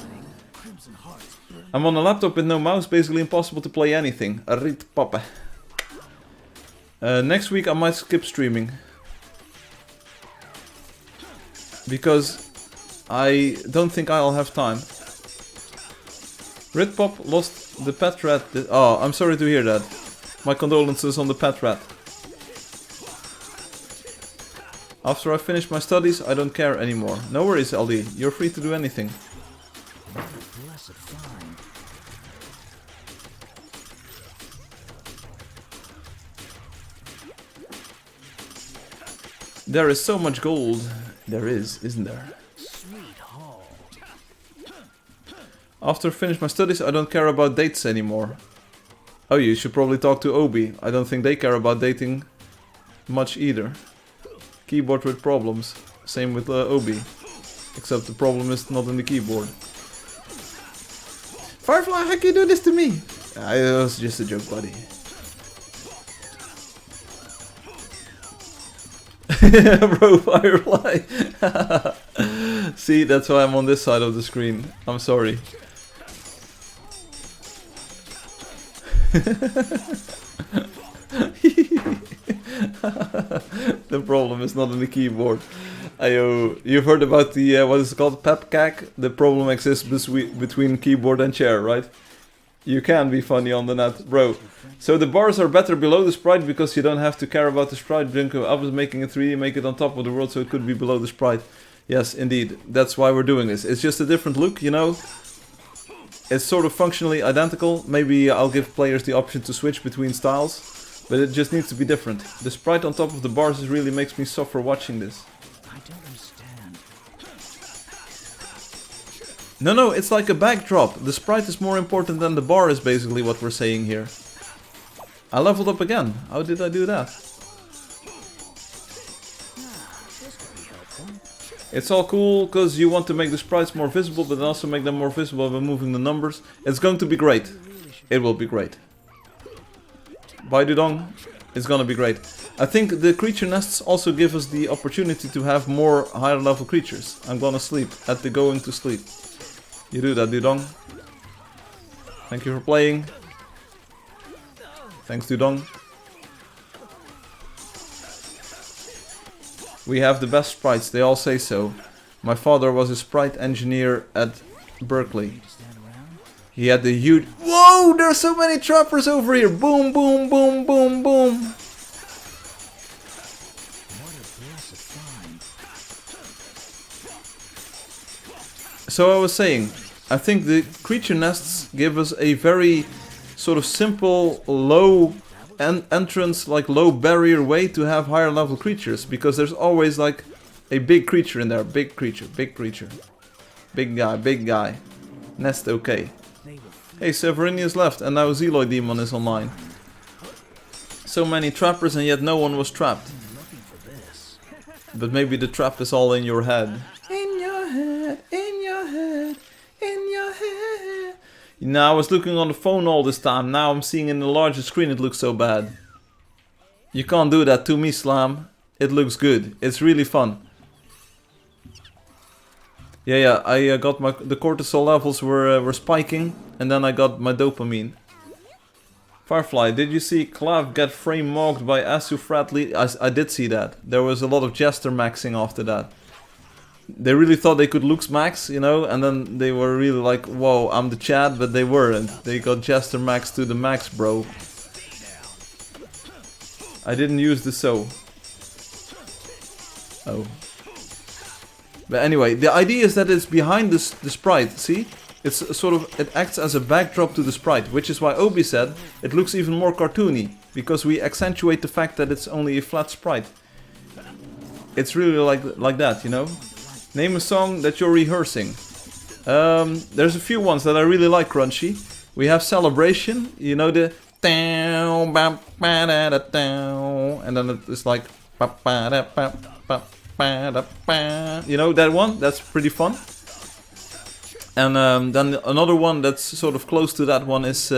I'm on a laptop with no mouse, basically impossible to play anything. Rit papa. Next week I might skip streaming. Because I don't think I'll have time. Ritpop lost the pet rat. Oh, I'm sorry to hear that. My condolences on the pet rat. After I finish my studies, I don't care anymore. No worries, LD. You're free to do anything. There is so much gold. There is, isn't there? After I finish my studies, I don't care about dates anymore. Oh, you should probably talk to Obi. I don't think they care about dating much either. Keyboard with problems. Same with Obi. Except the problem is not in the keyboard. Firefly, how can you do this to me? It was just a joke, buddy. Bro, Firefly. See, that's why I'm on this side of the screen. I'm sorry. The problem is not in the keyboard. Ayo, you've heard about the, what is it called, pepcac? The problem exists between keyboard and chair, right? You can be funny on the net, bro. So the bars are better below the sprite because you don't have to care about the sprite. I was making a 3D, make it on top of the world so it could be below the sprite. Yes, indeed. That's why we're doing this. It's just a different look, you know? It's sort of functionally identical. Maybe I'll give players the option to switch between styles. But it just needs to be different. The sprite on top of the bars really makes me suffer watching this. I don't understand. No, it's like a backdrop. The sprite is more important than the bar is basically what we're saying here. I leveled up again. How did I do that? This could be helpful. It's all cool because you want to make the sprites more visible, but also make them more visible by moving the numbers. It's going to be great. It will be great. Bye Dudong. It's gonna be great. I think the creature nests also give us the opportunity to have more higher level creatures. I'm gonna sleep at the going to sleep. You do that, Dudong. Thank you for playing. Thanks, Dudong. We have the best sprites, they all say so. My father was a sprite engineer at Berkeley. Stand around. He had the huge... Whoa! There's so many trappers over here! Boom, boom, boom, boom, boom! What a blessed find. So I was saying, I think the creature nests give us a very sort of simple, low entrance, like low barrier way to have higher level creatures. Because there's always like a big creature in there. Big creature, big creature. Big guy, big guy. Nest okay. Hey, Severinius left and now Zeloid Demon is online. So many trappers and yet no one was trapped. Looking for this. But maybe the trap is all in your head. In your head, in your head, in your head. Now I was looking on the phone all this time. Now I'm seeing in the larger screen it looks so bad. You can't do that to me, Slam. It looks good. It's really fun. Yeah, I got the cortisol levels were spiking, and then I got my dopamine. Firefly, did you see Clav get frame mocked by Asu Fratly? I did see that. There was a lot of Jester maxing after that. They really thought they could Lux max, you know, and then they were really like, whoa, I'm the Chad, but they weren't. They got Jester max to the max, bro. I didn't use the so. Oh. But anyway, the idea is that it's behind the sprite, see? It's sort of, it acts as a backdrop to the sprite, which is why Obi said it looks even more cartoony, because we accentuate the fact that it's only a flat sprite. It's really like that, you know? Name a song that you're rehearsing. There's a few ones that I really like, Crunchy. We have Celebration, you know the... And then it's like... You know that one? That's pretty fun. And then another one that's sort of close to that one is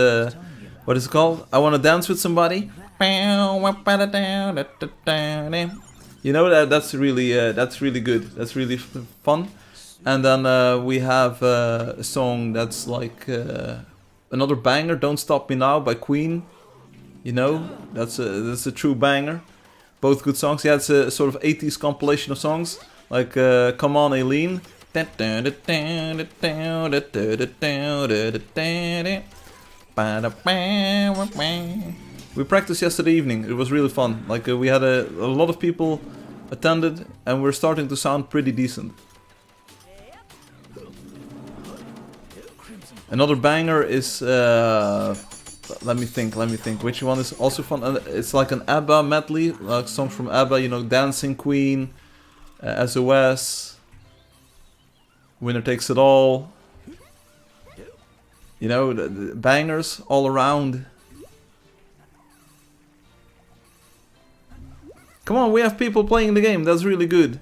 what is it called? I Wanna Dance With Somebody. You know that's really good. That's really fun. And then we have a song that's like another banger, "Don't Stop Me Now" by Queen. You know, that's a true banger. Both good songs. Yeah, it's a sort of 80s compilation of songs. Like Come On Aileen. We practiced yesterday evening. It was really fun. Like we had a lot of people attended and we're starting to sound pretty decent. Another banger is let me think. Which one is also fun? It's like an ABBA medley, like songs from ABBA. You know, Dancing Queen, SOS, Winner Takes It All. You know, the bangers all around. Come on, we have people playing the game. That's really good.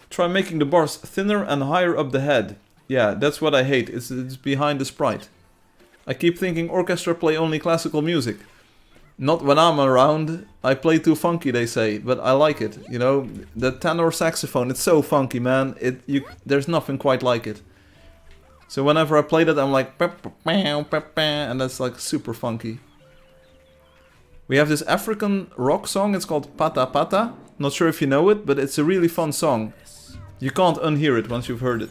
Try making the bars thinner and higher up the head. Yeah, that's what I hate. It's behind the sprite. I keep thinking orchestra play only classical music. Not when I'm around. I play too funky, they say, but I like it. You know, the tenor saxophone, it's so funky, man. There's nothing quite like it. So whenever I play that, I'm like, and that's like super funky. We have this African rock song. It's called Pata Pata. Not sure if you know it, but it's a really fun song. You can't unhear it once you've heard it.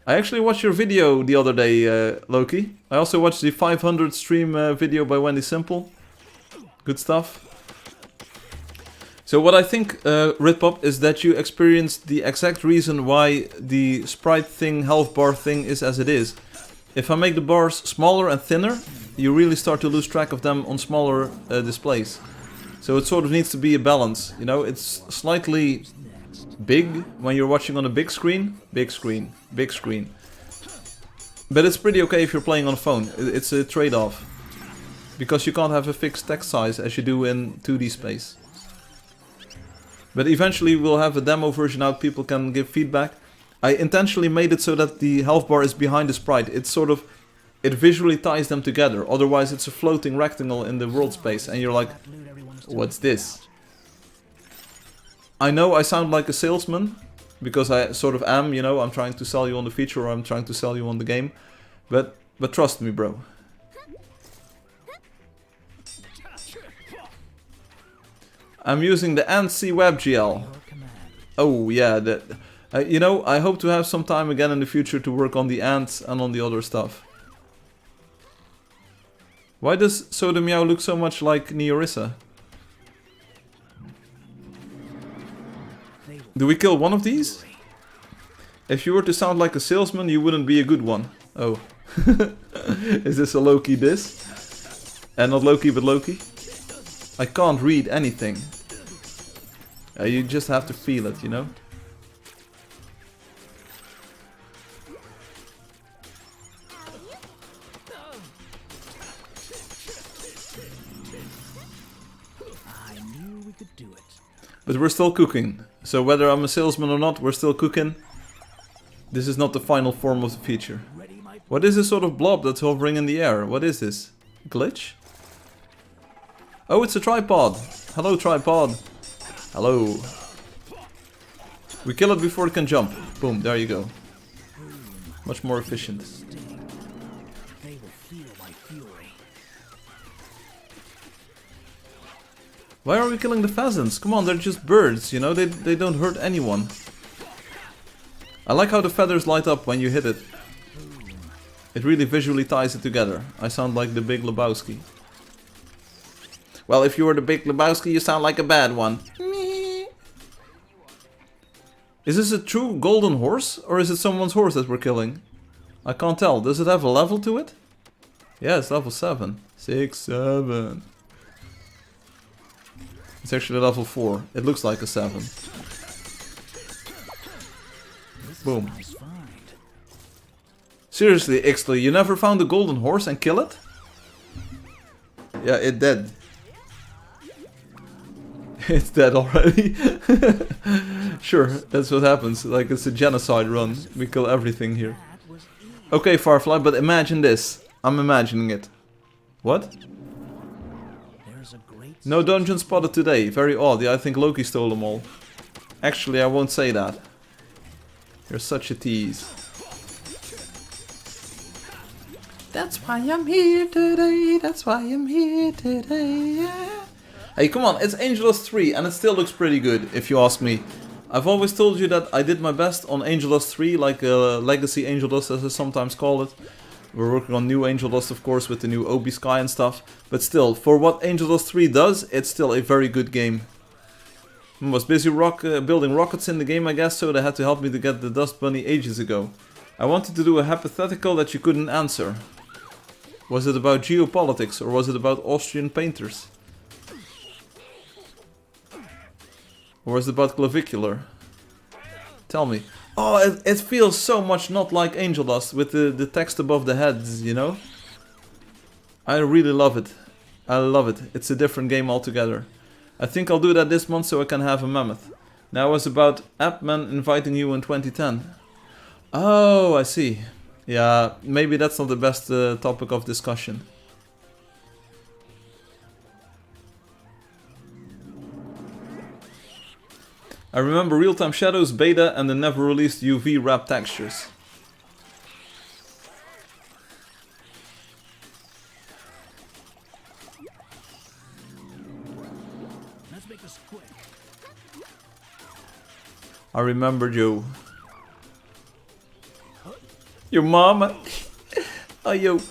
I actually watched your video the other day, Loki. I also watched the 500 stream video by Wendy Simple. Good stuff. So what I think, Ritpop, is that you experienced the exact reason why the sprite thing, health bar thing is as it is. If I make the bars smaller and thinner, you really start to lose track of them on smaller displays. So it sort of needs to be a balance, you know, it's slightly big when you're watching on a big screen, big screen, big screen. But it's pretty okay if you're playing on a phone, it's a trade-off. Because you can't have a fixed text size as you do in 2D space. But eventually we'll have a demo version out, people can give feedback. I intentionally made it so that the health bar is behind the sprite. It's sort of, it visually ties them together. Otherwise it's a floating rectangle in the world space and you're like, what's this? I know I sound like a salesman, because I sort of am, you know, I'm trying to sell you on the feature or I'm trying to sell you on the game. But trust me, bro. I'm using the ANSI WebGL. Oh yeah, that. You know, I hope to have some time again in the future to work on the ants and on the other stuff. Why does Soda Meow look so much like Neorissa? Do we kill one of these? If you were to sound like a salesman, you wouldn't be a good one. Oh. Is this a Loki diss? And not Loki, but Loki? I can't read anything. You just have to feel it, you know? I knew we could do it. But we're still cooking. So whether I'm a salesman or not, we're still cooking. This is not the final form of the feature. What is this sort of blob that's hovering in the air? What is this? Glitch? Oh, it's a tripod. Hello, tripod. Hello. We kill it before it can jump. Boom, there you go. Much more efficient. They will feel my fury. Why are we killing the pheasants? Come on, they're just birds, you know, they don't hurt anyone. I like how the feathers light up when you hit it. It really visually ties it together. I sound like the Big Lebowski. Well, if you were the Big Lebowski, you sound like a bad one. Is this a true golden horse? Or is it someone's horse that we're killing? I can't tell. Does it have a level to it? Yeah, it's level 7. 6, 7. It's actually level 4. It looks like a 7. Boom. Seriously, Ixtli, you never found a golden horse and kill it? Yeah, it dead. It's dead already. Sure, that's what happens. Like, it's a genocide run. We kill everything here. Okay, Firefly, but imagine this. I'm imagining it. What? No dungeon spotted today. Very odd. Yeah, I think Loki stole them all. Actually, I won't say that. You're such a tease. That's why I'm here today. That's why I'm here today. Yeah. Hey, come on. It's Angeldust 3 and it still looks pretty good, if you ask me. I've always told you that I did my best on Angeldust 3, like Legacy Angeldust as I sometimes call it. We're working on new Angeldust, of course, with the new Obi Sky and stuff. But still, for what Angeldust 3 does, it's still a very good game. I was busy building rockets in the game, I guess, so they had to help me to get the Dust Bunny ages ago. I wanted to do a hypothetical that you couldn't answer. Was it about geopolitics, or was it about Austrian painters? Or was it about clavicular? Tell me. Oh, it feels so much not like Angeldust with the text above the heads, you know? I really love it. I love it. It's a different game altogether. I think I'll do that this month so I can have a mammoth. Now it was about Appman inviting you in 2010. Oh, I see. Yeah, maybe that's not the best topic of discussion. I remember Real-Time Shadows, Beta, and the never-released UV wrap textures. Let's make this quick. I remember Joe. Your mama. Oh, yo.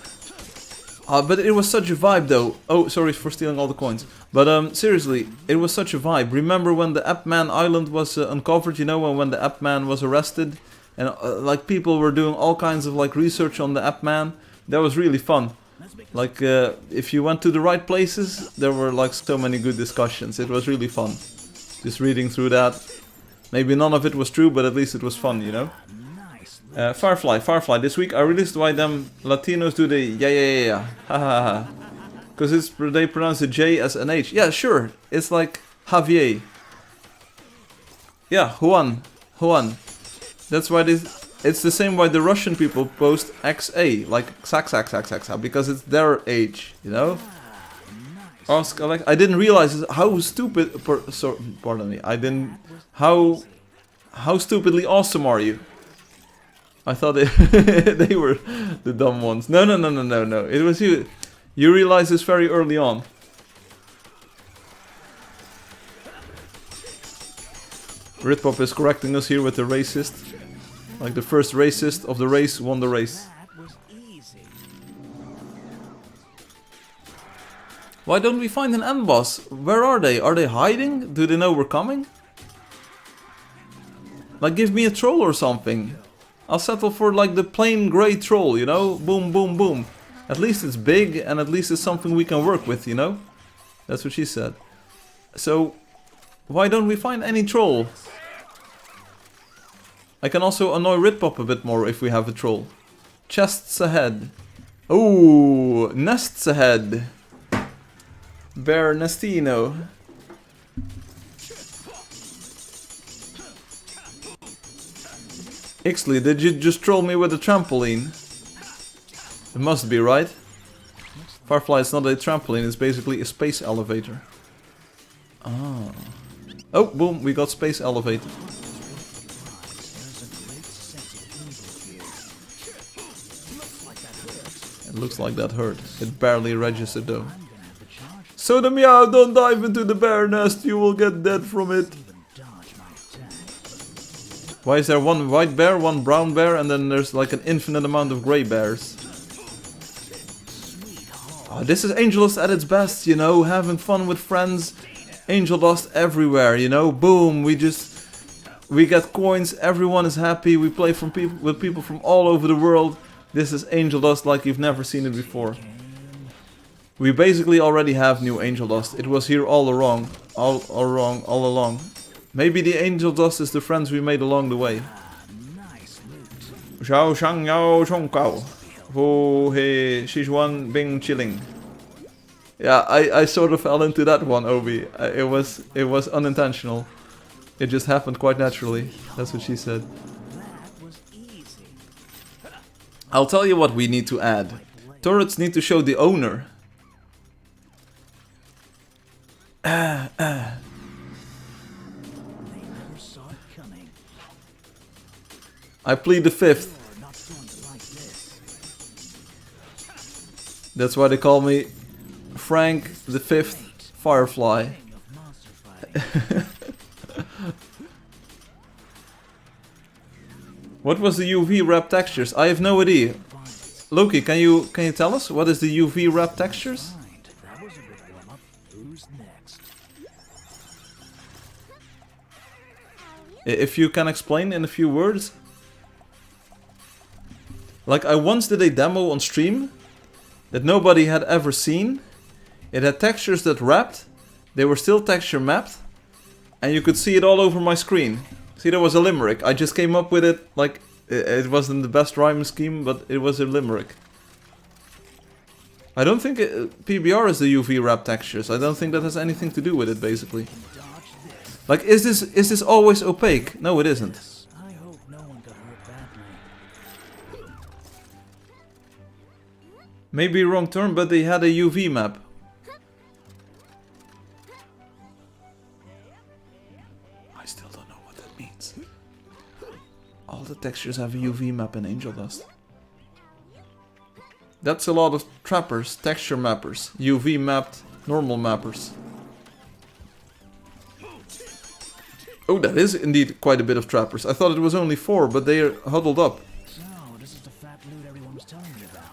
But it was such a vibe, though. Oh, sorry for stealing all the coins. But seriously, it was such a vibe. Remember when the Appman Island was uncovered, you know, when the Appman was arrested? And like people were doing all kinds of like research on the Appman. That was really fun. Like if you went to the right places, there were like so many good discussions. It was really fun. Just reading through that. Maybe none of it was true, but at least it was fun, you know? Firefly. This week I released why them Latinos do the yeah. Ha ha ha. Because they pronounce the J as an H. Yeah, sure. It's like Javier. Yeah, Juan. That's why it's the same why the Russian people post XA, like Xaxa, because it's their age, you know? Ask Alex. I didn't realize how stupid. Pardon me. How stupidly awesome are you? I thought they were the dumb ones. No. It was you. You realized this very early on. Ritpop is correcting us here with the racist. Like the first racist of the race won the race. Why don't we find an end boss? Where are they? Are they hiding? Do they know we're coming? Like give me a troll or something. I'll settle for like the plain grey troll, you know? Boom, boom, boom. At least it's big and at least it's something we can work with, you know? That's what she said. So, why don't we find any troll? I can also annoy Ritpop a bit more if we have a troll. Chests ahead. Ooh, nests ahead. Bear Nestino. Ixley, did you just troll me with a trampoline? It must be, right? Firefly is not a trampoline, it's basically a space elevator. Ah. Oh, boom, we got space elevator. It looks like that hurt. It barely registered though. So the meow, don't dive into the bear nest, you will get dead from it. Why is there one white bear, one brown bear, and then there's like an infinite amount of grey bears? Oh, this is Angeldust at its best, you know, having fun with friends. Angeldust everywhere, you know, boom, we get coins, everyone is happy, we play with people from all over the world. This is Angeldust like you've never seen it before. We basically already have new Angeldust. It was here all along. Maybe the Angeldust is the friends we made along the way. Xiao Shang Yao Chong Kao. Ho He Shijuan Bing Chilling. Yeah, I sort of fell into that one, Obi. It was unintentional. It just happened quite naturally. That's what she said. I'll tell you what we need to add. Turrets need to show the owner. I plead the fifth. That's why they call me Frank the Fifth Firefly. What was the UV wrap textures? I have no idea. Loki, can you tell us what is the UV wrap textures? If you can explain in a few words. Like I once did a demo on stream that nobody had ever seen. It had textures that wrapped, they were still texture mapped, and you could see it all over my screen. See, there was a limerick. I just came up with it, like, it wasn't the best rhyme scheme, but it was a limerick. I don't think PBR is the UV wrap textures. I don't think that has anything to do with it, basically. Like, is this always opaque? No, it isn't. I hope no one got hurt badly. Maybe wrong term, but they had a UV map. I still don't know what that means. All the textures have a UV map in Angeldust. That's a lot of trappers, texture mappers, UV mapped, normal mappers. Oh, that is indeed quite a bit of trappers. I thought it was only 4, but they are huddled up. So, this is the fat loot everyone was telling me about.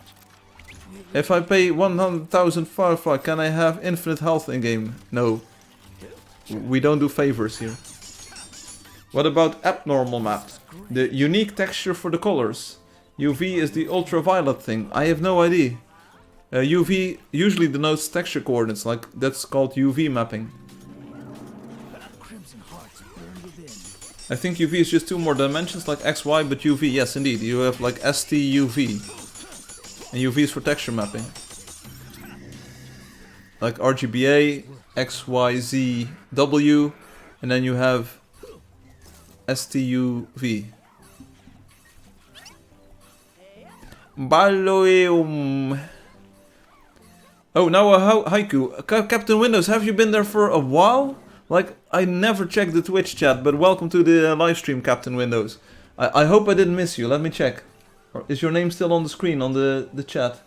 If I pay 100,000 Firefly, can I have infinite health in game? No. We don't do favors here. What about abnormal map? The unique texture for the colors. UV is the ultraviolet thing. I have no idea. UV usually denotes texture coordinates, like that's called UV mapping. Crimson hearts burn within. I think UV is just two more dimensions like XY, but UV, yes indeed. You have like STUV. And UV is for texture mapping. Like RGBA, XYZW, and then you have STUV. Baloeum. Oh, now a haiku. Captain Windows, have you been there for a while? Like, I never checked the Twitch chat, but welcome to the live stream, Captain Windows. I hope I didn't miss you. Let me check. Or is your name still on the screen, on the chat?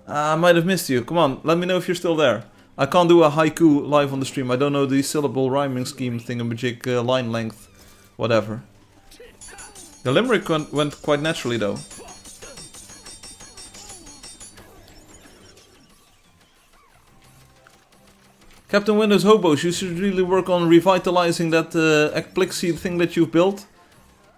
I might have missed you. Come on, let me know if you're still there. I can't do a haiku live on the stream. I don't know the syllable rhyming scheme thingamajig, line length, whatever. The limerick went quite naturally, though. Captain Windows Hobos, you should really work on revitalizing that Ekplixie thing that you've built.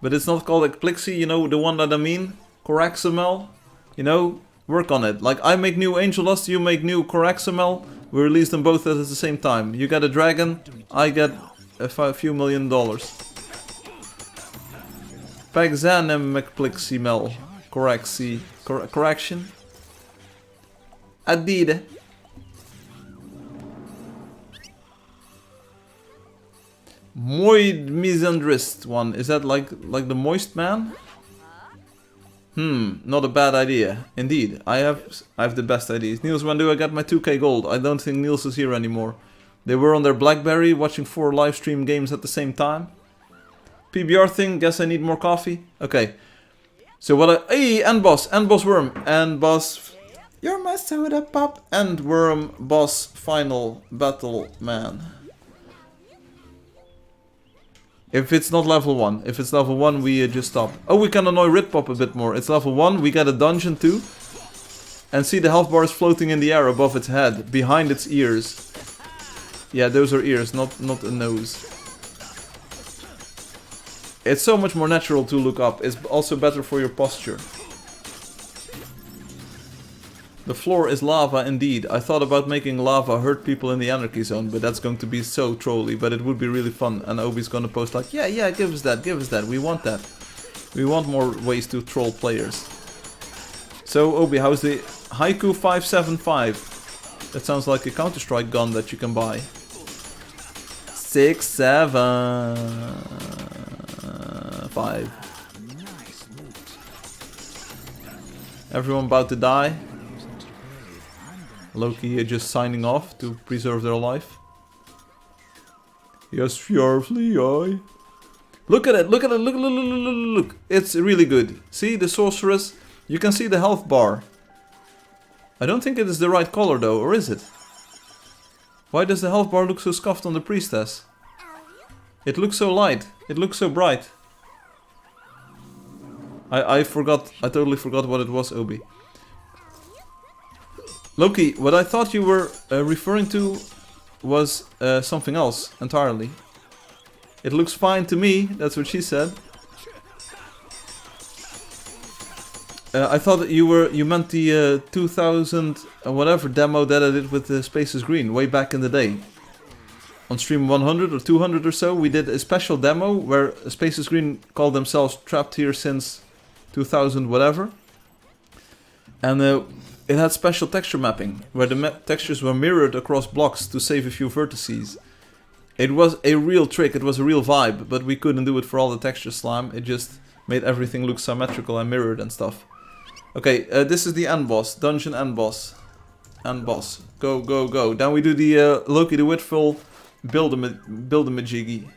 But it's not called Ekplixie, you know, the one that I mean. Coraxamel. You know, work on it. Like, I make new Angeldust, you make new Coraxamel. We release them both at the same time. You get a dragon, I get a few $1,000,000. Pagzanem Ekplixie-mel. Correction. Adide. Moid misandrist one. Is that like the moist man? Not a bad idea. Indeed. I have the best ideas. Niels, when do I get my 2k gold? I don't think Niels is here anymore. They were on their Blackberry watching 4 live stream games at the same time. PBR thing, guess I need more coffee. Okay. So what hey, end boss worm. End boss. You're my soda pop. End worm boss final battle man. If it's not level 1. If it's level 1, we just stop. Oh, we can annoy Ritpop a bit more. It's level 1, we get a dungeon too. And see the health bars floating in the air above its head, behind its ears. Yeah, those are ears, not a nose. It's so much more natural to look up. It's also better for your posture. The floor is lava indeed. I thought about making lava hurt people in the anarchy zone, but that's going to be so trolly, but it would be really fun. And Obi's gonna post like, yeah, give us that, we want that. We want more ways to troll players. So Obi, how's the Haiku 575? That sounds like a Counter-Strike gun that you can buy. 6, 7, 5. Everyone about to die. Loki just signing off to preserve their life. Yes, Firefly. Look at it, look. It's really good. See the sorceress? You can see the health bar. I don't think it is the right color though, or is it? Why does the health bar look so scuffed on the priestess? It looks so light. It looks so bright. I totally forgot what it was, Obi. Loki, what I thought you were referring to was something else entirely. It looks fine to me, that's what she said. I thought that you meant the 2000 whatever demo that I did with the Spaces Green way back in the day. On stream 100 or 200 or so, we did a special demo where Spaces Green called themselves Trapped Here Since 2000 whatever. And it had special texture mapping, where the textures were mirrored across blocks to save a few vertices. It was a real trick, it was a real vibe, but we couldn't do it for all the texture slam. It just made everything look symmetrical and mirrored and stuff. Okay, this is the end boss, dungeon end boss. End boss, go. Then we do the Loki the Witful build-a-majiggy.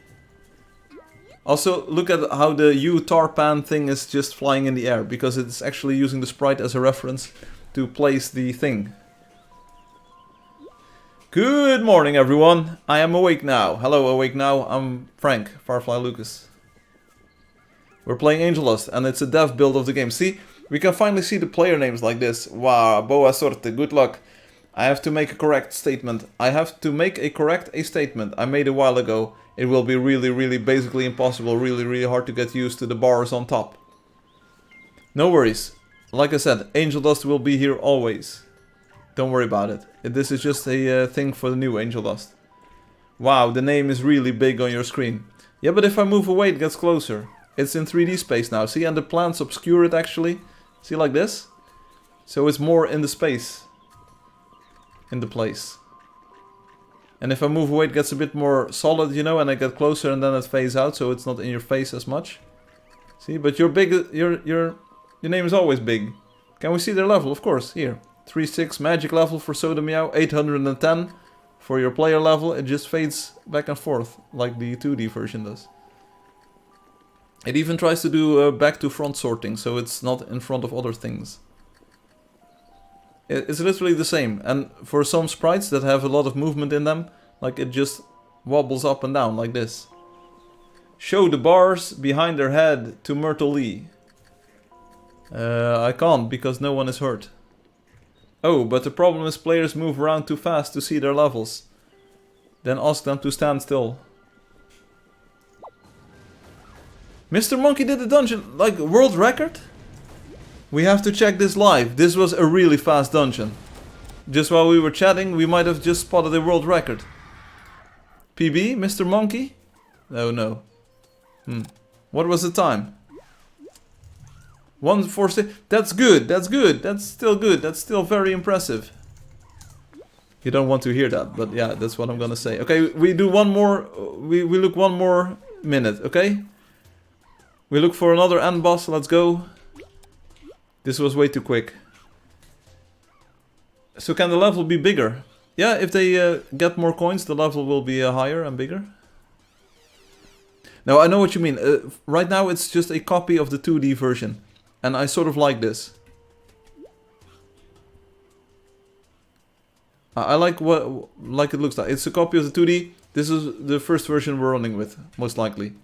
Also, look at how the U-Tarpan thing is just flying in the air, because it's actually using the sprite as a reference to place the thing. Good morning, everyone. I am awake now. Hello, awake now. I'm Frank, Firefly Lucas. We're playing Angeldust, and it's a dev build of the game. See, We can finally see the player names like this. Wow, boa sorte, good luck. I have to make a correct statement. I have to make a correct statement I made a while ago. It will be really basically impossible, really hard to get used to the bars on top. No worries. Like I said, Angeldust will be here always. Don't worry about it. This is just a thing for the new Angeldust. Wow, the name is really big on your screen. Yeah, but if I move away, it gets closer. It's in 3D space now. See, and the plants obscure it actually. See, like this? So it's more in the space. In the place. And if I move away, it gets a bit more solid, you know, and I get closer and then it fades out, so it's not in your face as much. See, but your name is always big. Can we see their level? Of course, here. 3-6 magic level for Soda Meow, 810 for your player level. It just fades back and forth, like the 2D version does. It even tries to do back to front sorting, so it's not in front of other things. It's literally the same, and for some sprites that have a lot of movement in them, like it just wobbles up and down like this. Show the bars behind their head to Myrtle Lee. I can't because no one is hurt. Oh, but the problem is players move around too fast to see their levels. Then ask them to stand still. Mr. Monkey did a dungeon, like world record? We have to check this live. This was a really fast dungeon. Just while we were chatting, we might have just spotted a world record. PB, Mr. Monkey? Oh no. What was the time? 146. That's good, that's good, that's still good, that's still very impressive. You don't want to hear that, but yeah, that's what I'm gonna say. Okay, we do one more, we look one more minute, okay? We look for another end boss, let's go. This was way too quick. So can the level be bigger? Yeah, if they get more coins, the level will be higher and bigger. Now, I know what you mean. Right now, it's just a copy of the 2D version. And I sort of like this. I like it looks like. It's a copy of the 2D. This is the first version we're running with, most likely.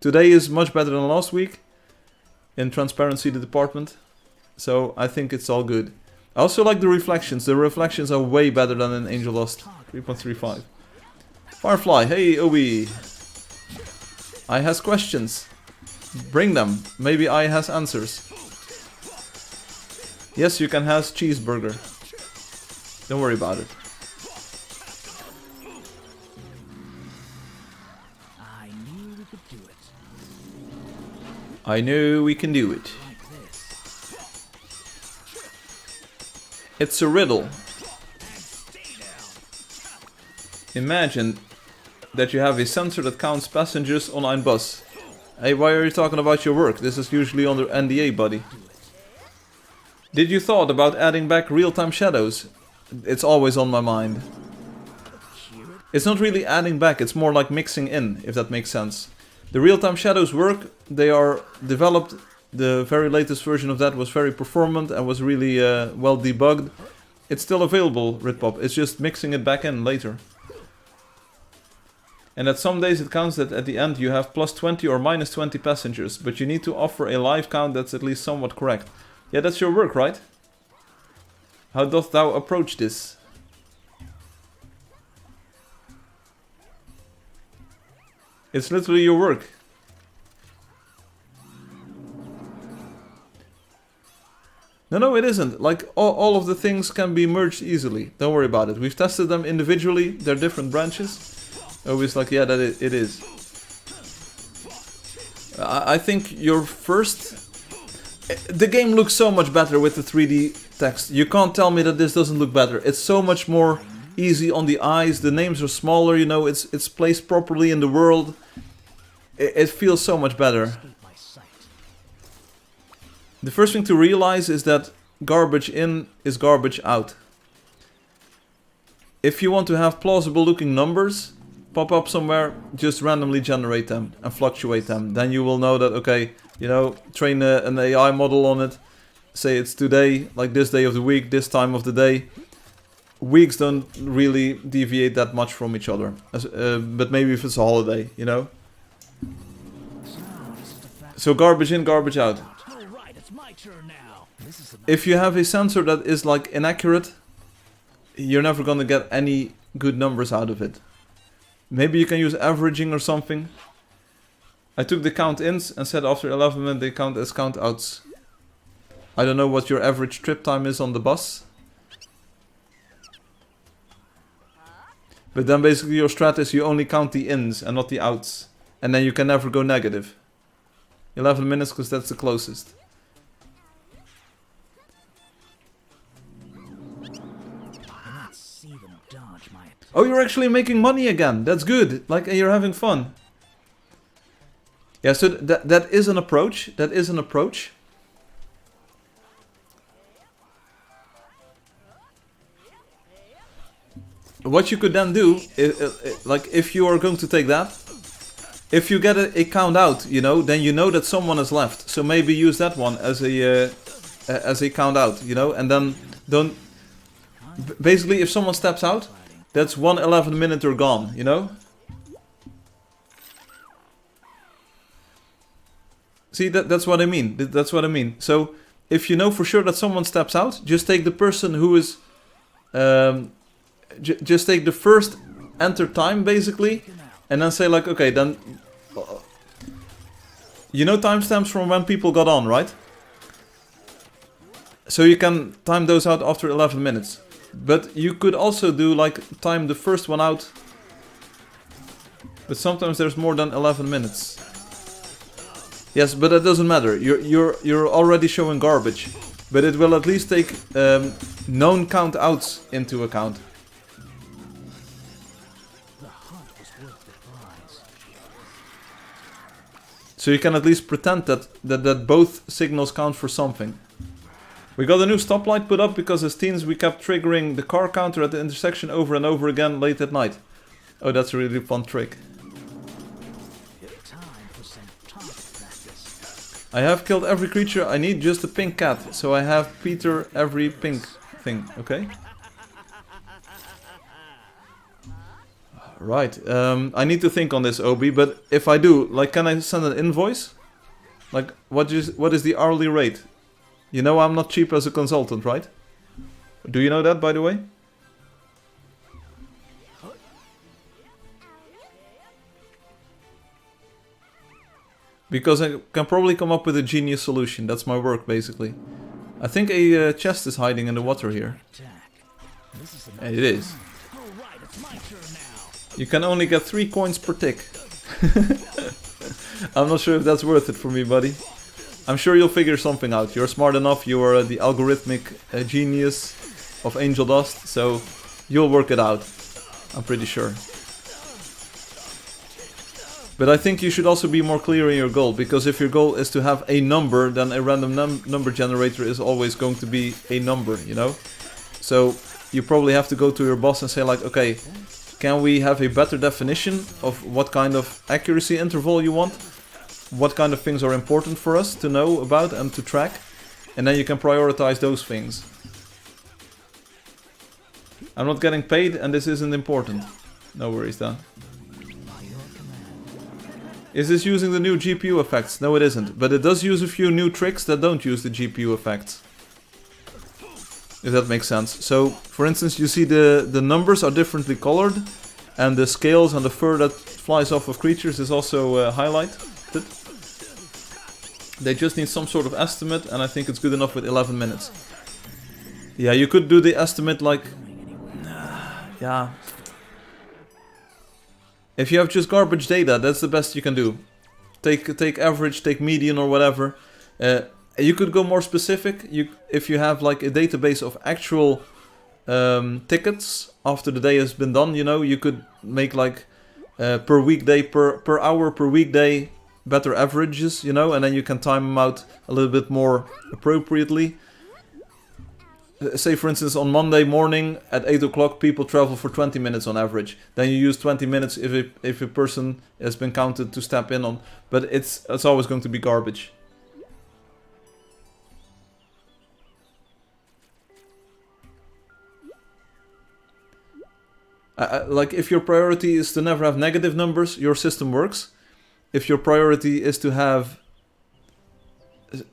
Today is much better than last week. In transparency, the department. So I think it's all good. I also like the reflections. The reflections are way better than in Angeldust 3.35. Firefly, hey Obi. I has questions. Bring them. Maybe I has answers. Yes, you can have cheeseburger. Don't worry about it. I knew we could do it. I know we can do it. It's a riddle. Imagine that you have a sensor that counts passengers on ein bus. Hey, why are you talking about your work? This is usually under NDA, buddy. Did you thought about adding back real-time shadows? It's always on my mind. It's not really adding back, it's more like mixing in, if that makes sense. The real-time shadows work, they are developed. The very latest version of that was very performant and was really well debugged. It's still available, Ritpop, it's just mixing it back in later. And that some days it counts that at the end you have plus 20 or minus 20 passengers, but you need to offer a live count that's at least somewhat correct. Yeah, that's your work, right? How doth thou approach this? It's literally your work. No, it isn't. Like, all of the things can be merged easily. Don't worry about it. We've tested them individually. They're different branches. Always like, yeah, that it is. I think your first... The game looks so much better with the 3D text. You can't tell me that this doesn't look better. It's so much more easy on the eyes. The names are smaller, you know. It's placed properly in the world. It feels so much better. The first thing to realize is that garbage in is garbage out. If you want to have plausible looking numbers pop up somewhere, just randomly generate them and fluctuate them. Then you will know that, okay, you know, train an AI model on it. Say it's today, like this day of the week, this time of the day. Weeks don't really deviate that much from each other. But maybe if it's a holiday, you know. So garbage in, garbage out. it's my turn now. This is if you have a sensor that is like inaccurate, you're never gonna get any good numbers out of it. Maybe you can use averaging or something. I took the count ins and said after 11 minutes they count as count outs. I don't know what your average trip time is on the bus. But then basically your strat is you only count the ins and not the outs. And then you can never go negative. 11 minutes because that's the closest. Let's see them dodge my attack. Oh, you're actually making money again. That's good. Like, you're having fun. Yeah, so that is an approach. That is an approach. What you could then do, like if you are going to take that, if you get a count out, you know, then you know that someone has left. So maybe use that one as a count out, you know, and then don't. Basically, if someone steps out, that's 1 11 minute or gone, you know. See, that's what I mean. That's what I mean. So if you know for sure that someone steps out, just take the person who is. Just take the first enter time basically, and then say like, okay, then you know timestamps from when people got on, right? So you can time those out after 11 minutes. But you could also do like time the first one out. But sometimes there's more than 11 minutes. Yes, but that doesn't matter. You're already showing garbage. But it will at least take known count outs into account. So you can at least pretend that both signals count for something. We got a new stoplight put up because as teens we kept triggering the car counter at the intersection over and over again late at night. Oh, that's a really fun trick. I have killed every creature, I need just a pink cat. So I have Peter every pink thing, okay? Right, I need to think on this, Obi, but if I do, like, can I send an invoice? Like, what is the hourly rate? You know I'm not cheap as a consultant, right? Do you know that, by the way? Because I can probably come up with a genius solution, that's my work, basically. I think a chest is hiding in the water here. And it is. You can only get 3 coins per tick. I'm not sure if that's worth it for me, buddy. I'm sure you'll figure something out. You're smart enough, you are the algorithmic genius of Angeldust, so you'll work it out. I'm pretty sure. But I think you should also be more clear in your goal, because if your goal is to have a number, then a random number generator is always going to be a number, you know? So you probably have to go to your boss and say like, okay, can we have a better definition of what kind of accuracy interval you want? What kind of things are important for us to know about and to track? And then you can prioritize those things. I'm not getting paid and this isn't important. No worries then. Is this using the new GPU effects? No, it isn't. But it does use a few new tricks that don't use the GPU effects. If that makes sense. So, for instance, you see the numbers are differently colored. And the scales and the fur that flies off of creatures is also highlighted. They just need some sort of estimate, and I think it's good enough with 11 minutes. Yeah, you could do the estimate like... yeah. If you have just garbage data, that's the best you can do. Take average, take median or whatever. You could go more specific. If you have like a database of actual tickets after the day has been done, you know, you could make like per weekday, per hour, per weekday, better averages, you know, and then you can time them out a little bit more appropriately. Say for instance on Monday morning at 8 o'clock people travel for 20 minutes on average. Then you use 20 minutes if a person has been counted to step in on. But it's always going to be garbage. Like if your priority is to never have negative numbers, your system works. If your priority is to have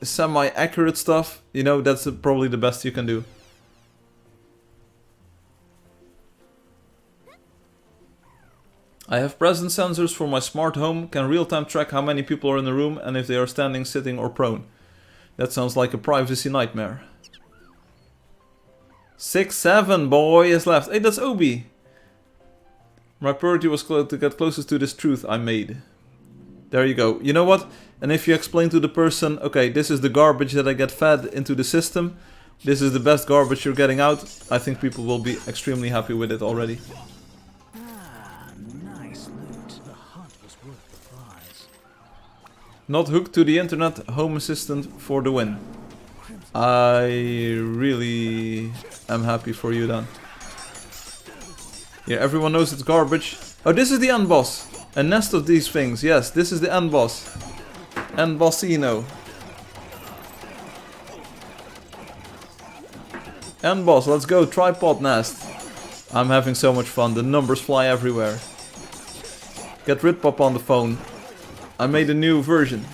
semi-accurate stuff, you know, that's probably the best you can do. I have presence sensors for my smart home, can real-time track how many people are in the room and if they are standing, sitting or prone. That sounds like a privacy nightmare. 6-7 boy is left. Hey, that's Obi. My priority was to get closest to this truth I made. There you go. You know what? And if you explain to the person, okay, this is the garbage that I get fed into the system. This is the best garbage you're getting out. I think people will be extremely happy with it already. Nice loot. The hunt was worth the prize. Not hooked to the internet, Home Assistant for the win. I really am happy for you then. Yeah, everyone knows it's garbage. Oh, this is the end boss. A nest of these things. Yes, this is the end boss. End bossino. End boss, let's go. Tripod nest. I'm having so much fun. The numbers fly everywhere. Get Ritpop on the phone. I made a new version.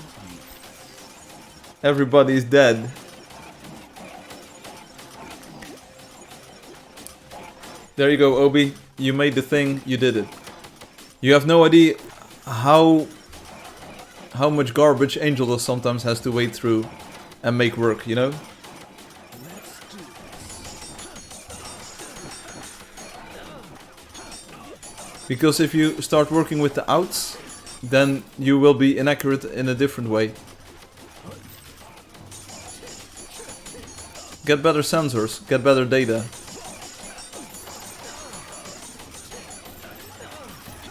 Everybody's dead. There you go, Obi. You made the thing, you did it. You have no idea how much garbage Angeldust sometimes has to wade through and make work, you know? Because if you start working with the outs, then you will be inaccurate in a different way. Get better sensors, get better data.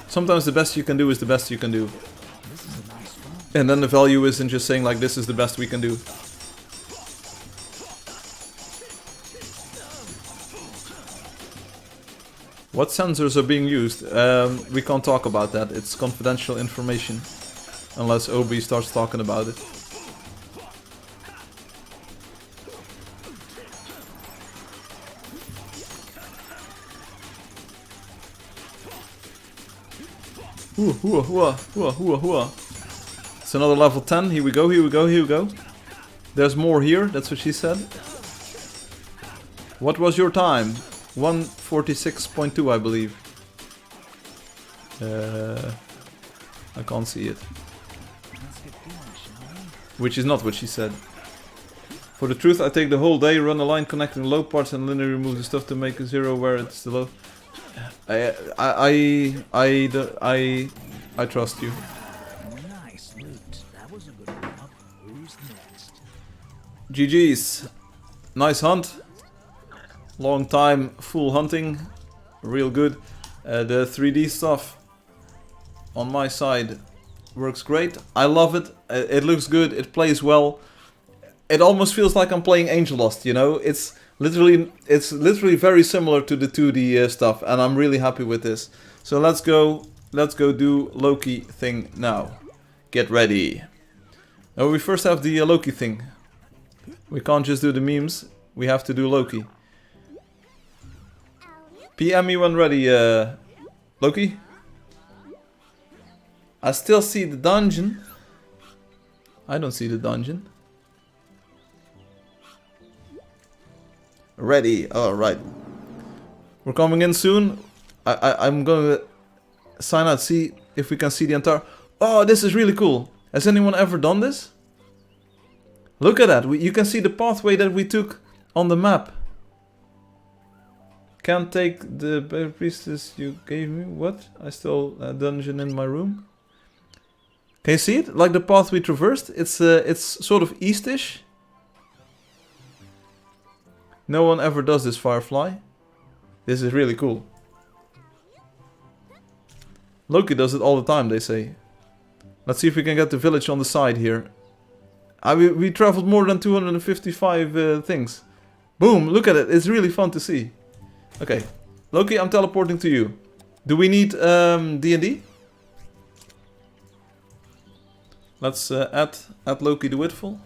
Sometimes the best you can do is the best you can do. And then the value isn't just saying like this is the best we can do. What sensors are being used? We can't talk about that. It's confidential information. Unless Obi starts talking about it. It's another level 10. Here we go, here we go, here we go. There's more here, that's what she said. What was your time? 1:46.2, I believe. I can't see it. Which is not what she said. For the truth, I take the whole day, run a line connecting low parts and linearly remove the stuff to make a zero where it's the low. I trust you. Nice loot. That was a good one. Who's next? GG's. Nice hunt. Long time full hunting. Real good. The 3D stuff on my side works great. I love it. It looks good. It plays well. It almost feels like I'm playing Angeldust, you know? It's literally very similar to the 2D stuff, and I'm really happy with this. So let's go do Loki thing now. Get ready. Now we first have the Loki thing. We can't just do the memes. We have to do Loki. PM me when ready, Loki. I still see the dungeon. I don't see the dungeon. Ready, alright. We're coming in soon. I'm gonna sign out, see if we can see the entire... Oh, this is really cool. Has anyone ever done this? Look at that, you can see the pathway that we took on the map. Can't take the priestess you gave me. What? I stole a dungeon in my room. Can you see it? Like the path we traversed? It's sort of eastish. No one ever does this, Firefly. This is really cool. Loki does it all the time, they say. Let's see if we can get the village on the side here. We traveled more than 255 things. Boom, look at it. It's really fun to see. Okay, Loki, I'm teleporting to you. Do we need D&D? Let's add Loki the Witful.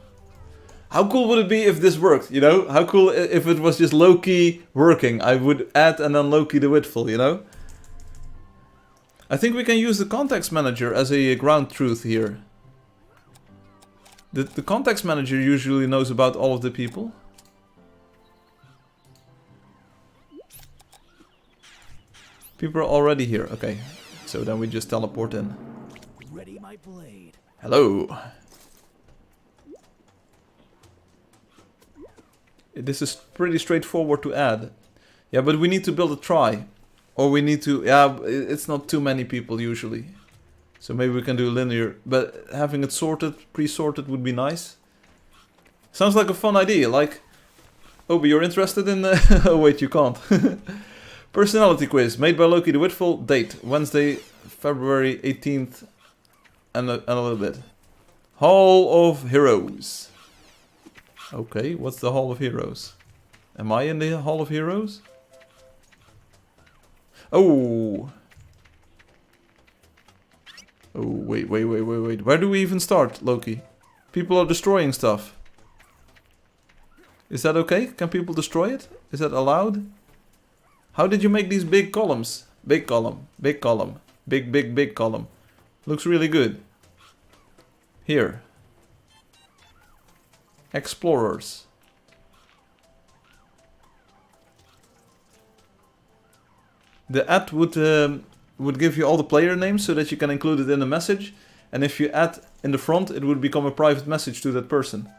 How cool would it be if this worked, you know? How cool if it was just Loki working. I would add and then Loki the Witful, you know? I think we can use the context manager as a ground truth here. The context manager usually knows about all of the people. People are already here. Okay, so then we just teleport in. Ready my blade. Hello. This is pretty straightforward to add. Yeah, but we need to build a try. Or we need to... Yeah, it's not too many people usually. So maybe we can do linear. But having it sorted, pre-sorted would be nice. Sounds like a fun idea. Like... Obi, you're interested in... oh wait, you can't. Personality quiz. Made by Loki the Witful. Date. Wednesday, February 18th. And a little bit. Hall of Heroes. Okay, what's the Hall of Heroes? Am I in the Hall of Heroes? Oh! Oh, wait. Where do we even start, Loki? People are destroying stuff. Is that okay? Can people destroy it? Is that allowed? How did you make these big columns? Big column, big column, big column. Looks really good. Here. Explorers. The add would give you all the player names so that you can include it in the message. And if you add in the front, it would become a private message to that person.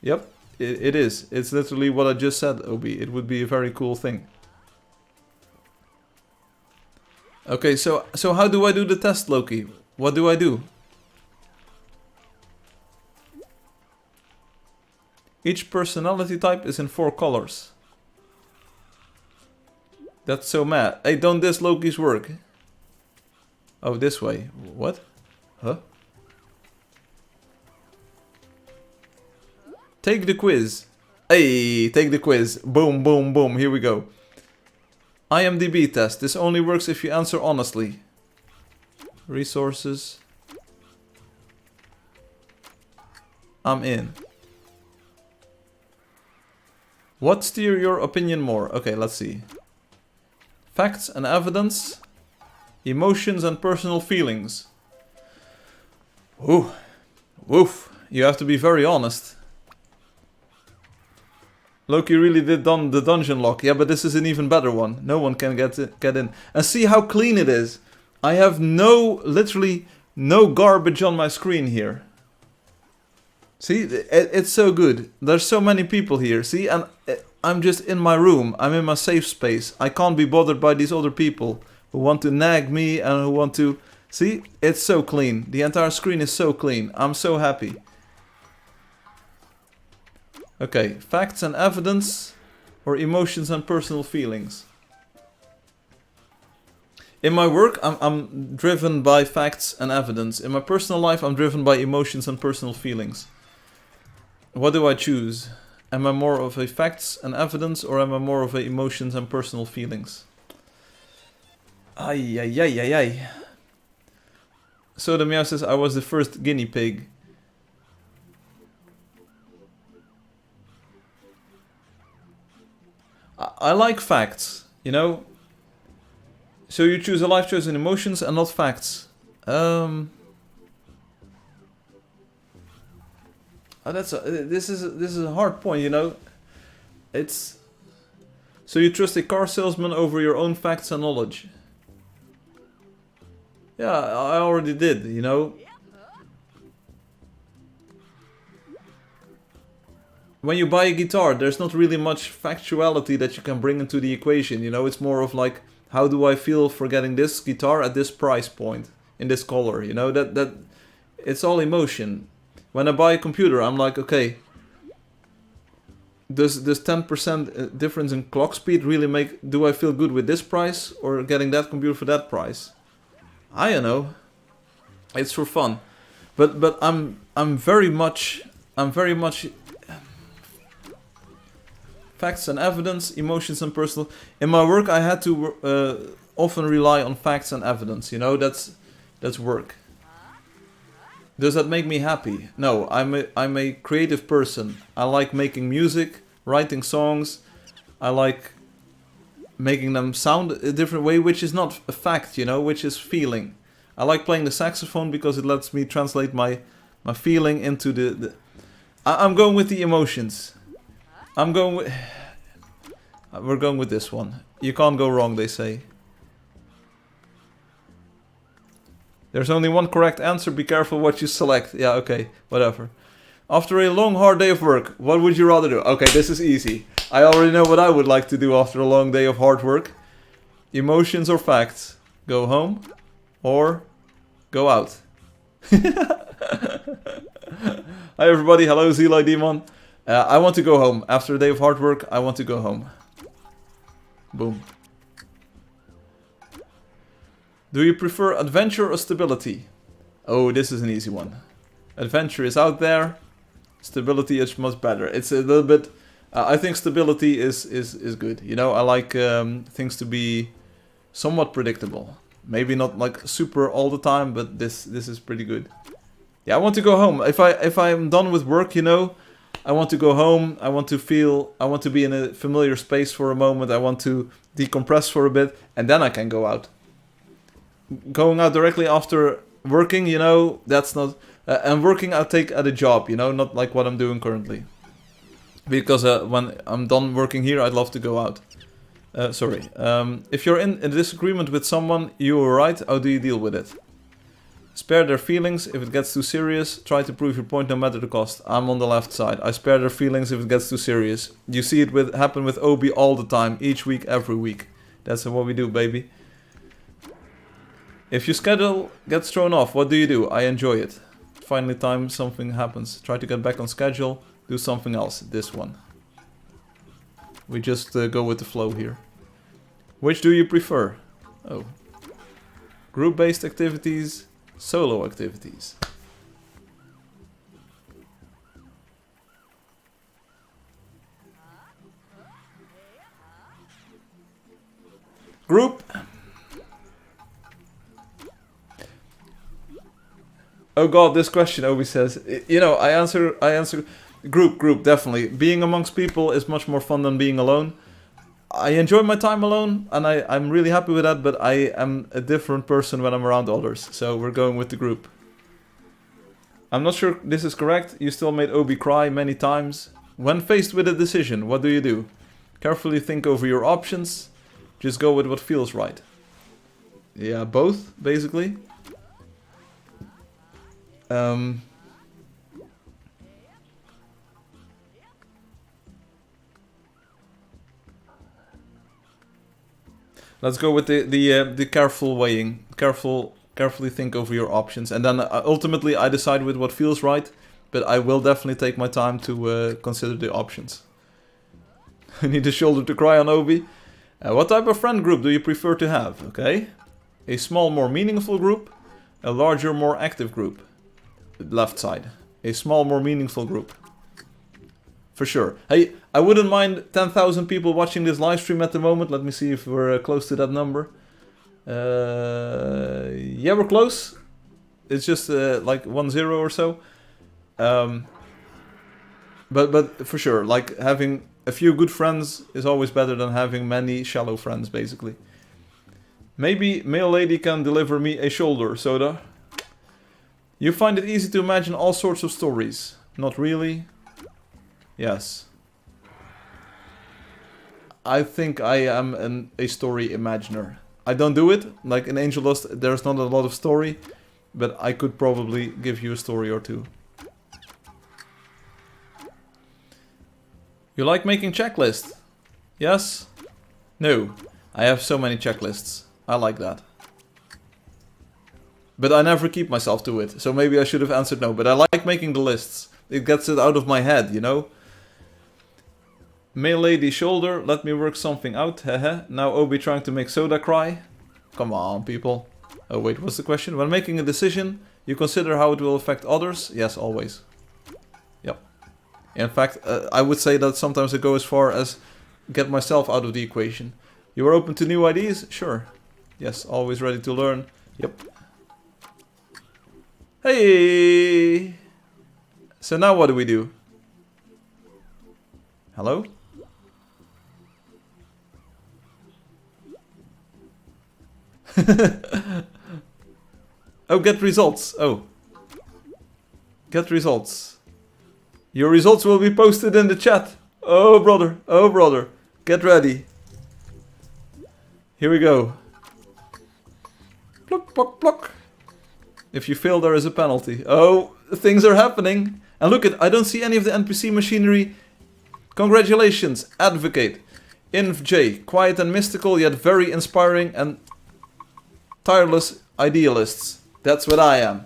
Yep, it is. It's literally what I just said, Obi. It would be a very cool thing. Okay, so how do I do the test, Loki? What do I do? Each personality type is in 4 colors. That's so mad. Hey, don't diss Loki's work. Oh, this way. What? Huh? Take the quiz. Hey, take the quiz. Boom, boom, boom. Here we go. IMDb test. This only works if you answer honestly. Resources. I'm in. What steer your opinion more? Okay, let's see. Facts and evidence. Emotions and personal feelings. Ooh. Woof. You have to be very honest. Loki really did the dungeon lock. Yeah, but this is an even better one. No one can get in. And see how clean it is. I have literally no garbage on my screen here. See, it's so good. There's so many people here. See, and I'm just in my room. I'm in my safe space. I can't be bothered by these other people who want to nag me and who want to... See, it's so clean. The entire screen is so clean. I'm so happy. Okay, facts and evidence or emotions and personal feelings. In my work, I'm driven by facts and evidence. In my personal life, I'm driven by emotions and personal feelings. What do I choose? Am I more of a facts and evidence or am I more of a emotions and personal feelings? Ay, ay, ay, ay, ay. So the meow says I was the first guinea pig. I like facts, you know. So you choose a life choice in emotions and not facts. This is a hard point, you know. It's so you trust a car salesman over your own facts and knowledge. Yeah, I already did, you know. When you buy a guitar, there's not really much factuality that you can bring into the equation, you know. It's more of like, how do I feel for getting this guitar at this price point, in this color, you know. That it's all emotion. When I buy a computer, I'm like, okay, does this 10% difference in clock speed really make... Do I feel good with this price or getting that computer for that price? I don't know. It's for fun, but I'm very much facts and evidence, emotions and personal. In my work, I had to often rely on facts and evidence. You know, that's work. Does that make me happy? No, I'm a creative person. I like making music, writing songs. I like making them sound a different way, which is not a fact, you know, which is feeling. I like playing the saxophone because it lets me translate my my feeling into I'm going with the emotions. I'm going with... We're going with this one. You can't go wrong, they say. There's only one correct answer, be careful what you select. Yeah, okay, whatever. After a long, hard day of work, what would you rather do? Okay, this is easy. I already know what I would like to do after a long day of hard work. Emotions or facts? Go home or go out? Hi everybody, hello Zeli Demon. I want to go home. After a day of hard work, I want to go home. Boom. Do you prefer adventure or stability? Oh, this is an easy one. Adventure is out there. Stability is much better. It's a little bit... I think stability is good. You know, I like things to be somewhat predictable. Maybe not like super all the time, but this is pretty good. Yeah, I want to go home. If I'm done with work, you know, I want to go home. I want to be in a familiar space for a moment. I want to decompress for a bit, and then I can go out. Going out directly after working, you know, that's not... and working I take at a job, you know, not like what I'm doing currently. Because when I'm done working here, I'd love to go out. Sorry. If you're in a disagreement with someone, you are right, how do you deal with it? Spare their feelings. If it gets too serious, try to prove your point no matter the cost. I'm on the left side. I spare their feelings if it gets too serious. You see it happen with Obi all the time, each week, every week. That's what we do, baby. If your schedule gets thrown off, what do? I enjoy it. Finally time something happens. Try to get back on schedule. Do something else. This one. We just go with the flow here. Which do you prefer? Oh. Group-based activities. Solo activities. Group. Oh god, this question Obi says. You know, I answer group, definitely. Being amongst people is much more fun than being alone. I enjoy my time alone, and I'm really happy with that, but I am a different person when I'm around others. So we're going with the group. I'm not sure this is correct. You still made Obi cry many times. When faced with a decision, what do? Carefully think over your options. Just go with what feels right. Yeah, both, basically. Let's go with the careful weighing. Carefully think over your options, and then ultimately I decide with what feels right. But I will definitely take my time to consider the options. I need a shoulder to cry on, Obi. What type of friend group do you prefer to have? Okay, a small, more meaningful group, a larger, more active group. Left side. A small, more meaningful group. For sure. Hey, I wouldn't mind 10,000 people watching this live stream at the moment. Let me see if we're close to that number. Yeah, we're close. It's just like 1-0 or so. But for sure, like having a few good friends is always better than having many shallow friends, basically. Maybe male lady can deliver me a shoulder, Soda. You find it easy to imagine all sorts of stories. Not really. Yes. I think I am a story imaginer. I don't do it. Like in Angeldust, there's not a lot of story. But I could probably give you a story or two. You like making checklists? Yes? No. I have so many checklists. I like that. But I never keep myself to it. So maybe I should have answered no. But I like making the lists. It gets it out of my head, you know? Male lady shoulder. Let me work something out. Hehe. Now Obi trying to make Soda cry. Come on, people. Oh wait, what's the question? When making a decision, you consider how it will affect others? Yes, always. Yep. In fact, I would say that sometimes I go as far as get myself out of the equation. You are open to new ideas? Sure. Yes, always ready to learn. Yep. Hey! So now what do we do? Hello? Oh, get results. Oh. Get results. Your results will be posted in the chat. Oh brother, oh brother. Get ready. Here we go. Pluck, pluck, pluck. If you fail, there is a penalty. Oh, things are happening. And look at, I don't see any of the NPC machinery. Congratulations, Advocate. Inv J, quiet and mystical, yet very inspiring and tireless idealists. That's what I am.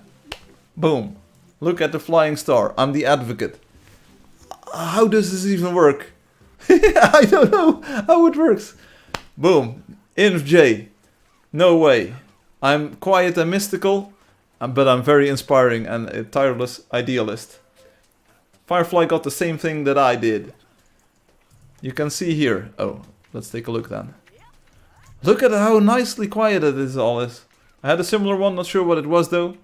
Boom. Look at the flying star. I'm the Advocate. How does this even work? I don't know how it works. Boom. Inv J. No way. I'm quiet and mystical, but I'm very inspiring and a tireless idealist. Firefly got the same thing that I did. You can see here. Oh, let's take a look then. Look at how nicely quiet it is all is. I had a similar one, not sure what it was though.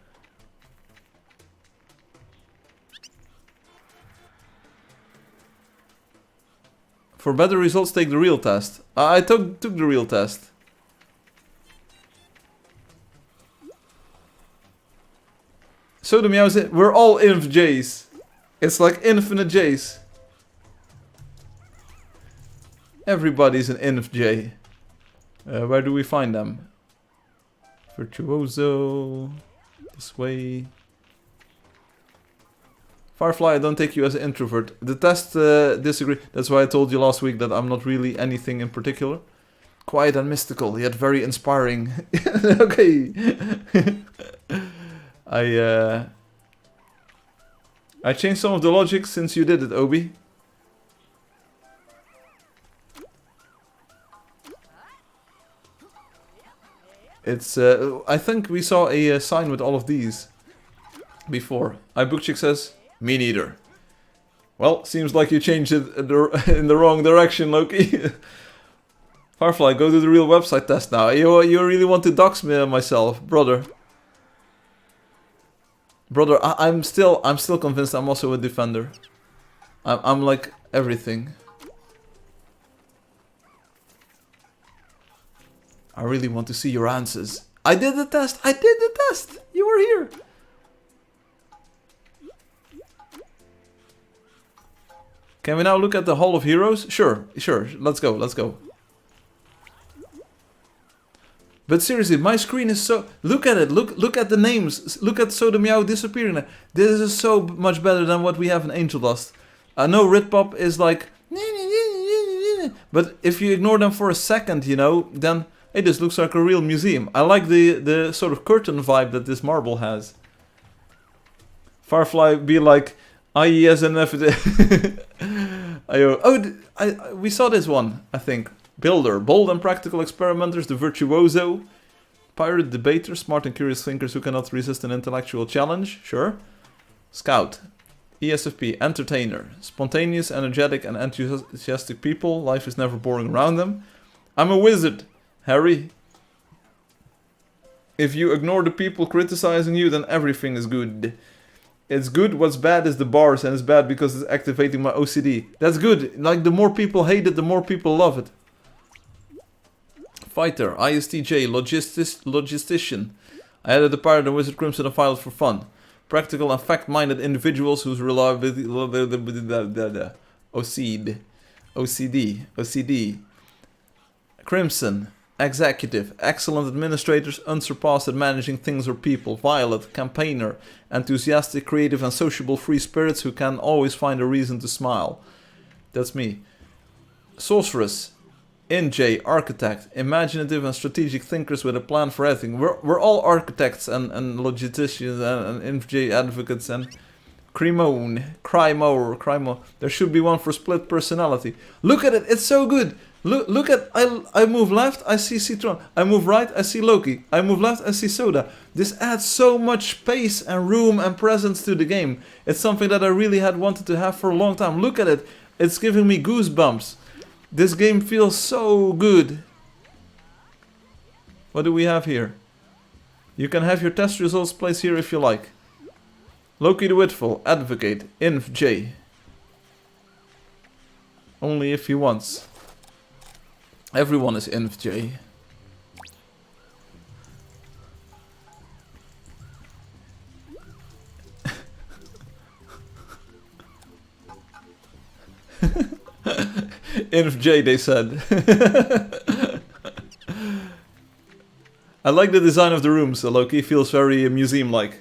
For better results, take the real test. I took the real test. So the meows, we're all inf J's. It's like infinite J's. Everybody's an inf J. Where do we find them? Virtuoso. This way. Firefly, I don't take you as an introvert. The test disagree. That's why I told you last week that I'm not really anything in particular. Quiet and yet very inspiring. Okay. I changed some of the logic since you did it, Obi. It's I think we saw a sign with all of these before. iBookchick says, me neither. Well, seems like you changed it in the wrong direction, Loki. Firefly, go to the real website test now. You really want to dox me myself, brother. Brother, I'm still convinced I'm also a defender. I'm like everything. I really want to see your answers. I did the test! I did the test! You were here! Can we now look at the Hall of Heroes? Sure, let's go. But seriously, my screen is so... Look at it, look at the names. Look at Soda Meow disappearing. This is so much better than what we have in Angeldust. I know Ritpop is like... But if you ignore them for a second, you know, then... Hey, this looks like a real museum. I like the sort of curtain vibe that this marble has. Firefly be like... IESNF... we saw this one, I think. Builder, bold and practical experimenters, the virtuoso. Pirate debater, smart and curious thinkers who cannot resist an intellectual challenge. Sure. Scout. ESFP, entertainer. Spontaneous, energetic and enthusiastic people. Life is never boring around them. I'm a wizard, Harry. If you ignore the people criticizing you, then everything is good. It's good, what's bad is the bars, and it's bad because it's activating my OCD. That's good. Like, the more people hate it, the more people love it. Fighter, ISTJ, logistician. I added the pirate and wizard crimson and violet for fun. Practical and fact-minded individuals whose reliability... OCD. Crimson, executive, excellent administrators, unsurpassed at managing things or people. Violet, campaigner, enthusiastic, creative and sociable free spirits who can always find a reason to smile. That's me. Sorceress, NJ, architect, imaginative and strategic thinkers with a plan for everything. We're all architects and logisticians and NJ advocates and Crimo. There should be one for split personality. Look at it, it's so good. Look at, I move left, I see Citron. I move right, I see Loki. I move left, I see Soda. This adds so much space and room and presence to the game. It's something that I really had wanted to have for a long time. Look at it, it's giving me goosebumps. This game feels so good. What do we have here? You can have your test results placed here if you like. Loki the Witful, Advocate, Inf J. Only if he wants. Everyone is Inf J. Inf J, they said. I like the design of the rooms, Loki. Feels very museum-like.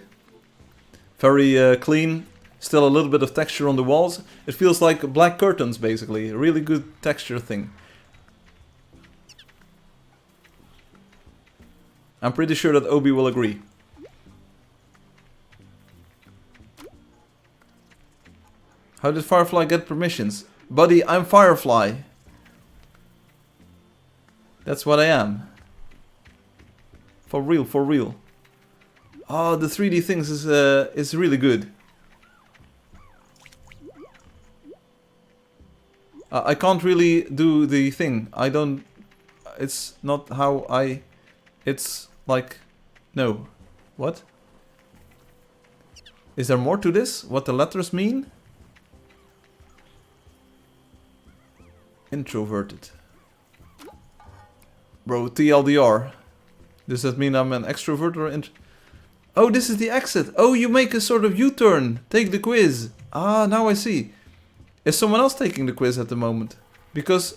Very clean. Still a little bit of texture on the walls. It feels like black curtains, basically. A really good texture thing. I'm pretty sure that Obi will agree. How did Firefly get permissions? Buddy, I'm Firefly. That's what I am. For real, for real. Oh, the 3D things is really good. I can't really do the thing. I don't... It's not how I... It's like... No. What? Is there more to this? What the letters mean? Introverted. Bro, TLDR. Does that mean I'm an extrovert or Oh, this is the exit. Oh, you make a sort of U-turn. Take the quiz. Ah, now I see. Is someone else taking the quiz at the moment? Because...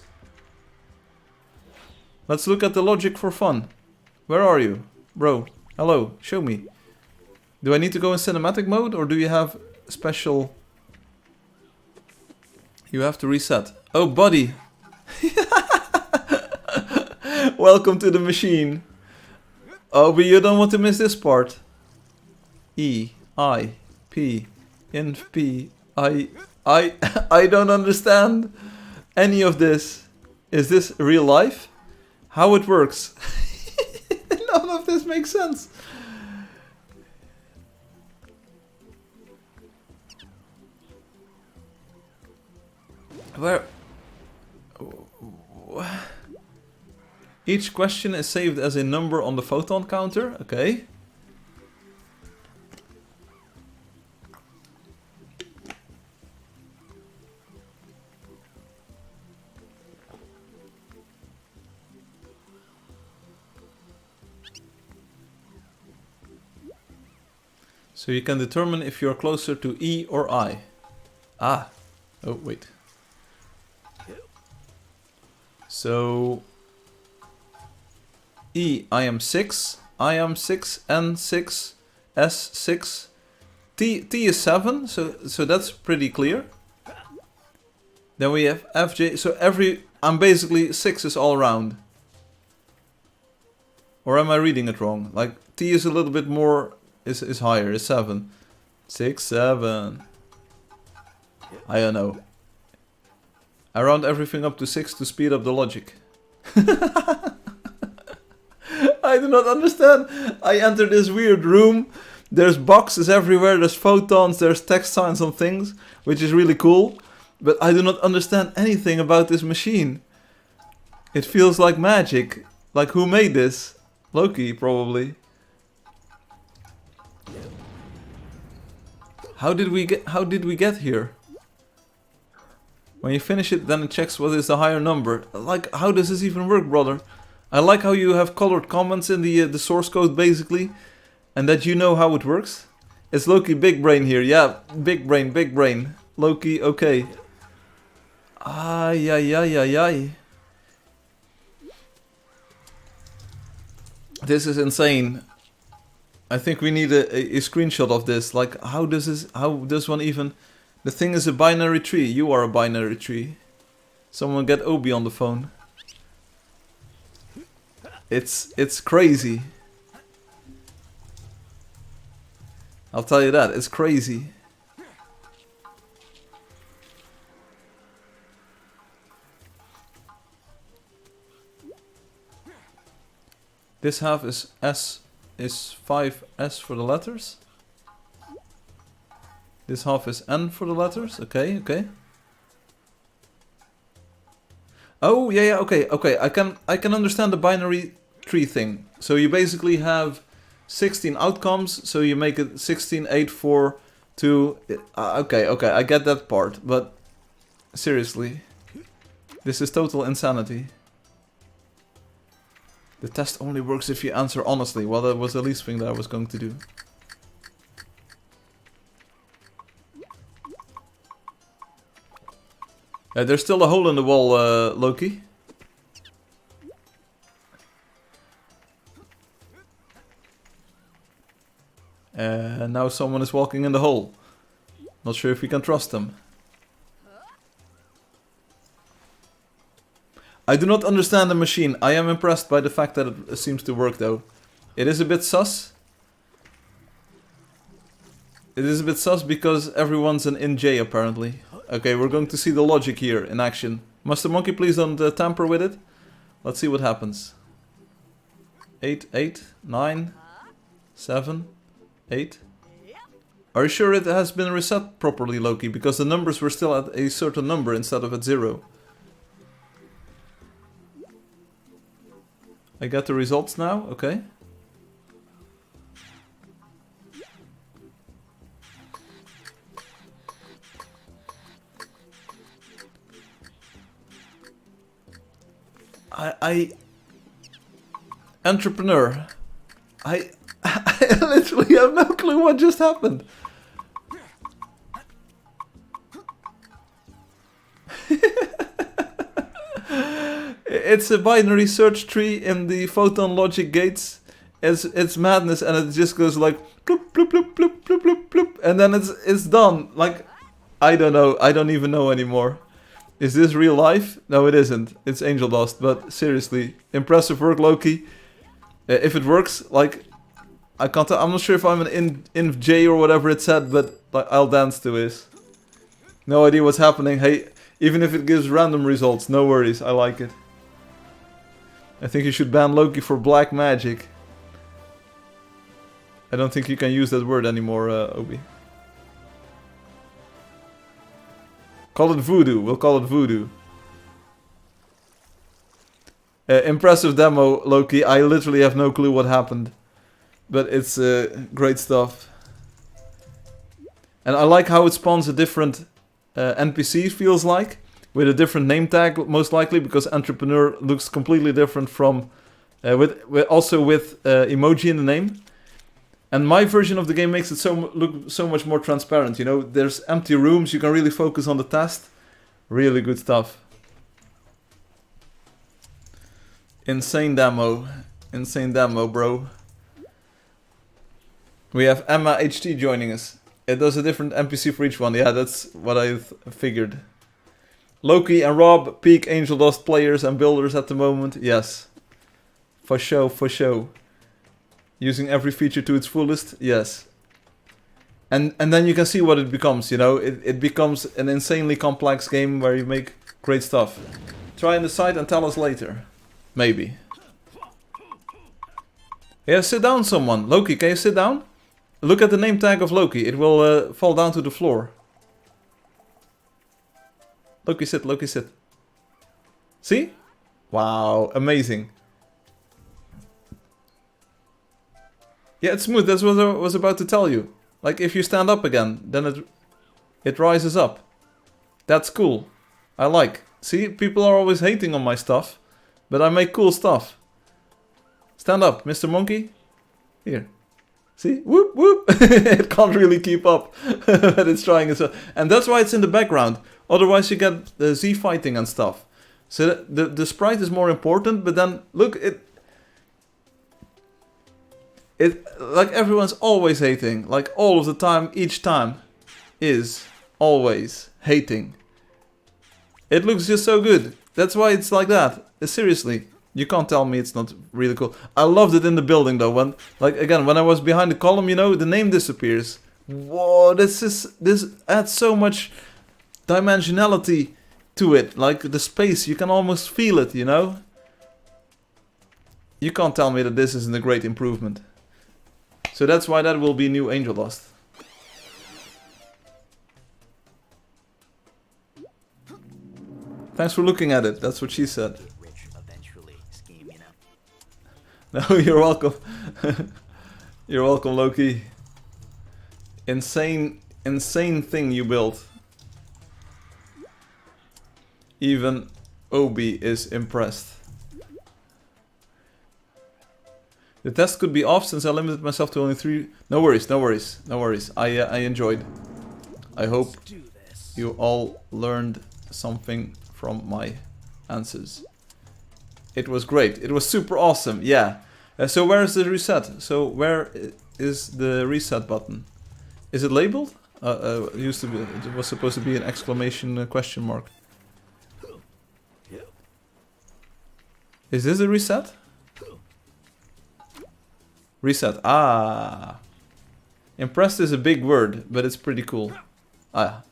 Let's look at the logic for fun. Where are you? Bro, hello, show me. Do I need to go in cinematic mode or do you have special... You have to reset. Oh, buddy. Welcome to the machine. Oh, but you don't want to miss this part. E, I, P, Inf P, I don't understand any of this. Is this real life? How it works? None of this makes sense. Where? Each question is saved as a number on the photon counter. Okay. So you can determine if you're closer to E or I. Ah. Oh, wait. So... E, I am 6. I am 6. N, 6. S, 6. T is 7. So that's pretty clear. Then we have F, J. So I'm basically 6s all around. Or am I reading it wrong? Like, T is a little bit more... Is higher, is 7. 6, 7. I don't know. I round everything up to 6 to speed up the logic. I do not understand. I enter this weird room. There's boxes everywhere, there's photons, there's text signs on things, which is really cool. But I do not understand anything about this machine. It feels like magic. Like, who made this? Loki, probably. How did we get here? When you finish it, then it checks what is the higher number. Like, how does this even work, brother? I like how you have colored comments in the source code, basically. And that you know how it works. It's Loki big brain here. Yeah, big brain, big brain. Loki, okay. Ay, ay, ay, ay, ay. This is insane. I think we need a screenshot of this. Like, how does one even... The thing is a binary tree. You are a binary tree. Someone get Obi on the phone. It's crazy. I'll tell you that. It's crazy. This half is S. Is 5S for the letters. This half is N for the letters. Okay, okay. Oh, yeah, okay, okay. I can understand the binary tree thing. So you basically have 16 outcomes. So you make it 16, 8, 4, 2. Okay, okay. I get that part. But seriously, this is total insanity. The test only works if you answer honestly. Well, that was the least thing that I was going to do. There's still a hole in the wall, Loki. Now someone is walking in the hole. Not sure if we can trust them. I do not understand the machine. I am impressed by the fact that it seems to work though. It is a bit sus. It is a bit sus because everyone's an in-J apparently. Okay, we're going to see the logic here in action. Master Monkey, please don't tamper with it. Let's see what happens. 8, 8, 9, 7, 8. Are you sure it has been reset properly, Loki? Because the numbers were still at a certain number instead of at 0. I got the results now, okay. Entrepreneur. I literally have no clue what just happened. It's a binary search tree in the photon logic gates. It's madness, and it just goes like bloop bloop bloop bloop bloop bloop bloop, and then it's done. Like, I don't know. I don't even know anymore. Is this real life? No, it isn't. It's Angeldust. But seriously, impressive work, Loki. If it works, like, I can't. I'm not sure if I'm an in J or whatever it said, but like, I'll dance to this. No idea what's happening. Hey, even if it gives random results, no worries. I like it. I think you should ban Loki for black magic. I don't think you can use that word anymore, Obi. Call it voodoo. We'll call it voodoo. Impressive demo, Loki. I literally have no clue what happened. But it's great stuff. And I like how it spawns a different NPC, feels like. With a different name tag, most likely, because entrepreneur looks completely different from... also with emoji in the name. And my version of the game makes it look so much more transparent, you know. There's empty rooms, you can really focus on the task. Really good stuff. Insane demo. Insane demo, bro. We have Emma HT joining us. It does a different NPC for each one. Yeah, that's what I figured. Loki and Rob, peak Angeldust players and builders at the moment. Yes. For show, for show. Using every feature to its fullest. Yes. And then you can see what it becomes, you know. It becomes an insanely complex game where you make great stuff. Try and decide and tell us later. Maybe. Yeah, sit down someone. Loki, can you sit down? Look at the name tag of Loki. It will fall down to the floor. Loki, sit. Loki, sit. See? Wow, amazing. Yeah, it's smooth. That's what I was about to tell you. Like, if you stand up again, then it rises up. That's cool. I like. See, people are always hating on my stuff, but I make cool stuff. Stand up, Mr. Monkey. Here. See? Whoop, whoop. It can't really keep up, but it's trying as well. And that's why it's in the background. Otherwise you get the Z fighting and stuff. So the sprite is more important, but then, look, like, everyone's always hating. Like, all of the time, each time, is always hating. It looks just so good. That's why it's like that. Seriously. You can't tell me it's not really cool. I loved it in the building though. When, like, again, when I was behind the column, you know, the name disappears. Whoa, this adds so much dimensionality to it. Like, the space, you can almost feel it, you know? You can't tell me that this isn't a great improvement. So that's why that will be new Angeldust. Thanks for looking at it, that's what she said. No, you're welcome. You're welcome, Loki. Insane thing you built. Even Obi is impressed. The test could be off since I limited myself to only 3... No worries, no worries, no worries. I enjoyed. I hope you all learned something from my answers. It was great. It was super awesome. Yeah. So where is the reset? So where is the reset button? Is it labeled? It used to be. It was supposed to be an exclamation question mark. Is this a reset? Reset. Ah. Impressed is a big word, but it's pretty cool. Ah.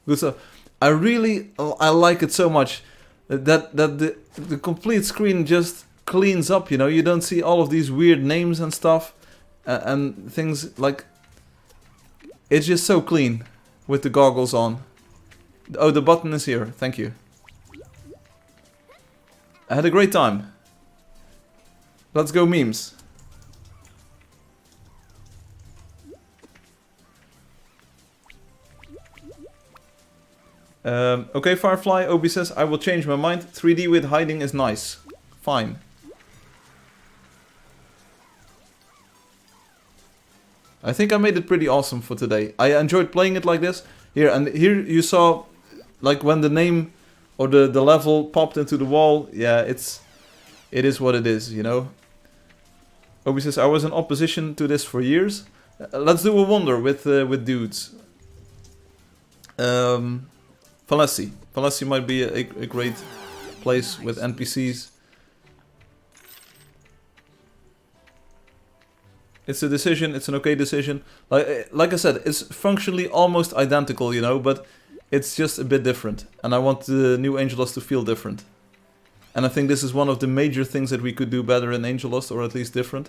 Good stuff. I like it so much that the complete screen just cleans up, you know. You don't see all of these weird names and stuff and things like. It's just so clean with the goggles on. Oh, the button is here. Thank you. I had a great time. Let's go memes. Okay, Firefly. Obi says, I will change my mind. 3D with hiding is nice. Fine. I think I made it pretty awesome for today. I enjoyed playing it like this. Here, and here you saw, like, when the name or the level popped into the wall. Yeah, it is what it is, you know. Obi says, I was in opposition to this for years. Let's do a wonder with dudes. Fallacy. Fallacy might be a great place with NPCs. It's a decision, it's an okay decision. Like I said, it's functionally almost identical, you know, but it's just a bit different. And I want the new Angeldust to feel different. And I think this is one of the major things that we could do better in Angeldust, or at least different.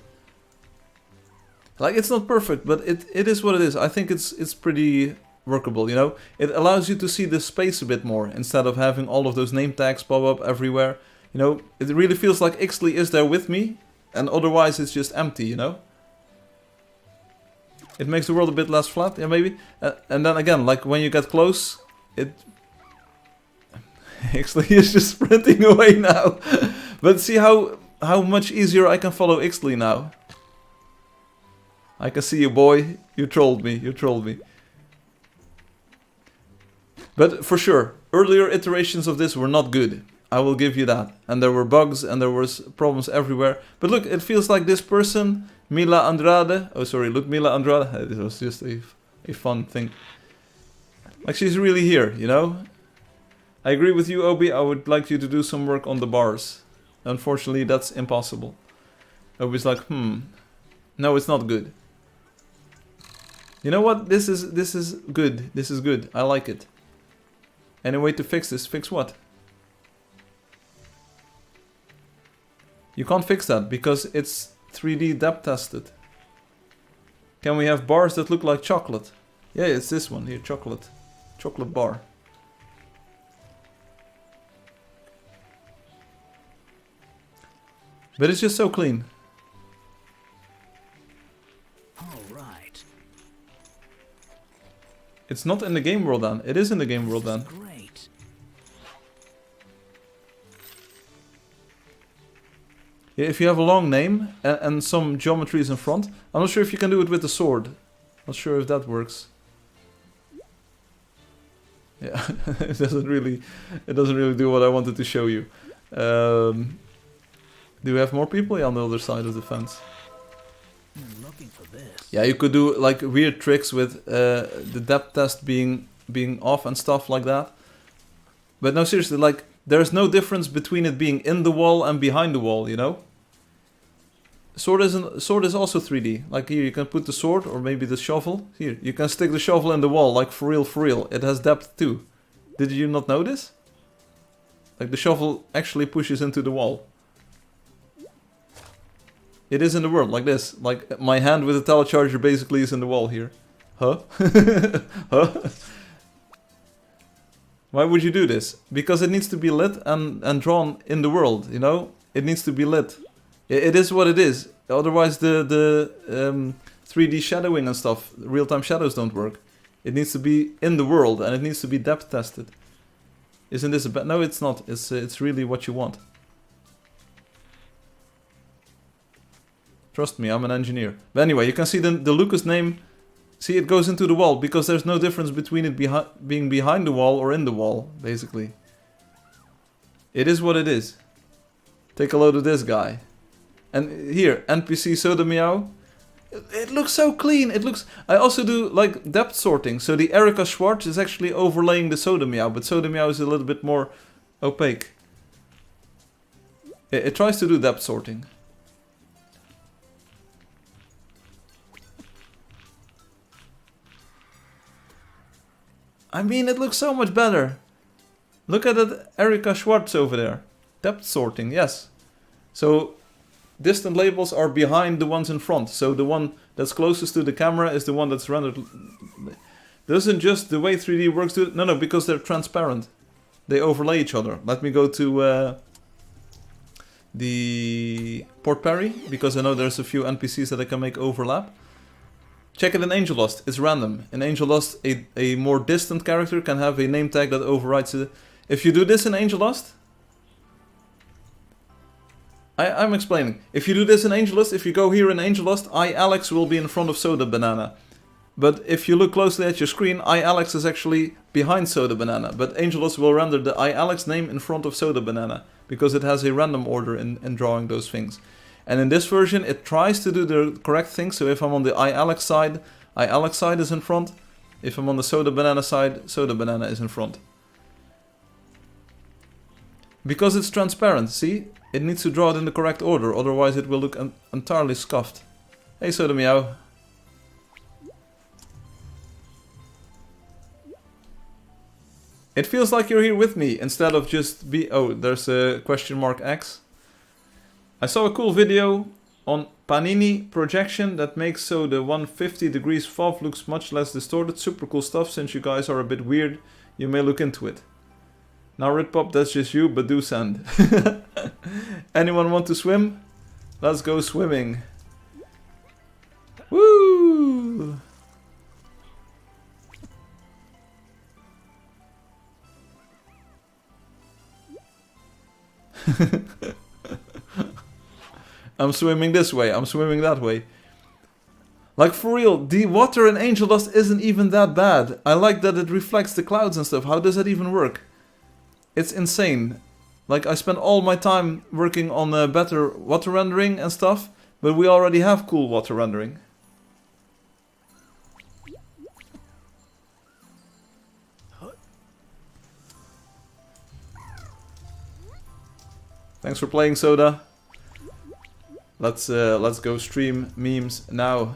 Like, it's not perfect, but it is what it is. I think it's pretty workable, you know. It allows you to see the space a bit more, instead of having all of those name tags pop up everywhere. You know, it really feels like Ixtli is there with me, and otherwise it's just empty, you know. It makes the world a bit less flat, yeah, maybe. And then again, like when you get close, it... Ixtli is just sprinting away now. But see how much easier I can follow Ixtli now. I can see you, boy. You trolled me, you trolled me. But for sure, earlier iterations of this were not good. I will give you that. And there were bugs and there was problems everywhere. But look, it feels like this person... Mila Andrade. Oh, sorry, look, Mila Andrade. It was just a fun thing. Like, she's really here, you know? I agree with you, Obi. I would like you to do some work on the bars. Unfortunately, that's impossible. Obi's like, no, it's not good. You know what? This is good. This is good. I like it. Any way to fix this? Fix what? You can't fix that because it's 3D depth tested. Can we have bars that look like chocolate? Yeah, it's this one here, chocolate. Chocolate bar. But it's just so clean. All right. It's not in the game world then. It is in the game world then. Great. Yeah, if you have a long name and some geometries in front. I'm not sure if you can do it with the sword. Not sure if that works. Yeah, it doesn't really do what I wanted to show you. Do we have more people on the other side of the fence? Looking for this. Yeah, you could do like weird tricks with the depth test being off and stuff like that. But no, seriously, like there's no difference between it being in the wall and behind the wall, you know? Sword is also 3D. Like here, you can put the sword or maybe the shovel. Here, you can stick the shovel in the wall, like for real, for real. It has depth too. Did you not notice? Like the shovel actually pushes into the wall. It is in the world, like this. Like my hand with the telecharger basically is in the wall here. Huh? Huh? Why would you do this? Because it needs to be lit and drawn in the world, you know? It needs to be lit. It is what it is. Otherwise the 3D shadowing and stuff, real-time shadows don't work. It needs to be in the world and it needs to be depth tested. Isn't this a bad... No, it's not. It's really what you want. Trust me, I'm an engineer. But anyway, you can see the Lucas name See, it goes into the wall because there's no difference between it being behind the wall or in the wall, basically. It is what it is. Take a load of this guy. And here, NPC Soda Meow. It looks so clean. It looks. I also do like depth sorting. So the Erika Schwartz is actually overlaying the Soda Meow, but Soda Meow is a little bit more opaque. It tries to do depth sorting. I mean, it looks so much better. Look at that Erika Schwartz over there. Depth sorting, yes. So distant labels are behind the ones in front. So the one that's closest to the camera is the one that's rendered. Doesn't just the way 3D works do it? No, because they're transparent. They overlay each other. Let me go to the Port Perry, because I know there's a few NPCs that I can make overlap. Check it in Angeldust. It's random. In Angeldust, a more distant character can have a name tag that overrides it. If you do this in Angeldust, I'm explaining. If you do this in Angeldust, if you go here in Angeldust, Alex will be in front of Soda Banana. But if you look closely at your screen, Alex is actually behind Soda Banana. But Angeldust will render the Alex name in front of Soda Banana, because it has a random order in drawing those things. And in this version, it tries to do the correct thing. So if I'm on the Alex side is in front. If I'm on the Soda Banana side, Soda Banana is in front. Because it's transparent, see? It needs to draw it in the correct order, otherwise it will look entirely scuffed. Hey Soda Meow. It feels like you're here with me, instead of just be... Oh, there's a question mark X. I saw a cool video on Panini projection that makes so the 150 degrees FOV looks much less distorted. Super cool stuff. Since you guys are a bit weird, you may look into it. Now Ritpop, that's just you, but do send. Anyone want to swim? Let's go swimming. Woo! I'm swimming this way, I'm swimming that way. Like for real, the water in Angeldust isn't even that bad. I like that it reflects the clouds and stuff. How does that even work? It's insane. Like I spent all my time working on better water rendering and stuff, but we already have cool water rendering. Thanks for playing, Soda. Let's go stream memes now.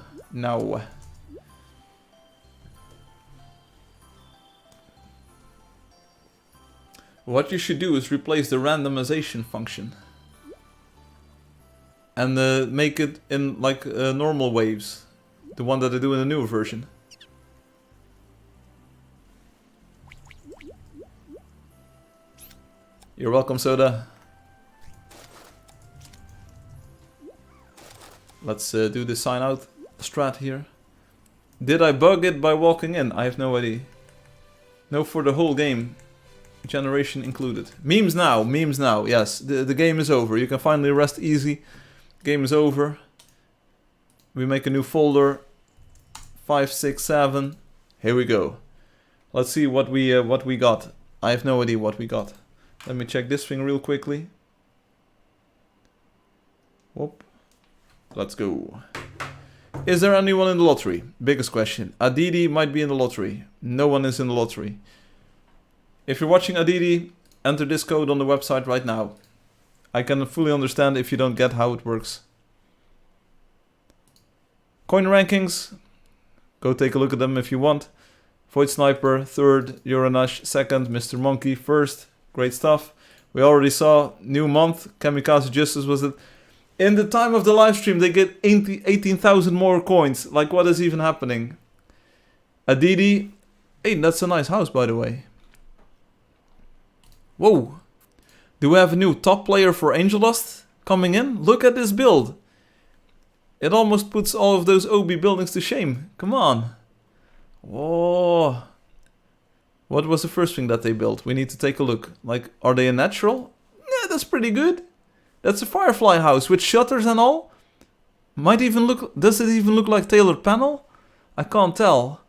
What you should do is replace the randomization function and make it in like normal waves, the one that they do in the newer version. You're welcome, Soda. Let's do the sign out strat here. Did I bug it by walking in? I have no idea. No, for the whole game. Generation included. Memes now, yes. The game is over. You can finally rest easy. Game is over. We make a new folder. 5, 6, 7. Here we go. Let's see what we got. I have no idea what we got. Let me check this thing real quickly. Whoop. Let's go. Is there anyone in the lottery? Biggest question. Aditi might be in the lottery. No one is in the lottery. If you're watching Aditi, enter this code on the website right now. I can fully understand if you don't get how it works. Coin rankings. Go take a look at them if you want. Void Sniper, 3rd. Uranash, 2nd. Mr. Monkey, 1st. Great stuff. We already saw new month. Kamikaze Justice was it. In the time of the live stream, they get 18,000 more coins. Like, what is even happening? Aditi. Hey, that's a nice house, by the way. Whoa. Do we have a new top player for Angeldust coming in? Look at this build. It almost puts all of those OB buildings to shame. Come on. Whoa. What was the first thing that they built? We need to take a look. Like, are they a natural? Yeah, that's pretty good. That's a Firefly house with shutters and all. Might even look... Does it even look like tailored panel? I can't tell.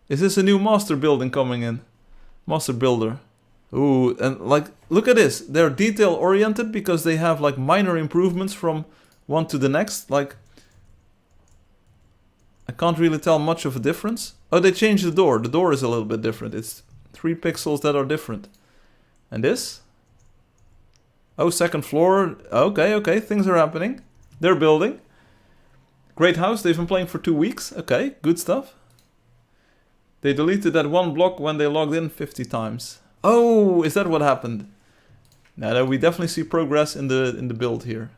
Is this a new master building coming in? Master builder. Ooh, and like, look at this. They're detail oriented because they have like minor improvements from one to the next. Like, I can't really tell much of a difference. Oh, they changed the door. The door is a little bit different. It's 3 pixels that are different. And this? Oh, second floor. Okay, okay, things are happening. They're building. Great house. They've been playing for 2 weeks. Okay, good stuff. They deleted that one block when they logged in 50 times. Oh, is that what happened? Now we definitely see progress in the build here.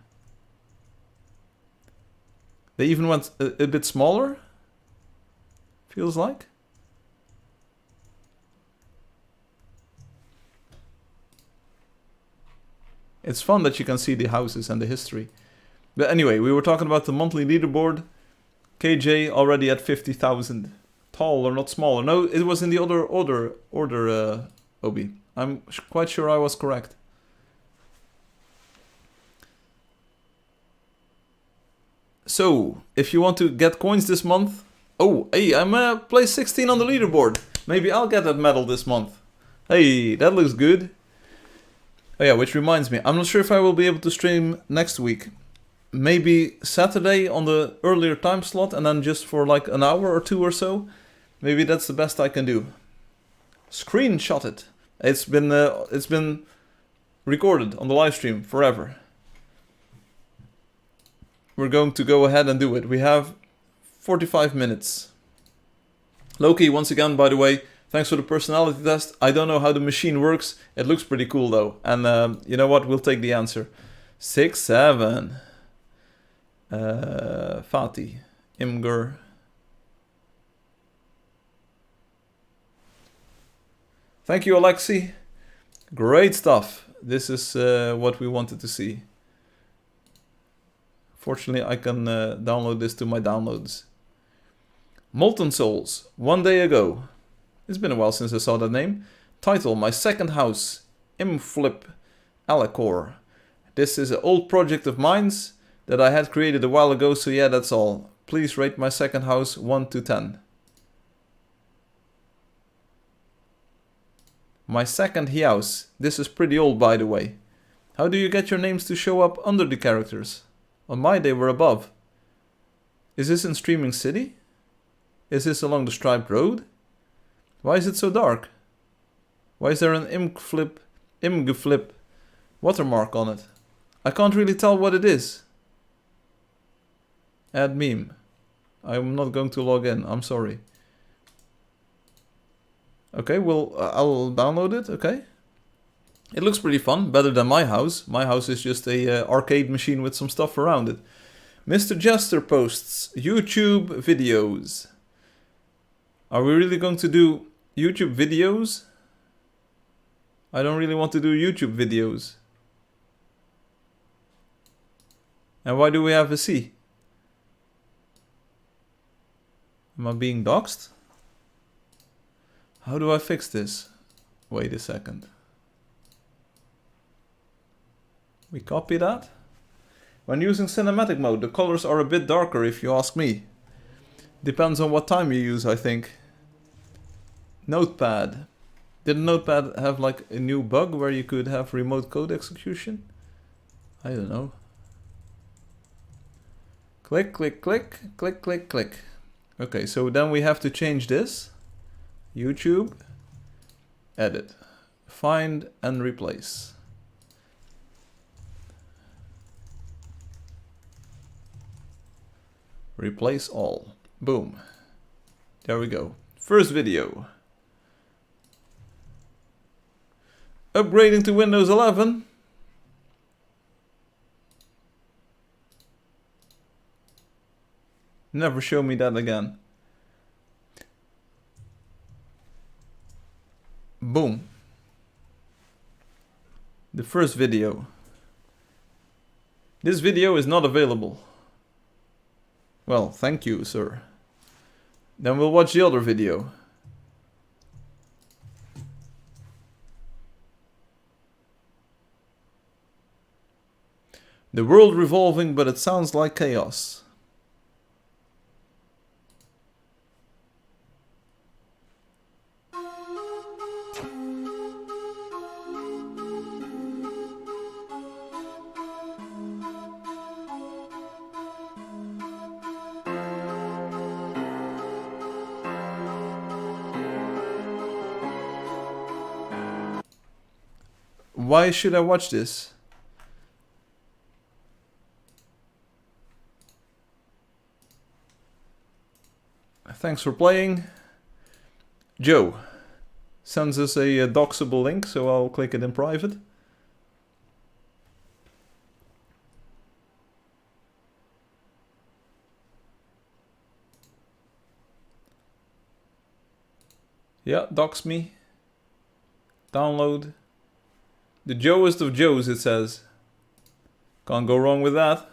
They even went a bit smaller. Feels like. It's fun that you can see the houses and the history. But anyway, we were talking about the monthly leaderboard. KJ already at 50,000. Taller, not smaller. No, it was in the other order, Obi. I'm quite sure I was correct. So, if you want to get coins this month... Oh, hey, I'm place 16 on the leaderboard. Maybe I'll get that medal this month. Hey, that looks good. Oh yeah, which reminds me, I'm not sure if I will be able to stream next week. Maybe Saturday on the earlier time slot and then just for like an hour or two or so. Maybe that's the best I can do. Screenshot it. It's been recorded on the live stream forever. We're going to go ahead and do it. We have 45 minutes. Loki, once again, by the way, thanks for the personality test. I don't know how the machine works. It looks pretty cool though. And you know what? We'll take the answer. 6, 7. Fatih. Imgur. Thank you, Alexi. Great stuff. This is what we wanted to see. Fortunately, I can download this to my downloads. Molten Souls. 1 day ago. It's been a while since I saw that name. Title, My Second House. Imflip Alacor. This is an old project of mine's that I had created a while ago, so yeah, that's all. Please rate my second house 1 to 10. My second house. This is pretty old, by the way. How do you get your names to show up under the characters? On my they were above. Is this in Streaming City? Is this along the striped road? Why is it so dark? Why is there an imgeflip watermark on it? I can't really tell what it is. Add meme. I'm not going to log in, I'm sorry. Okay, well, I'll download it, okay. It looks pretty fun, better than my house. My house is just a arcade machine with some stuff around it. Mr. Jester posts YouTube videos. Are we really going to do YouTube videos? I don't really want to do YouTube videos. And why do we have a C? Am I being doxxed? How do I fix this? Wait a second. We copy that. When using cinematic mode, the colors are a bit darker if you ask me. Depends on what time you use, I think. Notepad. Did Notepad have like a new bug where you could have remote code execution? I don't know. Click, click, click, click, click, click. Okay, so then we have to change this. YouTube. Edit. Find and replace. Replace all. Boom. There we go. First video. Upgrading to Windows 11. Never show me that again. Boom. The first video. This video is not available. Well, thank you, sir. Then we'll watch the other video. The world revolving, but it sounds like chaos. Why should I watch this? Thanks for playing. Joe sends us a doxable link, so I'll click it in private. Yeah, dox me. Download. The Joeist of Joes, it says. Can't go wrong with that.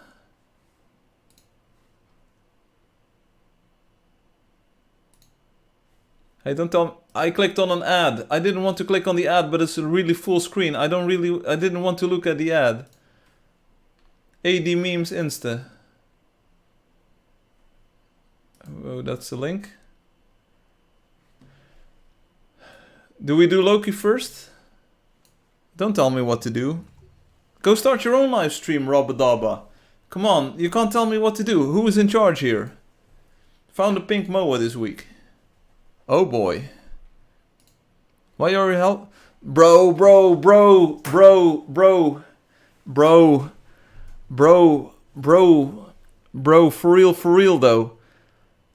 Hey, don't tell me. I clicked on an ad. I didn't want to click on the ad, but it's a really full screen. I didn't want to look at the ad. AD memes Insta. Oh, that's the link. Do we do Loki first? Don't tell me what to do. Go start your own live stream, Robadaba. Come on, you can't tell me what to do. Who is in charge here? Found a pink moa this week. Oh boy. Why are you help? Bro, for real though.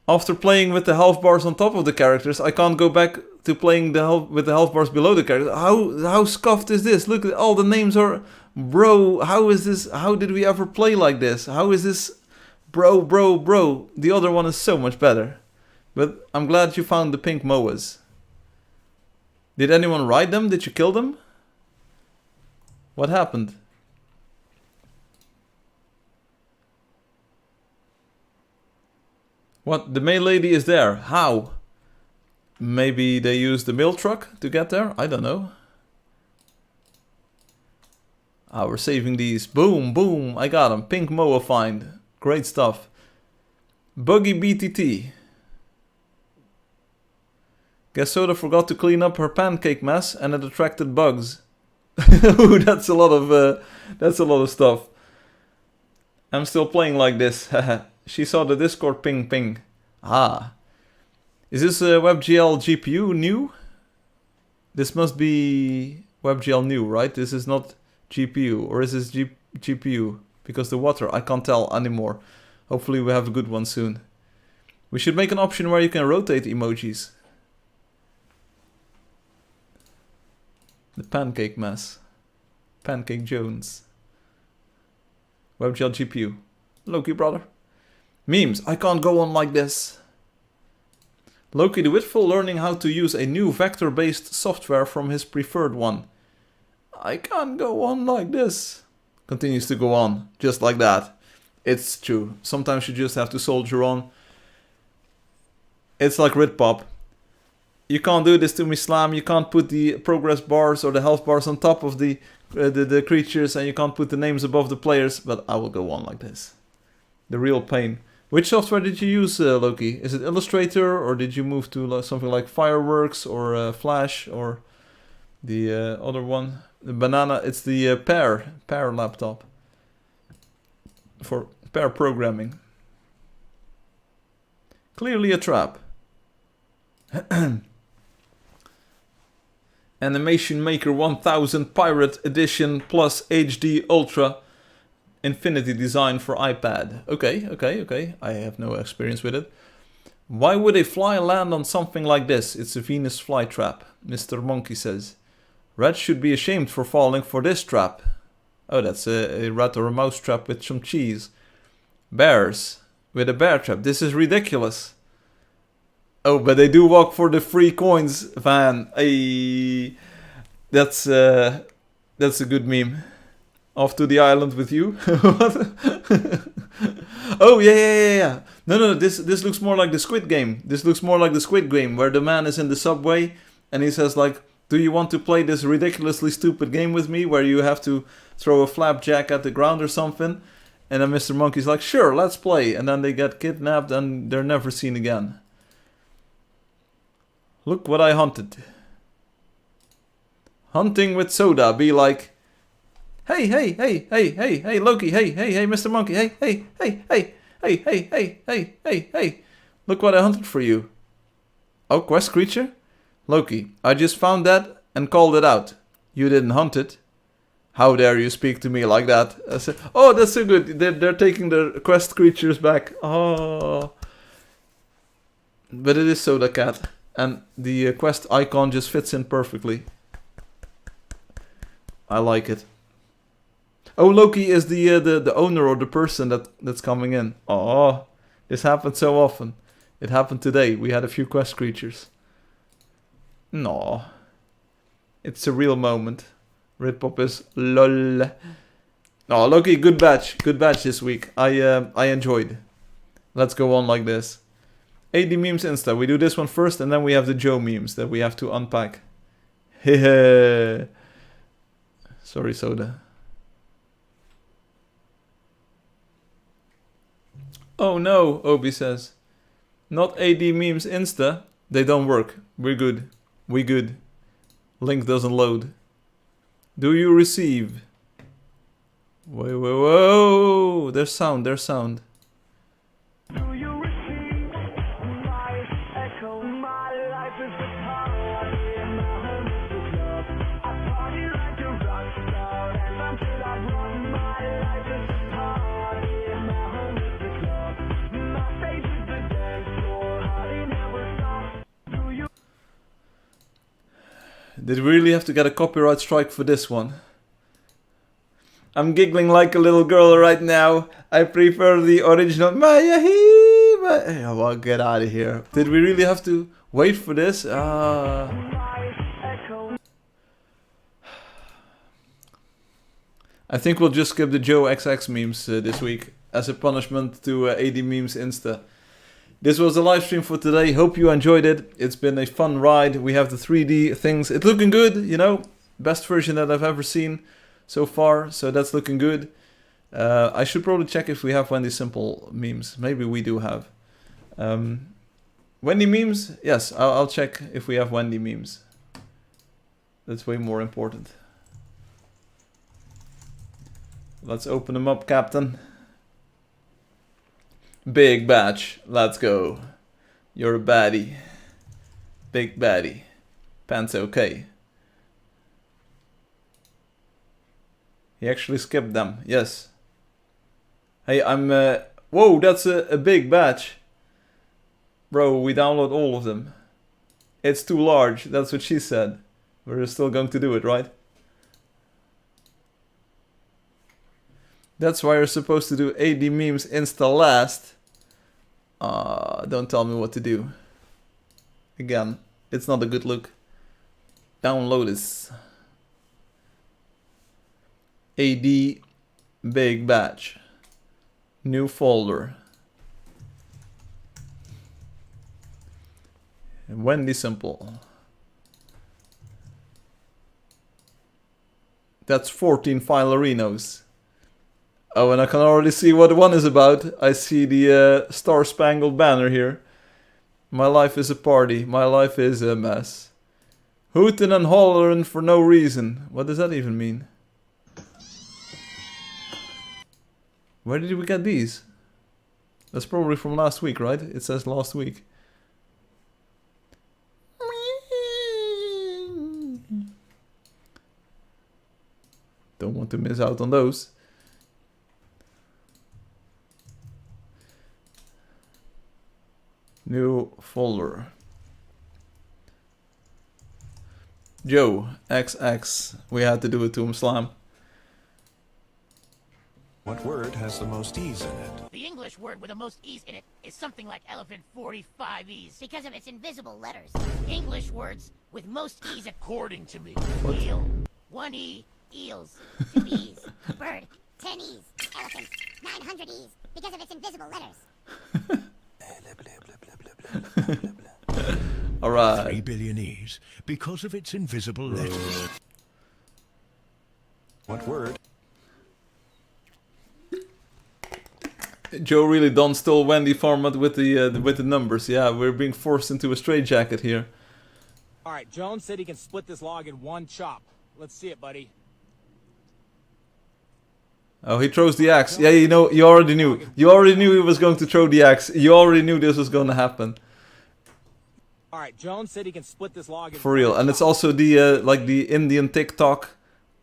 After playing with the health bars on top of the characters, I can't go back to playing with the health bars below the characters. How scuffed is this? Look, all the names are... Bro, how is this? How did we ever play like this? How is this? Bro. The other one is so much better. But I'm glad you found the pink moas. Did anyone ride them? Did you kill them? What happened? What? The mail lady is there. How? Maybe they used the mail truck to get there? I don't know. Ah, we're saving these. Boom, boom. I got them. Pink moa find. Great stuff. Buggy BTT. Guess Soda forgot to clean up her pancake mess and it attracted bugs. Ooh, that's a lot of stuff. I'm still playing like this. She saw the Discord ping. Ah. Is this a WebGL GPU new? This must be WebGL new, right? This is not GPU, or is this GPU? Because the water, I can't tell anymore. Hopefully we have a good one soon. We should make an option where you can rotate emojis. The pancake mess. Pancake Jones. WebGL GPU. Loki, brother. Memes. I can't go on like this. Loki the Witful learning how to use a new vector-based software from his preferred one. I can't go on like this. Continues to go on. Just like that. It's true. Sometimes you just have to soldier on. It's like Ritpop. You can't do this to me, Slam. You can't put the progress bars or the health bars on top of the creatures, and you can't put the names above the players, but I will go on like this. The real pain. Which software did you use, Loki? Is it Illustrator, or did you move to something like Fireworks or Flash, or the other one? The banana, it's the Pear laptop. For pair programming. Clearly a trap. Animation Maker 1000 Pirate Edition plus HD Ultra Infinity Design for iPad. Okay. I have no experience with it. Why would a fly land on something like this? It's a Venus flytrap, Mr. Monkey says. Rats should be ashamed for falling for this trap. Oh, that's a rat or a mouse trap with some cheese. Bears with a bear trap. This is ridiculous. Oh, but they do walk for the free coins, Van. Ay, that's a good meme. Off to the island with you. Oh yeah. No. This looks more like the Squid Game. This looks more like the Squid Game, where the man is in the subway and he says like, "Do you want to play this ridiculously stupid game with me, where you have to throw a flapjack at the ground or something?" And then Mr. Monkey's like, "Sure, let's play." And then they get kidnapped and they're never seen again. Look what I hunted. Hunting with soda. Be like, hey, Loki, hey, Mr. Monkey, hey. Look what I hunted for you. Oh, quest creature? Loki, I just found that and called it out. You didn't hunt it. How dare you speak to me like that? I said, oh, that's so good. They're taking the quest creatures back. Oh. But it is Soda Cat. And the quest icon just fits in perfectly. I like it. Oh, Loki is the owner or the person that's coming in. Oh, this happens so often. It happened today. We had a few quest creatures. No. It's a real moment. Ritpop is lol. Oh, Loki, good batch. Good batch this week. I enjoyed. Let's go on like this. AD memes Insta. We do this one first and then we have the Joe memes that we have to unpack. Hehe. Sorry, Soda. Oh no, Obi says. Not AD memes Insta. They don't work. We're good. We good. Link doesn't load. Do you receive? Whoa, whoa, whoa! There's sound, there's sound. Do you receive my echo? My life is a party in my home is a club. I party like a rock star, and until I run, my life is a party in my home is a club. My face is the dance floor, party never stops. Do you? Did we really have to get a copyright strike for this one? I'm giggling like a little girl right now. I prefer the original Maya. Oh, well, get out of here. Did we really have to wait for this? I think we'll just skip the Joe XX memes this week as a punishment to AD memes Insta. This was the live stream for today. Hope you enjoyed it. It's been a fun ride. We have the 3D things. It's looking good, you know. Best version that I've ever seen so far. So that's looking good. I should probably check if we have Wendy Simple memes. Maybe we do have. Wendy memes? Yes, I'll check if we have Wendy memes. That's way more important. Let's open them up, Captain. Big batch. Let's go. You're a baddie. Big baddie. Pants okay. He actually skipped them. Yes. Hey, I'm... whoa, that's a big batch. Bro, we download all of them. It's too large. That's what she said. We're still going to do it, right? That's why you're supposed to do AD memes Insta last. Don't tell me what to do. Again, it's not a good look. Download this. AD big batch. New folder. And Wendy Simple. That's 14 Filerinos. Oh, and I can already see what one is about. I see the Star Spangled Banner here. My life is a party. My life is a mess. Hootin' and hollerin' for no reason. What does that even mean? Where did we get these? That's probably from last week, right? It says last week. Don't want to miss out on those. New folder. Joe, XX. We had to do it to him, Slam. What word has the most E's in it? The English word with the most E's in it is something like elephant 45 E's. Because of its invisible letters. English words with most E's according to me. What? Eel. 1 E. Eels. 2 E's. Bird. 10 E's. Elephant. 900 E's. Because of its invisible letters. Alright. 3 billion E's because of its invisible letters. What word? Joe really done stole Wendy format with the numbers. Yeah, we're being forced into a straitjacket here. All right, Jones said he can split this log in one chop. Let's see it, buddy. Oh, he throws the axe. Yeah, you know, you already knew. You already knew he was going to throw the axe. You already knew this was going to happen. All right, Jones said he can split this log in For real. one And it's chop. also the like the Indian TikTok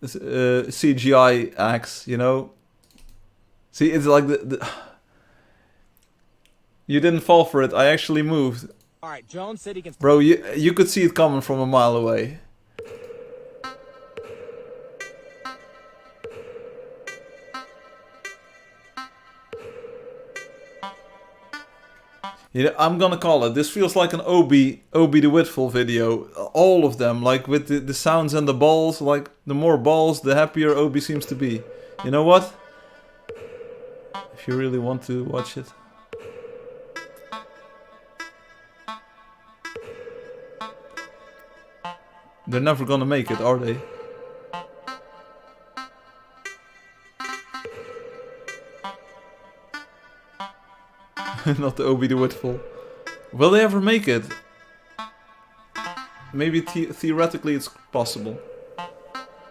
CGI axe, you know. See, it's like the you didn't fall for it. I actually moved. All right, Jones said he can. Bro, you could see it coming from a mile away. Yeah, I'm gonna call it. This feels like an Obi the Whitful video. All of them, like with the sounds and the balls. Like the more balls, the happier Obi seems to be. You know what? If you really want to watch it. They're never gonna make it, are they? Not the Obi the Whitful. Will they ever make it? Maybe theoretically it's possible.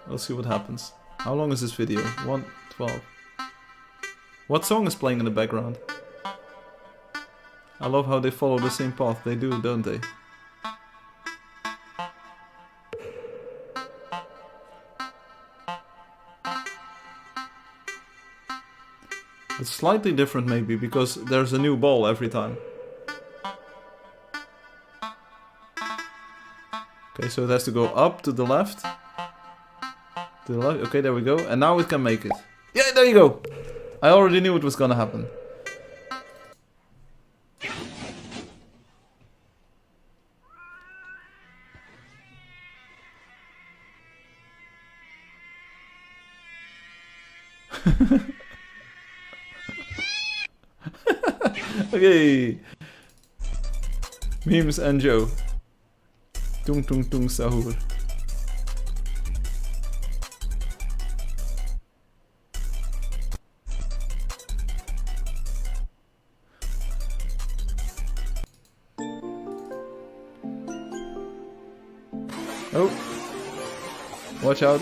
We'll see what happens. How long is this video? 1:12. What song is playing in the background? I love how they follow the same path. They do, don't they? It's slightly different maybe, because there's a new ball every time. Okay, so it has to go up to the left. To the left, okay, there we go. And now it can make it. Yeah, there you go! I already knew it was gonna happen. Okay. Memes and Joe. Tung tung tung sahur. Oh. Watch out.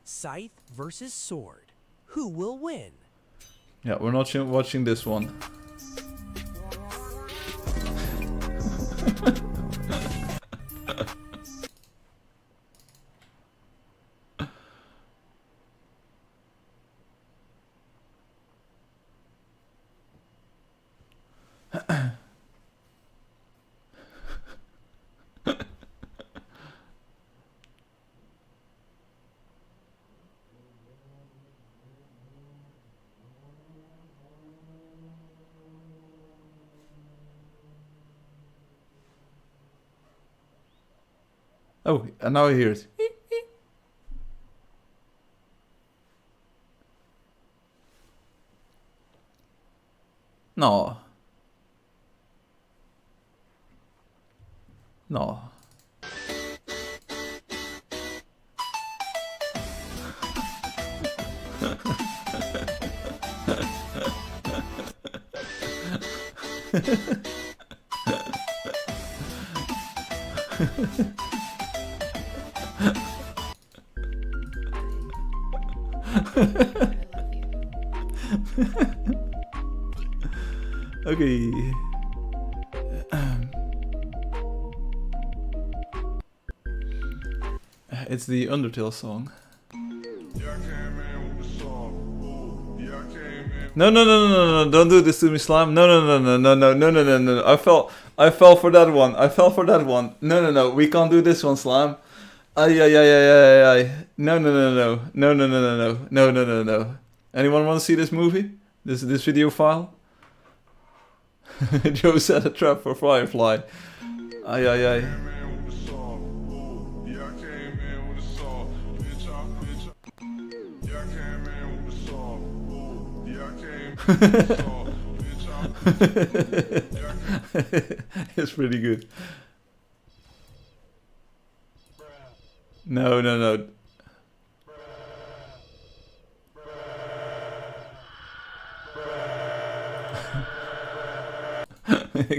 Scythe versus sword. Who will win? Yeah, we're not watching this one. Oh, and now I hear it. No. No. Okay. It's the Undertale song. No, no, no, no, no, no, don't do this to me, Slime. No, no, no, no, no, no, no, no, no, no. I fell for that one. I fell for that one. No, no, no, we can't do this one, Slime. Ay, ay, ay, ay, ay, ay. No, no, no, no, no, no, no, no, no, no, no, no, no. Anyone want to see this movie? This video file? Joe set a trap for Firefly. Ay, ay, ay. It's pretty good. No, no, no.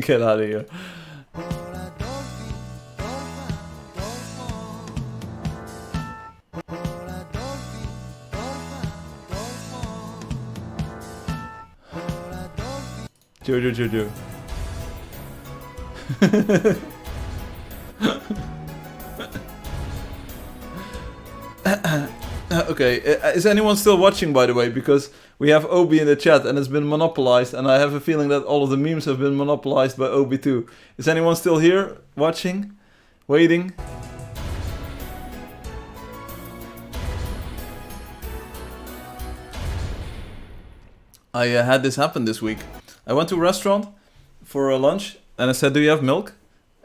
Get out of here. Jojo. Okay, is anyone still watching, by the way? Because we have Obi in the chat and it's been monopolized, and I have a feeling that all of the memes have been monopolized by Obi too. Is anyone still here, watching, waiting? I had this happen this week. I went to a restaurant for a lunch and I said, "Do you have milk?"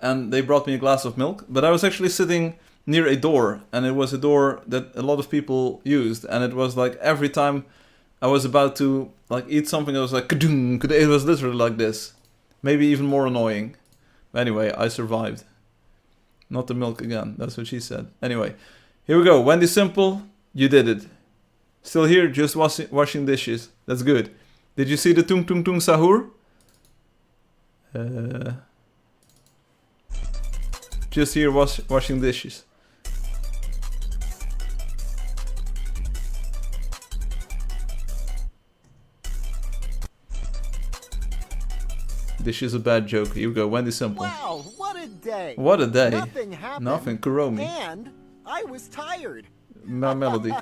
And they brought me a glass of milk, but I was actually sitting near a door, and it was a door that a lot of people used, and it was like every time I was about to like eat something, it was like ka-doom, it was literally like this. Maybe even more annoying. But anyway, I survived. Not the milk again, that's what she said. Anyway, here we go. Wendy Simple, you did it. Still here, just washing dishes. That's good. Did you see the tung tung tung sahur? Just here washing dishes. This is a bad joke. Here we go, Wendy Simple. Wow, what a day! What a day. Nothing happened. Nothing, Kuromi. And I was tired. My melody.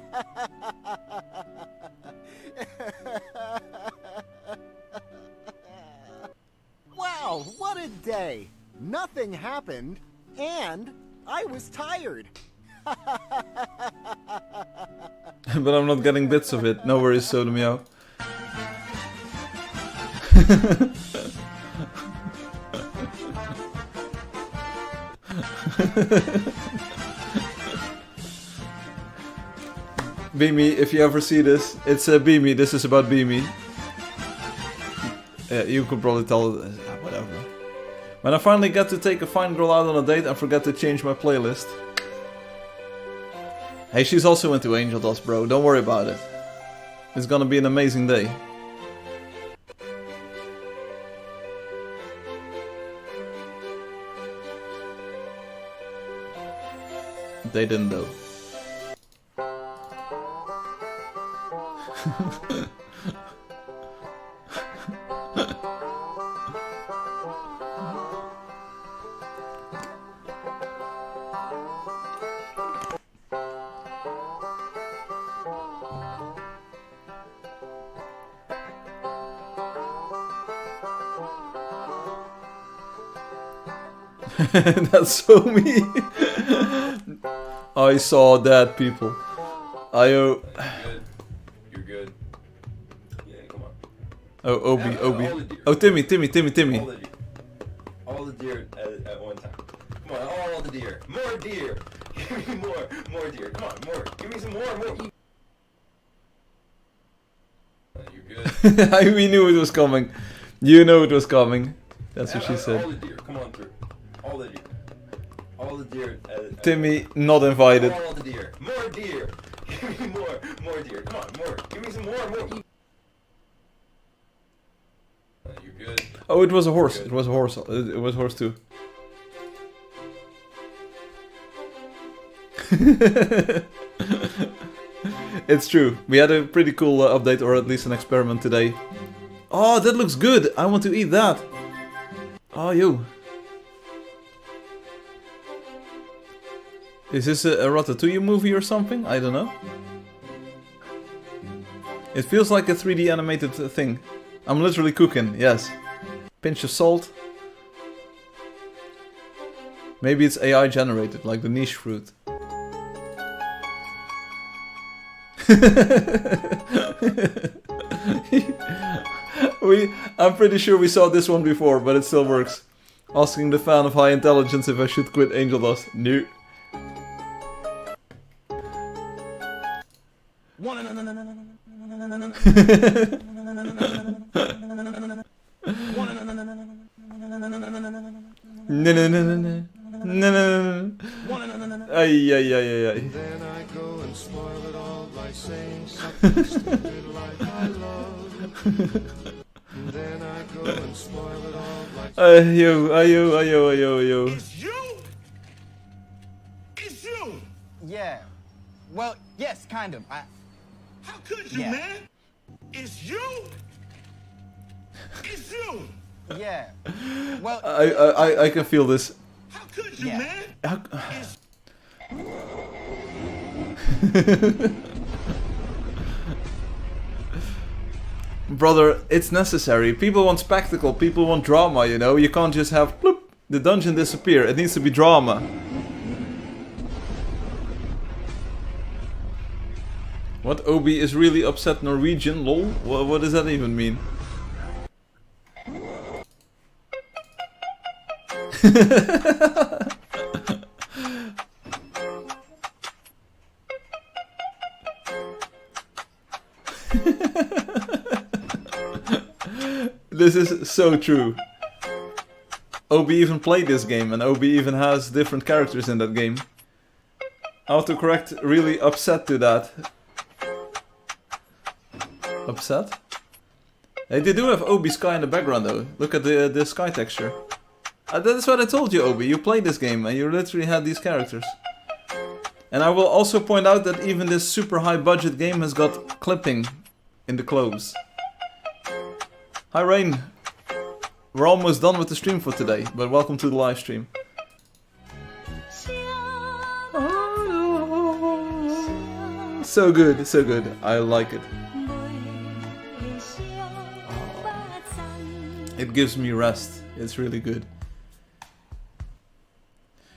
Wow, what a day! Nothing happened, and I was tired. But I'm not getting bits of it. No worries, Soda Meow. Beamy, if you ever see this, it's Beamy. This is about Beamy. Yeah, you could probably tell. Whatever. When I finally get to take a fine girl out on a date and forget to change my playlist. Hey, she's also into Angeldust, bro. Don't worry about it. It's gonna be an amazing day. They didn't though. That's so me. I saw that, people. You're good. Yeah, come on. Oh, Obi. All the deer. Oh, Timmy. All the deer at one time. Come on, all the deer. More deer. Give me more deer. Come on, more. Give me some more. You're good. We knew it was coming. You know it was coming. That's what she said. All the deer. Come on through. All the deer. All the deer. Timmy, not invited. All the deer. More deer. Give me more deer. Come on, more. Give me some more. You're good. Oh, it was a horse. It was a horse. It was a horse too. It's true. We had a pretty cool update, or at least an experiment today. Oh, that looks good. I want to eat that. Oh, yo. Is this a Ratatouille movie or something? I don't know. It feels like a 3D animated thing. I'm literally cooking, yes. Pinch of salt. Maybe it's AI generated, like the niche fruit. I'm pretty sure we saw this one before, but it still works. Asking the fan of high intelligence if I should quit Angeldust. No. Ay. Then I go and spoil it all by saying something stupid like I love. Then I go and spoil it all by Ayo. It's you! It's you! Yeah. Well, yes, kind of. How could you, Yeah. man? It's you! It's you! Yeah. Well, I can feel this. How could you, Yeah. man? How- It's Brother, it's necessary. People want spectacle, people want drama, you know? You can't just have bloop, the dungeon disappear. It needs to be drama. What, Obi is really upset Norwegian? Lol? What does that even mean? This is so true. Obi even played this game and Obi even has different characters in that game. Autocorrect really upset to that. Upset? Hey, they do have Obi Sky in the background though. Look at the sky texture. That's what I told you, Obi. You played this game and you literally had these characters. And I will also point out that even this super high budget game has got clipping in the clothes. Hi Rain. We're almost done with the stream for today, but welcome to the live stream. So good, so good. I like it. It gives me rest. It's really good.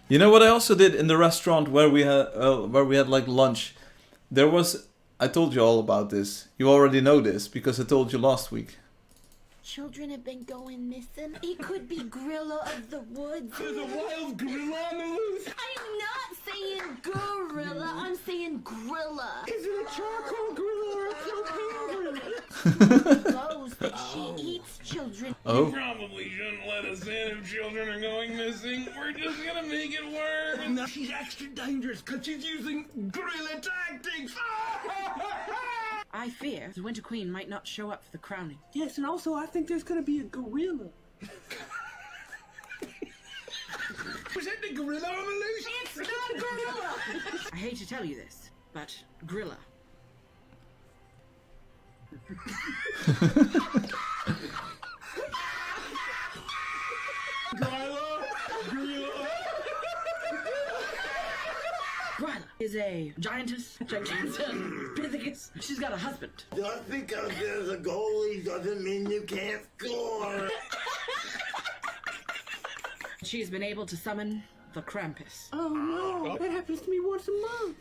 You know what I also did in the restaurant where we had like lunch? There was, I told you all about this. You already know this because I told you last week. Children have been going missing. It could be gorilla of the woods. There's a wild gorilla on the loose. I'm not saying gorilla, I'm saying grilla. Is it a charcoal gorilla or a propane gorilla? Goes that she eats children. Oh. You probably shouldn't let us in if children are going missing. We're just gonna make it worse. No, she's extra dangerous because she's using gorilla tactics. I fear the Winter Queen might not show up for the crowning. Yes, and also I think there's gonna be a gorilla. Was that the gorilla on the loose? It's not gorilla! I hate to tell you this, but Grilla. Gryla is a giantess, Pithecus. She's got a husband. Just because there's a goalie doesn't mean you can't score. She's been able to summon the Krampus. Oh no, that happens to me once a month.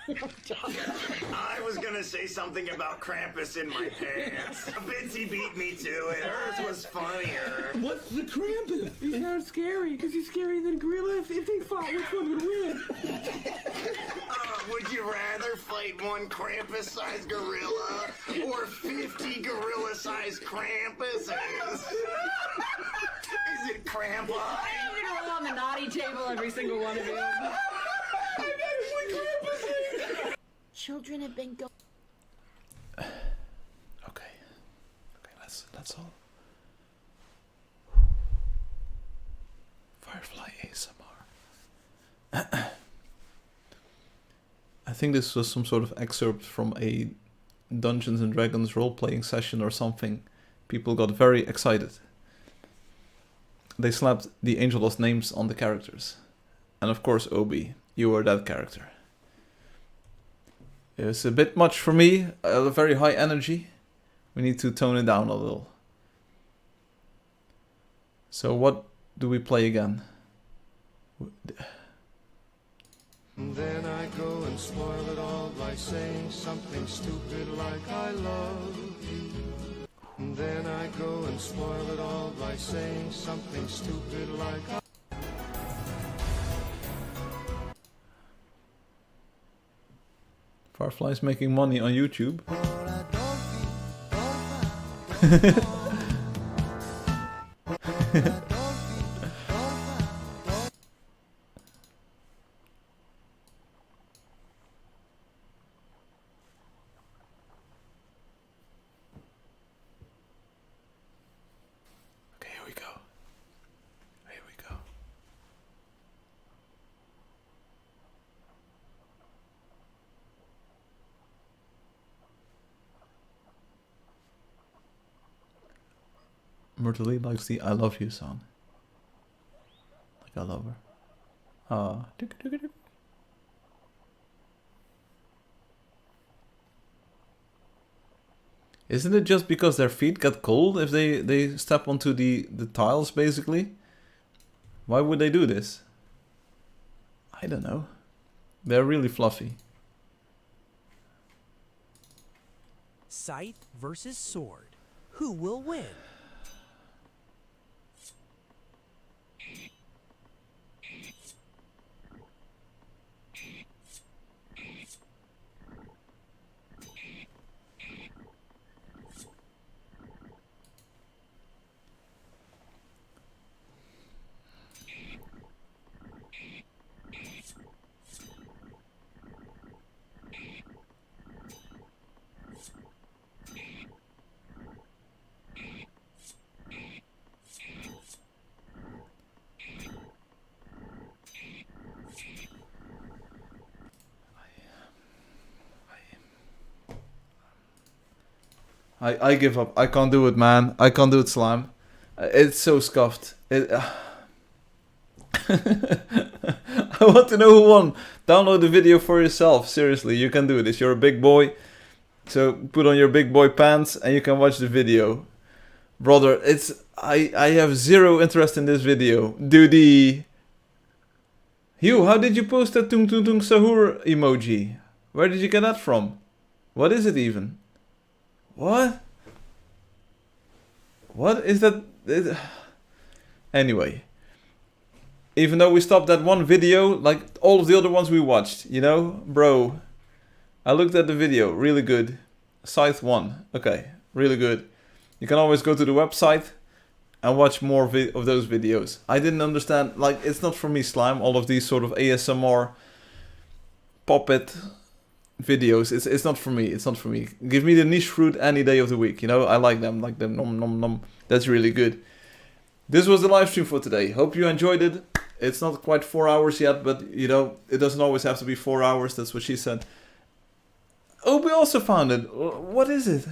I was gonna say something about Krampus in my pants. Bitsy beat me to it. Hers was funnier. What's the Krampus? He sounds scary. Is he scarier than gorilla? If they fought, which one would win? Would you rather fight one Krampus-sized gorilla or 50 gorilla-sized Krampuses? Is it Krampus? I'm gonna roll on the naughty table every single one of you. Children have been going. Okay, that's all. Firefly ASMR. I think this was some sort of excerpt from a Dungeons and Dragons role-playing session or something. People got very excited. They slapped the Angeldust names on the characters. And of course, Obi, you were that character. It was a bit much for me, a very high energy. We need to tone it down a little. So what do we play again? Then I go and spoil it all by saying something stupid like I love you. Then I go and spoil it all by saying something stupid like I... Firefly's making money on YouTube. Okay, here we go. Here we go. Myrtle likes the I love you song. Like I love her. Ah. Isn't it just because their feet get cold if they step onto the tiles, basically? Why would they do this? I don't know. They're really fluffy. Scythe versus sword. Who will win? I give up. I can't do it, man. I can't do it, Slime. It's so scuffed. I want to know who won. Download the video for yourself. Seriously, you can do this. You're a big boy. So put on your big boy pants and you can watch the video. Brother, I have zero interest in this video. Dude. Hugh, how did you post that Tung Tung Tung Sahur emoji? Where did you get that from? What is it even? What? What is that? Anyway. Even though we stopped that one video, like all of the other ones we watched, you know? Bro. I looked at the video, really good. Scythe 1, okay, really good. You can always go to the website and watch more of those videos. I didn't understand, like, it's not for me, Slime, all of these sort of ASMR puppet videos. It's not for me, it's not for me. Give me the niche fruit any day of the week, you know? I like them nom nom nom. That's really good. This was the live stream for today. Hope you enjoyed it. It's not quite 4 hours yet, but, you know, it doesn't always have to be 4 hours, that's what she said. Oh, we also found it. What is it?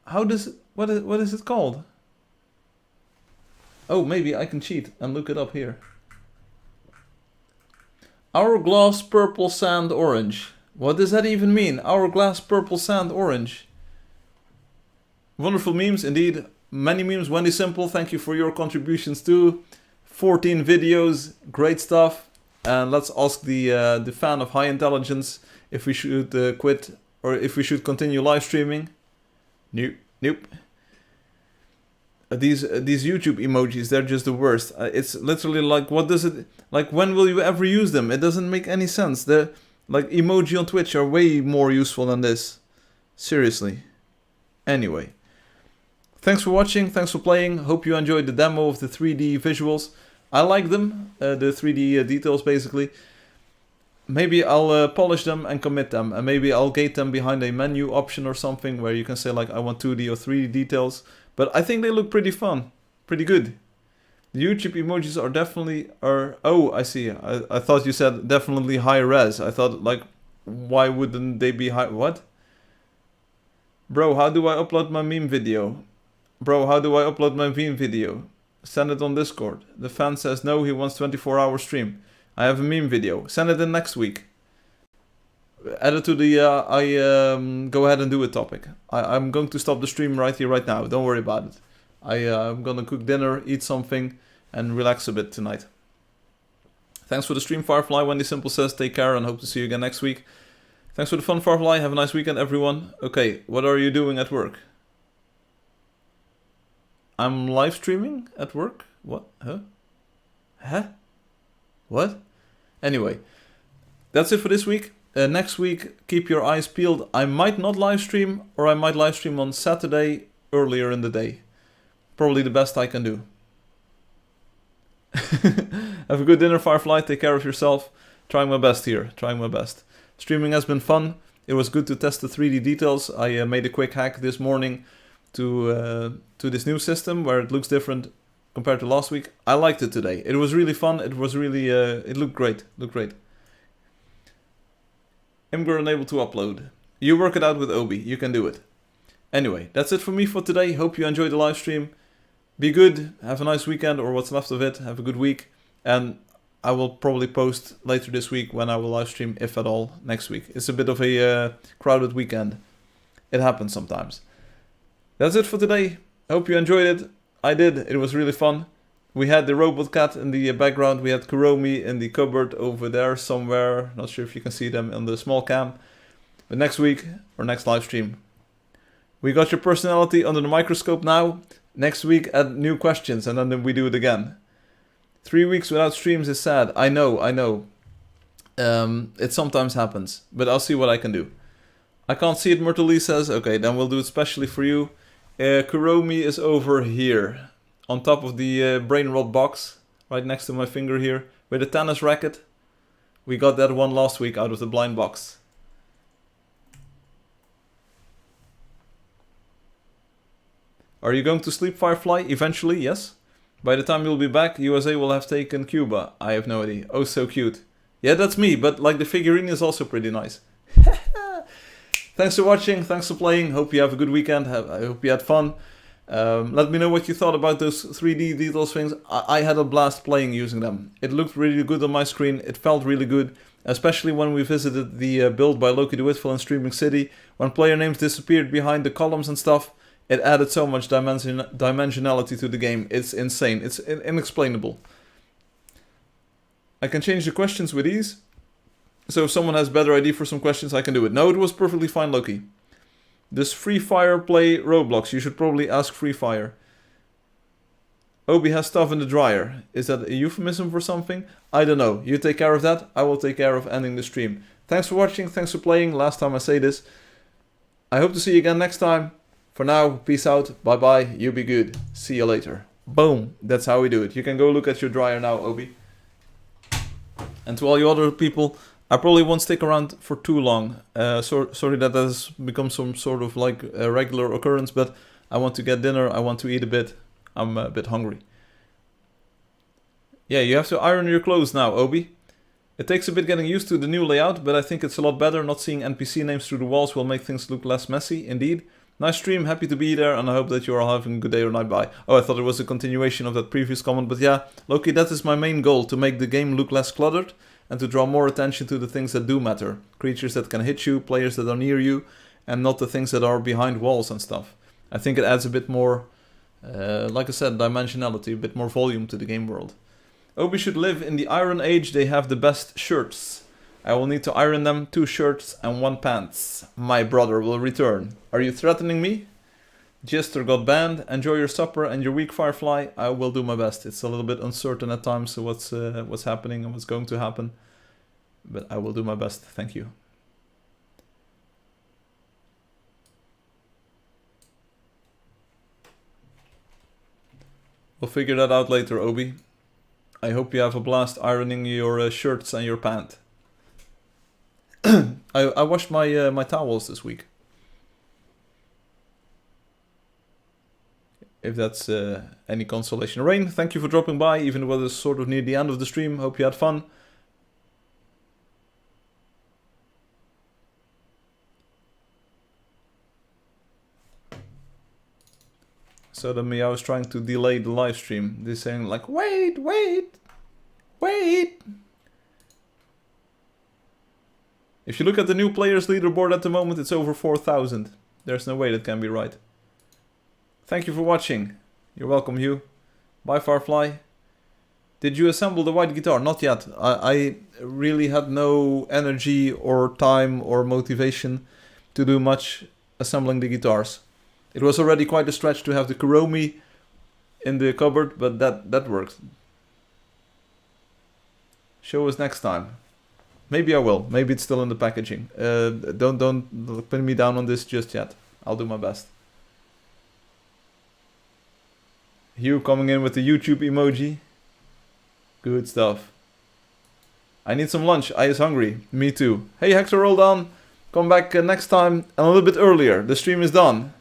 How does it, what is it called? Oh, maybe I can cheat and look it up here. Hourglass purple sand orange. What does that even mean? Hourglass purple sand orange. Wonderful memes, indeed. Many memes. Wendy Simple, thank you for your contributions too. 14 videos, great stuff. And let's ask the fan of high intelligence if we should quit or if we should continue live streaming. Nope. These YouTube emojis, they're just the worst. It's literally like, what does it, like, when will you ever use them? It doesn't make any sense. The like emoji on Twitch are way more useful than this. Seriously. Anyway. Thanks for watching, thanks for playing. Hope you enjoyed the demo of the 3D visuals. I like them, the 3D details basically. Maybe I'll polish them and commit them, and maybe I'll gate them behind a menu option or something where you can say like I want 2D or 3D details. But I think they look pretty fun, pretty good. The YouTube emojis are definitely oh, I see. I thought you said definitely high res. I thought like, why wouldn't they be high? What? Bro, how do I upload my meme video? Bro, how do I upload my meme video? Send it on Discord. The fan says no, he wants 24-hour stream. I have a meme video. Send it in next week. Add it to the go ahead and do it topic. I'm going to stop the stream right here, right now. Don't worry about it. I'm gonna cook dinner, eat something, and relax a bit tonight. Thanks for the stream, Firefly. Wendy Simple says take care and hope to see you again next week. Thanks for the fun, Firefly. Have a nice weekend, everyone. Okay, what are you doing at work? I'm live streaming at work? What? Huh? What? Anyway, that's it for this week. Next week, keep your eyes peeled. I might not live stream, or I might live stream on Saturday earlier in the day. Probably the best I can do. Have a good dinner, Firefly. Take care of yourself. Trying my best here. Trying my best. Streaming has been fun. It was good to test the 3D details. I made a quick hack this morning to this new system where it looks different compared to last week. I liked it today. It was really fun. It was really it looked great. Imgur unable to upload. You work it out with Obi. You can do it. Anyway, that's it for me for today. Hope you enjoyed the live stream. Be good. Have a nice weekend or what's left of it. Have a good week. And I will probably post later this week when I will live stream, if at all, next week. It's a bit of a crowded weekend. It happens sometimes. That's it for today. Hope you enjoyed it. I did. It was really fun. We had the robot cat in the background. We had Kuromi in the cupboard over there somewhere. Not sure if you can see them on the small cam. But next week, or next live stream, we got your personality under the microscope now. Next week, add new questions, and then we do it again. 3 weeks without streams is sad. I know. It sometimes happens, but I'll see what I can do. I can't see it, Myrtle Lee says. Okay, then we'll do it specially for you. Kuromi is over here, on top of the brain rot box, right next to my finger here, with a tennis racket. We got that one last week out of the blind box. Are you going to sleep, Firefly? Eventually, yes. By the time you'll be back, USA will have taken Cuba. I have no idea. Oh, so cute. Yeah, that's me, but like the figurine is also pretty nice. Thanks for watching, thanks for playing. Hope you have a good weekend. I hope you had fun. Let me know what you thought about those 3D details things. I had a blast playing using them. It looked really good on my screen. It felt really good, especially when we visited the build by Loki DeWittful in Streaming City. When player names disappeared behind the columns and stuff, it added so much dimensionality to the game. It's insane. It's inexplainable. I can change the questions with ease. So if someone has a better idea for some questions, I can do it. No, it was perfectly fine, Loki. Does Free Fire play Roblox? You should probably ask Free Fire. Obi has stuff in the dryer. Is that a euphemism for something? I don't know. You take care of that. I will take care of ending the stream. Thanks for watching. Thanks for playing. Last time I say this. I hope to see you again next time. For now, peace out. Bye-bye. You be good. See you later. Boom. That's how we do it. You can go look at your dryer now, Obi. And to all you other people, I probably won't stick around for too long. Sorry that has become some sort of like a regular occurrence, but I want to get dinner, I want to eat a bit. I'm a bit hungry. Yeah, you have to iron your clothes now, Obi. It takes a bit getting used to the new layout, but I think it's a lot better. Not seeing NPC names through the walls will make things look less messy, indeed. Nice stream, happy to be there, and I hope that you are all having a good day or night. Bye. Oh, I thought it was a continuation of that previous comment, but yeah, Loki, that is my main goal, to make the game look less cluttered, and to draw more attention to the things that do matter. Creatures that can hit you, players that are near you, and not the things that are behind walls and stuff. I think it adds a bit more, like I said, dimensionality, a bit more volume to the game world. Obi should live in the Iron Age, they have the best shirts. I will need to iron them, 2 shirts and 1 pants. My brother will return. Are you threatening me? Jester got banned. Enjoy your supper and your week, Firefly. I will do my best. It's a little bit uncertain at times, so what's happening and what's going to happen. But I will do my best. Thank you. We'll figure that out later, Obi. I hope you have a blast ironing your shirts and your pant. I washed my my towels this week. If that's any consolation. Rain, thank you for dropping by, even though it's sort of near the end of the stream. Hope you had fun. So the meow is trying to delay the live stream. They're saying like, wait. If you look at the new players leaderboard at the moment, it's over 4,000. There's no way that can be right. Thank you for watching. You're welcome, Hugh. Bye, Firefly. Did you assemble the white guitar? Not yet. I really had no energy or time or motivation to do much assembling the guitars. It was already quite a stretch to have the Kuromi in the cupboard, but that worked. Show us next time. Maybe I will. Maybe it's still in the packaging. Don't pin me down on this just yet. I'll do my best. Hugh coming in with the YouTube emoji. Good stuff. I need some lunch. I is hungry. Me too. Hey Hector, roll down. Come back next time and a little bit earlier. The stream is done.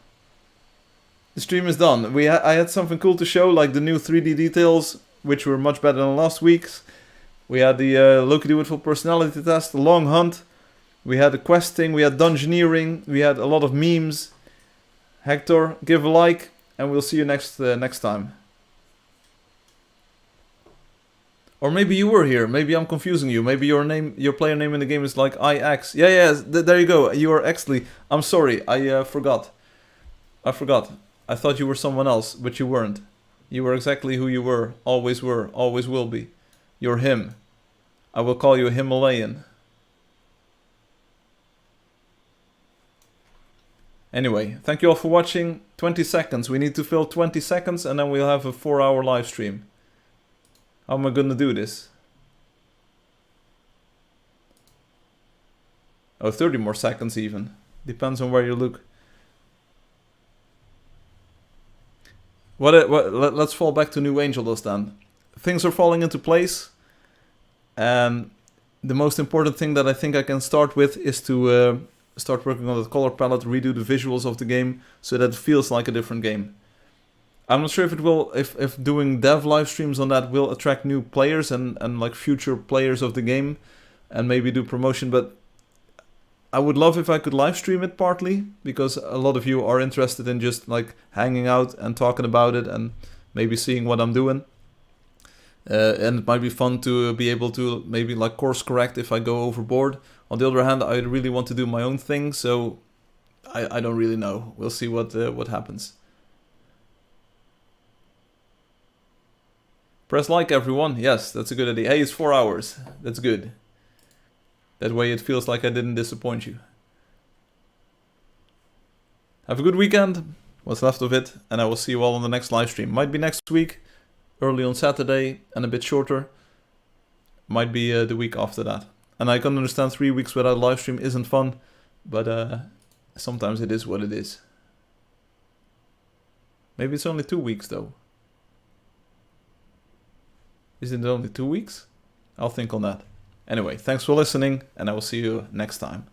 The stream is done. I had something cool to show, like the new 3D details, which were much better than last week's. We had the Loki DeWittful personality test, the long hunt. We had the questing, we had dungeoneering, we had a lot of memes. Hector, give a like, and we'll see you next time. Or maybe you were here. Maybe I'm confusing you. Maybe your player name in the game is like IX. Yeah, there you go. You are Exley. I'm sorry. I forgot. I thought you were someone else, but you weren't. You were exactly who you were, always will be. You're him. I will call you a Himalayan. Anyway, thank you all for watching. 20 seconds. We need to fill 20 seconds and then we'll have a 4-hour live stream. How am I gonna do this? Oh, 30 more seconds even. Depends on where you look. Let's fall back to New Angeldust then. Things are falling into place. And the most important thing that I think I can start with is to start working on the color palette, redo the visuals of the game so that it feels like a different game. I'm not sure if it will, if doing dev live streams on that will attract new players and like future players of the game and maybe do promotion, but I would love if I could live stream it partly because a lot of you are interested in just like hanging out and talking about it and maybe seeing what I'm doing. And it might be fun to be able to maybe like course correct if I go overboard. On the other hand, I really want to do my own thing, so I don't really know. We'll see what happens. Press like, everyone. Yes, that's a good idea. Hey, it's 4 hours. That's good. That way it feels like I didn't disappoint you. Have a good weekend, what's left of it, and I will see you all on the next live stream. Might be next week, early on Saturday, and a bit shorter. Might be the week after that. And I can understand 3 weeks without live stream isn't fun, but sometimes it is what it is. Maybe it's only 2 weeks though. Isn't it only 2 weeks? I'll think on that. Anyway, thanks for listening, and I will see you next time.